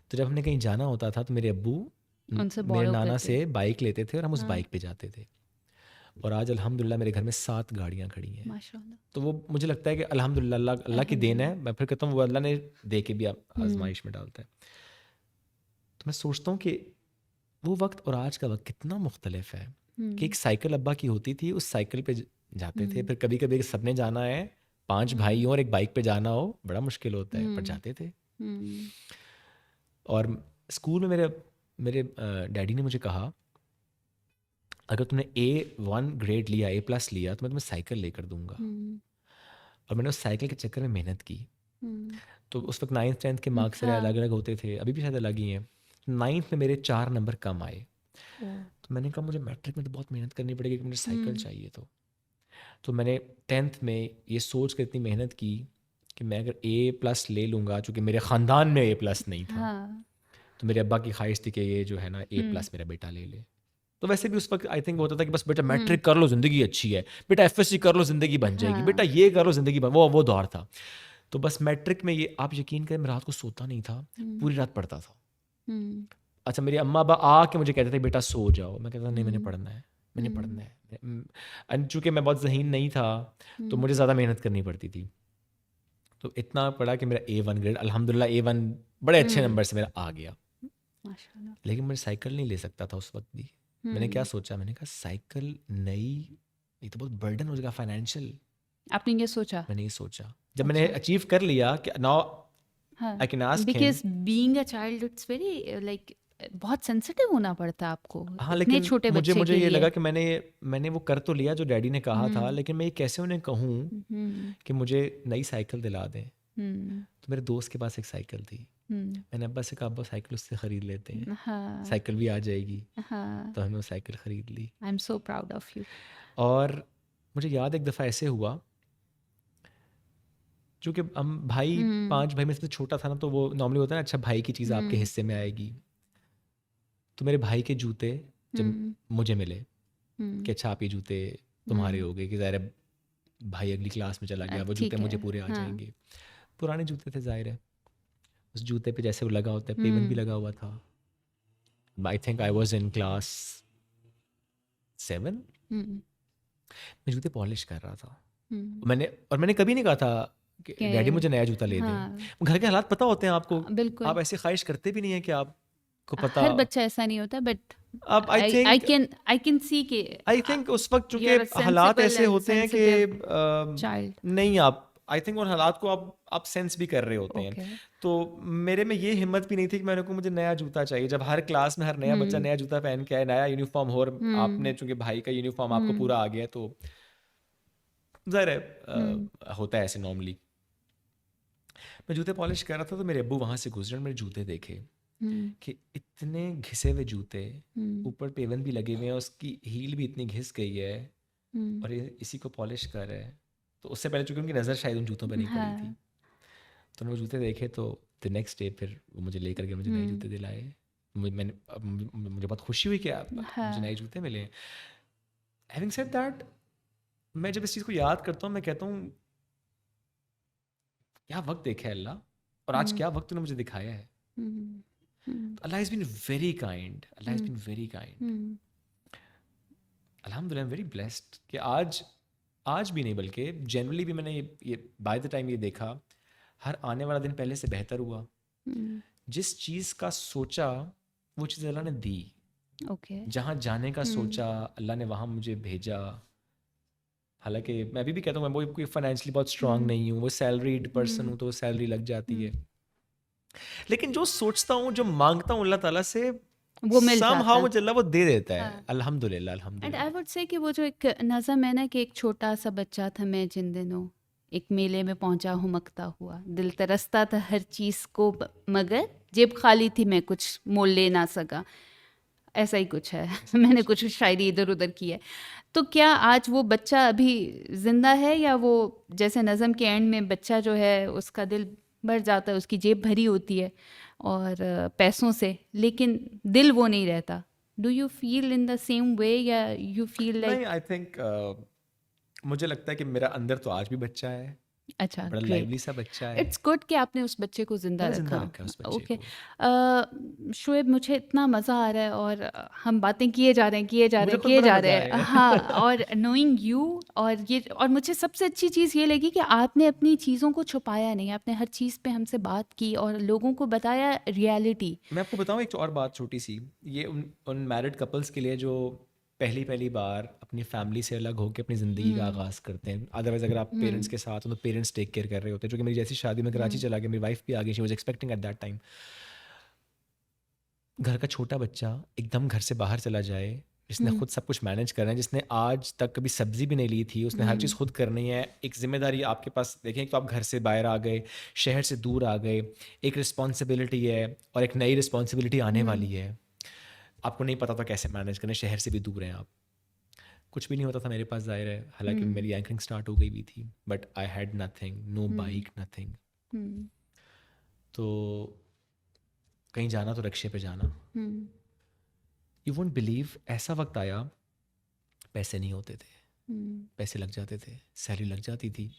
तो जब हमने कहीं जाना होता था तो मेरे अब्बू उनसे मेरे बोरो नाना करके। से बाइक लेते थे और हम उस हाँ। बाइक पे जाते थे। और आज अल्हम्दुलिल्लाह मेरे घर में 7 गाड़ियाँ खड़ी हैं। माशाल्लाह। तो वो मुझे लगता है कि अल्हम्दुलिल्लाह अल्लाह अल्लाह की देन है। मैं फिर कहता हूँ वो अल्लाह ने दे के भी आजमाइश में डालता है। तो मैं सोचता हूँ कि वो वक्त और आज का वक्त कितना मुख्तलिफ है। कि एक साइकिल अब्बा की होती थी, उस साइकिल पे जाते थे। फिर कभी कभी सबने जाना है, 5 भाई हो और एक बाइक पे जाना हो, बड़ा मुश्किल होता है, पर जाते थे। और स्कूल में मेरे मेरे डैडी ने मुझे कहा, अगर तुमने A1 ग्रेड लिया, A+ लिया, तो मैं तुम्हें साइकिल लेकर दूंगा। और मैंने उस साइकिल के चक्कर में मेहनत की। तो उस वक्त 9th 10th के मार्क्स हाँ। अलग अलग होते थे, अभी भी शायद अलग ही हैं। 9th में मेरे 4 नंबर कम आए, तो मैंने कहा मुझे मैट्रिक में तो बहुत मेहनत करनी पड़ेगी कि मुझे साइकिल चाहिए। तो मैंने 10th में ये सोच कर इतनी मेहनत की कि मैं अगर A+ ले लूँगा, चूँकि मेरे ख़ानदान में A+ नहीं था, हाँ। तो मेरे अब्बा की ख्वाहिश थी कि ये जो है ना A+ मेरा बेटा ले ले। तो वैसे भी उस वक्त आई थिंक होता था कि बस बेटा मैट्रिक कर लो, ज़िंदगी अच्छी है, बेटा FSC कर लो, ज़िंदगी बन जाएगी, बेटा ये कर लो, ज़िंदगी बन, वो दौर था। तो बस मैट्रिक में ये, आप यकीन करें, मैं रात को सोता नहीं था, पूरी रात पढ़ता था। अच्छा, मेरी अम्मा अब्बा आके मुझे कहते थे बेटा सो जाओ, मैं कहता नहीं, मैंने पढ़ना है, मैंने पढ़ना है। चूँकि मैं बहुत ज़हीन नहीं था, तो मुझे ज़्यादा मेहनत करनी पड़ती थी। तो इतना पढ़ा कि मेरा A1 ग्रेड, अल्हम्दुलिल्लाह A1 बड़े अच्छे नंबर से मेरा आ गया। माशाल्लाह। लेकिन मैं साइकिल नहीं ले सकता था उस वक्त भी। मैंने क्या सोचा, मैंने कहा साइकिल नई, ये तो बहुत बर्डन हो जाएगा फाइनेंशियल। आपने ये सोचा? मैंने ये सोचा, जब मैंने अचीव कर लिया कि now I can ask him. Because being a child it's very like बहुत सेंसिटिव होना पड़ता है आपको, हाँ, इतने लेकिन छोटे मुझे बच्चे मुझे के ये लिए। लगा कि मैंने वो कर तो लिया जो डैडी ने कहा था, लेकिन मैं ये कैसे उन्हें कहूँ कि मुझे नई साइकिल दिला दें। तो मेरे दोस्त के पास एक साइकिल थी, मैंने अब्बा से कहा अब्बा साइकिल उससे ख़रीद लेते हैं, हाँ। साइकिल भी आ जाएगी। हाँ। तो हमने वो साइकिल ख़रीद ली। I am so proud of you. और मुझे याद एक दफ़ा ऐसे हुआ, चूँकि हम भाई 5 भाई में से छोटा था ना, तो वो नॉर्मली होता है ना, अच्छा भाई की चीज़ आपके हिस्से में आएगी। तो मेरे भाई के जूते जब मुझे मिले कि अच्छा आप ये जूते तुम्हारे हो गए, कि ज़ाहिर है भाई अगली क्लास में चला गया, वो ठीक जूते है। मुझे पूरे आ हाँ। जाएंगे। पुराने जूते थे, ज़ाहिर है उस जूते पे जैसे वो लगा होता है, पेवन भी लगा हुआ था। I think I was in class 7। मैं जूते पॉलिश कर रहा था। मैंने कभी नहीं कहा था कि डैडी मुझे नया जूता ले दें। घर के हालात पता होते हैं आपको, बिल्कुल। आप ऐसी ख्वाहिश करते भी नहीं है कि आप को पता। हर बच्चा ऐसा नहीं होता, बट अब आई कैन सी के उस वक्त चूंकि you're a हालात sensible ऐसे and होते हैं कि child. नहीं, आई थिंक उन हालात को आप सेंस भी कर रहे होते हैं। Okay. तो मेरे में ये हिम्मत भी नहीं थी कि मैंने को मुझे नया जूता चाहिए, जब हर क्लास में हर नया बच्चा नया जूता पहन के आए, नया यूनिफॉर्म हो, और आपने चूंकि भाई का यूनिफॉर्म आपको पूरा आ गया, तो ज़ाहिर है होता है ऐसे नॉर्मली। मैं जूते पॉलिश कर रहा था तो मेरे अब्बू वहां से गुजरे, मेरे जूते देखे कि इतने घिसे हुए जूते, ऊपर पेवन भी लगे हुए हैं, उसकी हील भी इतनी घिस गई है, और ये इसी को पॉलिश कर रहे हैं। तो उससे पहले चूंकि उनकी नज़र शायद उन जूतों पर नहीं पड़ी थी, तो उन्होंने वो जूते देखे, तो द नेक्स्ट डे फिर वो मुझे लेकर के मुझे नए जूते दिलाए। मुझे बहुत खुशी हुई कि मुझे नए जूते मिले। हैविंग सेड दैट, मैं जब इस चीज़ को याद करता हूँ, मैं कहता हूँ क्या वक्त देखा है अल्लाह, और आज क्या वक्त उन्होंने मुझे दिखाया है। Allah has been very kind, Allah has been very kind. अल्हम्दुलिल्लाह, आई एम वेरी ब्लेस्ड कि आज भी नहीं, बल्कि जनरली भी मैंने ये बाय द टाइम ये देखा, हर आने वाला दिन पहले से बेहतर हुआ। जिस चीज़ का सोचा वो चीज़ अल्लाह ने दी। जहाँ जाने का सोचा अल्लाह ने वहाँ मुझे भेजा। हालांकि मैं अभी भी कहता हूँ, मैं कोई फाइनेंशियली बहुत स्ट्रांग नहीं हूँ, वो सैलरीड पर्सन हूँ, तो सैलरी लग जाती है। लेकिन जो सोचता हूँ, जो मांगता हूँ अल्लाह ताला से, वो मिल जाता somehow है। मुझे अल्लाह वो दे देता है। अल्हम्दुलिल्लाह, एंड अल्हम्दुलिल्लाह। आई वुड से कि वो जो एक नज़म है ना कि एक छोटा सा बच्चा था मैं जिन दिनों, एक मेले में पहुंचा हुमकता हुआ, दिल तरसता था हर चीज़ को मगर जेब खाली थी, मैं कुछ मोल ले ना सका। ऐसा ही कुछ है। मैंने कुछ शायरी इधर उधर की है। तो क्या आज वो बच्चा अभी जिंदा है, या वो जैसे नज़म के एंड में बच्चा जो है उसका दिल भर जाता है, उसकी जेब भरी होती है और पैसों से, लेकिन दिल वो नहीं रहता? Do you feel in the same way, या यू फील लाइक? नहीं, आई थिंक मुझे लगता है कि मेरा अंदर तो आज भी बच्चा है, अच्छा, बड़ा ग्रेट। लाइवली सा बच्चा है। इट्स गुड कि आपने उस बच्चे को जिंदा मैंने जिंदा रखा। रखा है उस बच्चे ओके। को। शोएब, मुझे इतना मज़ा आ रहा है, और हम बातें किए जा रहे हैं, किए जा रहे मुझे हैं, खुद किए बड़ा जा मजा रहे हैं। आया। हाँ, और नोइंग यू, और मुझे सबसे अच्छी चीज़ ये लगी कि आपने अपनी चीज़ों को छुपाया नहीं, आपने हर चीज़ पे हमसे बात की और लोगों को बताया रियलिटी। मैं आपको बताऊं एक और बात छोटी सी, ये उन मैरिड कपल्स के लिए जो पहली बार अपनी फैमिली से अलग होकर अपनी ज़िंदगी का आगाज़ करते हैं। अदरवाइज़ अगर आप पेरेंट्स के साथ हो तो पेरेंट्स टेक केयर कर रहे होते हैं। जो कि मेरी जैसी शादी में कराची चला गया, मेरी वाइफ भी आ गई, she was expecting eight that time. घर का छोटा बच्चा एकदम घर से बाहर चला जाए, जिसने खुद सब कुछ मैनेज करना है, जिसने आज तक कभी सब्जी भी नहीं ली थी, उसने हर चीज़ खुद करनी है। एक जिम्मेदारी आपके पास, देखें तो आप घर से बाहर आ गए, शहर से दूर आ गए, एक रिस्पॉन्सिबिलिटी है और एक नई रिस्पॉन्सिबिलिटी आने वाली है। आपको नहीं पता था कैसे मैनेज करना, शहर से भी दूर हैं आप, कुछ भी नहीं होता था मेरे पास, जाहिर है। हालांकि मेरी एंकरिंग स्टार्ट हो गई भी थी, but I had nothing, no bike, nothing. तो कहीं जाना तो रिक्शे पे जाना। यू वोंट बिलीव, ऐसा वक्त आया, पैसे नहीं होते थे, पैसे लग जाते थे, सैलरी लग जाती थी,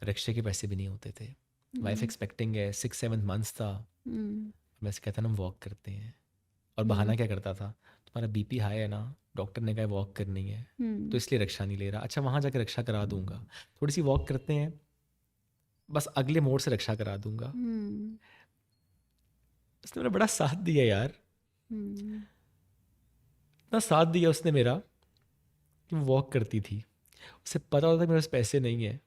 रिक्शे के पैसे भी नहीं होते थे। वाइफ एक्सपेक्टिंग है, 6-7 मंथ्स था। मैं से कहता ना, हम वॉक करते हैं, और बहाना क्या करता था, तुम्हारा बीपी हाई है ना, डॉक्टर ने कहा वॉक करनी है, तो इसलिए रिक्शा नहीं ले रहा। अच्छा, वहाँ जाकर रिक्शा करा दूंगा, थोड़ी सी वॉक करते हैं, बस अगले मोड़ से रिक्शा करा दूंगा। उसने मेरा बड़ा साथ दिया यार, इतना साथ दिया उसने मेरा कि वो वॉक करती थी। उसे पता होता था मेरे पास पैसे नहीं है,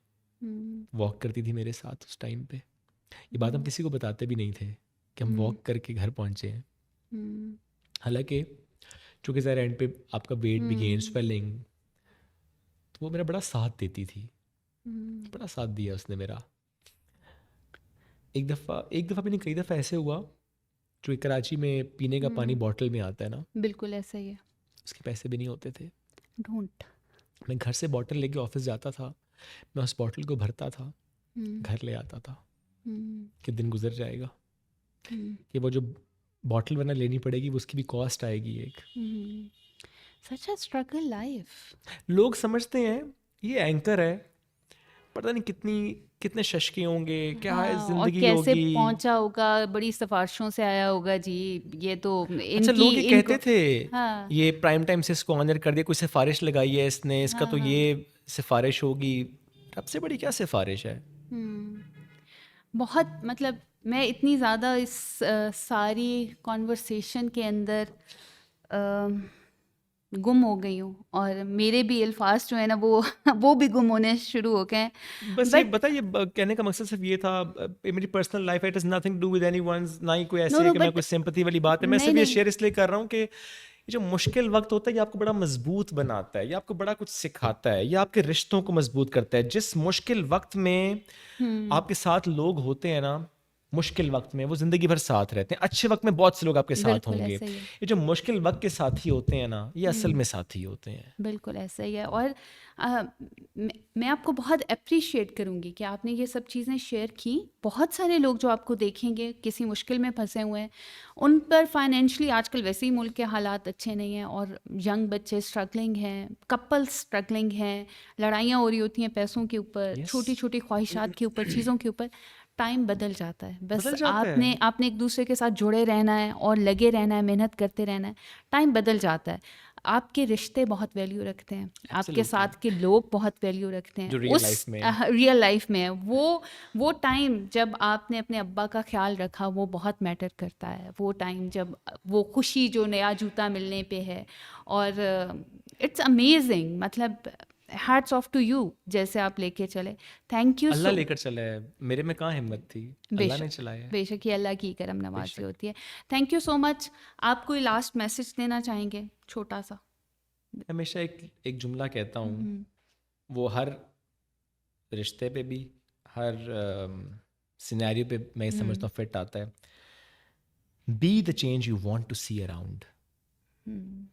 वॉक करती थी मेरे साथ उस टाइम पे। ये बात हम किसी को बताते भी नहीं थे कि हम वॉक करके घर पहुंचे हैं। हालांकि चूँकि ज़रा एंड पे आपका वेट भी गेन, स्वेलिंग, तो वो मेरा बड़ा साथ देती थी, बड़ा साथ दिया उसने मेरा। एक दफ़ा भी नहीं, कई दफ़ा ऐसे हुआ, जो कराची में पीने का पानी बॉटल में आता है ना, बिल्कुल ऐसा ही है, उसके पैसे भी नहीं होते थे। ढूंढ, मैं घर से बॉटल लेके ऑफिस जाता था, मैं उस बॉटल को भरता था, घर ले आता था कि दिन गुजर जाएगा, कि वो जो बॉटल वरना लेनी पड़ेगी, वो उसकी भी कॉस्ट आएगी एक। सच अ स्ट्रगल लाइफ। लोग समझते हैं ये एंकर है, पता नहीं कितने शशके होंगे, क्या है हाँ, जिंदगी और कैसे होगी। पहुंचा होगा, बड़ी सिफारिशों से आया होगा जी, ये तो अच्छा, लोग ये कहते थे, हाँ, ये प्राइम टाइम से इसको ऑनर कर दिया, कोई सिफारिश लगाई है इसने, इसका तो ये सिफारिश होगी। सबसे बड़ी क्या सिफारिश है? बहुत, मतलब मैं इतनी ज़्यादा इस सारी कॉन्वर्सेशन के अंदर गुम हो गई हूँ, और मेरे भी अल्फाज जो है ना वो भी गुम होने शुरू हो गए हैं। बस ये बट बताइए, कहने का मकसद सिर्फ ये था, मेरी personal life it is nothing to do with anyone's, ना ही कोई नो ऐसी है नो कि मैं बट कोई सिंपैथी वाली बात है, मैं नहीं सिर्फ ये नहीं शेयर इसलिए कर रहा हूँ कि ये जो मुश्किल वक्त होता है ये आपको बड़ा मजबूत बनाता है, ये आपको बड़ा कुछ सिखाता है, ये आपके रिश्तों को मजबूत करता है। जिस मुश्किल वक्त में आपके साथ लोग होते हैं ना, मुश्किल वक्त में वो जिंदगी भर साथ रहते हैं। अच्छे वक्त में बहुत से लोग आपके साथ बिल्कुल होंगे, ऐसा ही है। ये जो मुश्किल वक्त के साथी होते हैं ना, ये असल में साथी होते हैं। बिल्कुल ऐसा ही है। और मैं आपको बहुत अप्रिशिएट करूँगी कि आपने ये सब चीज़ें शेयर की। बहुत सारे लोग जो आपको देखेंगे किसी मुश्किल में फंसे हुए हैं, उन पर फाइनेंशियली आजकल वैसे ही मुल्क के हालात अच्छे नहीं हैं, और यंग बच्चे स्ट्रगलिंग हैं, कपल्स स्ट्रगलिंग हैं, लड़ाइयाँ हो रही होती हैं पैसों के ऊपर, यस, छोटी छोटी ख्वाहिशात के ऊपर, चीज़ों के ऊपर। टाइम बदल जाता है, बस बदल जाता है। आपने एक दूसरे के साथ जुड़े रहना है और लगे रहना है, मेहनत करते रहना है। टाइम बदल जाता है। आपके रिश्ते बहुत वैल्यू रखते हैं, आपके एब्सोल्युटली, साथ के लोग बहुत वैल्यू रखते हैं जो रियल उस लाइफ में। रियल लाइफ में। वो टाइम जब आपने अपने अब्बा का ख्याल रखा, वो बहुत मैटर करता है। वो टाइम जब वो खुशी जो नया जूता मिलने पे है, और इट्स अमेजिंग, मतलब हैट्स ऑफ टू यू, जैसे आप लेके चले। थैंक यू अल्लाह सो। लेकर चला है, मेरे में कहाँ हिम्मत थी, अल्लाह ने बेशक, चलाया है। बेशक ही अल्लाह की करम नवाजी बेशक। होती है। Thank you so much. आप कोई लास्ट मैसेज देना चाहेंगे, छोटा सा? हमेशा एक एक जुमला कहता हूँ, हम्म, वो हर रिश्ते पे भी, हर सिनेरियो पे मैं ये समझता हूँ फिट आता है। Be the change you want to see around. Hmm,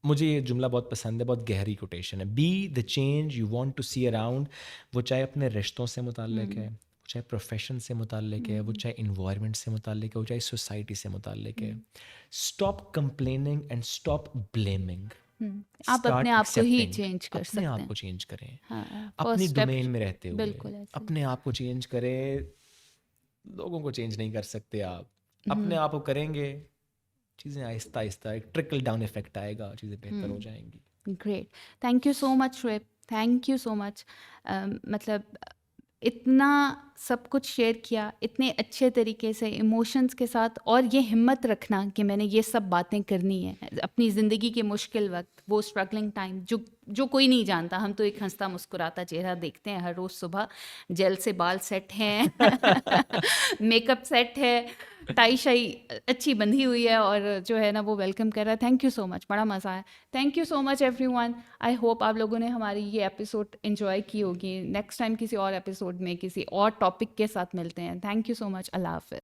मुझे ये जुमला बहुत पसंद है, बहुत गहरी कोटेशन है। Be the change you want to see around. वो चाहे अपने रिश्तों से मुताल्लिक है, वो चाहे प्रोफेशन से मुताल्लिक है, वो चाहे इन्वायरमेंट से मुताल्लिक है, वो चाहे सोसाइटी से मुताल्लिक है। Stop complaining and stop blaming. आप अपने स्टार्ट आप को ही एक्सेप्टिंग। चेंज कर अपने सकते आप हैं। को चेंज करें, हाँ, अपनी फर्स्ट स्टेप। डोमेन में रहते हुए बिल्कुल ऐसे ही। अपने आप को चेंज करें। लोगों को चेंज नहीं कर सकते आप, अपने आप को करेंगे, चीज़ें आहिस्ता आहिस्ता एक ट्रिकल डाउन इफेक्ट आएगा, चीज़ें बेहतर हो जाएंगी। Great. Thank you so much श्वेत, थैंक यू सो मच। मतलब इतना सब कुछ शेयर किया इतने अच्छे तरीके से, इमोशंस के साथ, और ये हिम्मत रखना कि मैंने ये सब बातें करनी है अपनी ज़िंदगी के मुश्किल वक्त, वो स्ट्रगलिंग टाइम जो कोई नहीं जानता। हम तो एक हंसता मुस्कुराता चेहरा देखते हैं हर रोज़ सुबह, जेल से बाल सेट हैं मेकअप सेट है, टाई शाई अच्छी बंधी हुई है, और जो है ना वो वेलकम कर रहा है। थैंक यू सो मच, बड़ा मज़ा आया। Thank you so much everyone. I hope आप लोगों ने हमारी ये एपिसोड एंजॉय की होगी। नेक्स्ट टाइम किसी और एपिसोड में किसी और टॉपिक के साथ मिलते हैं। Thank you so much. अल्लाह हाफ़िज़।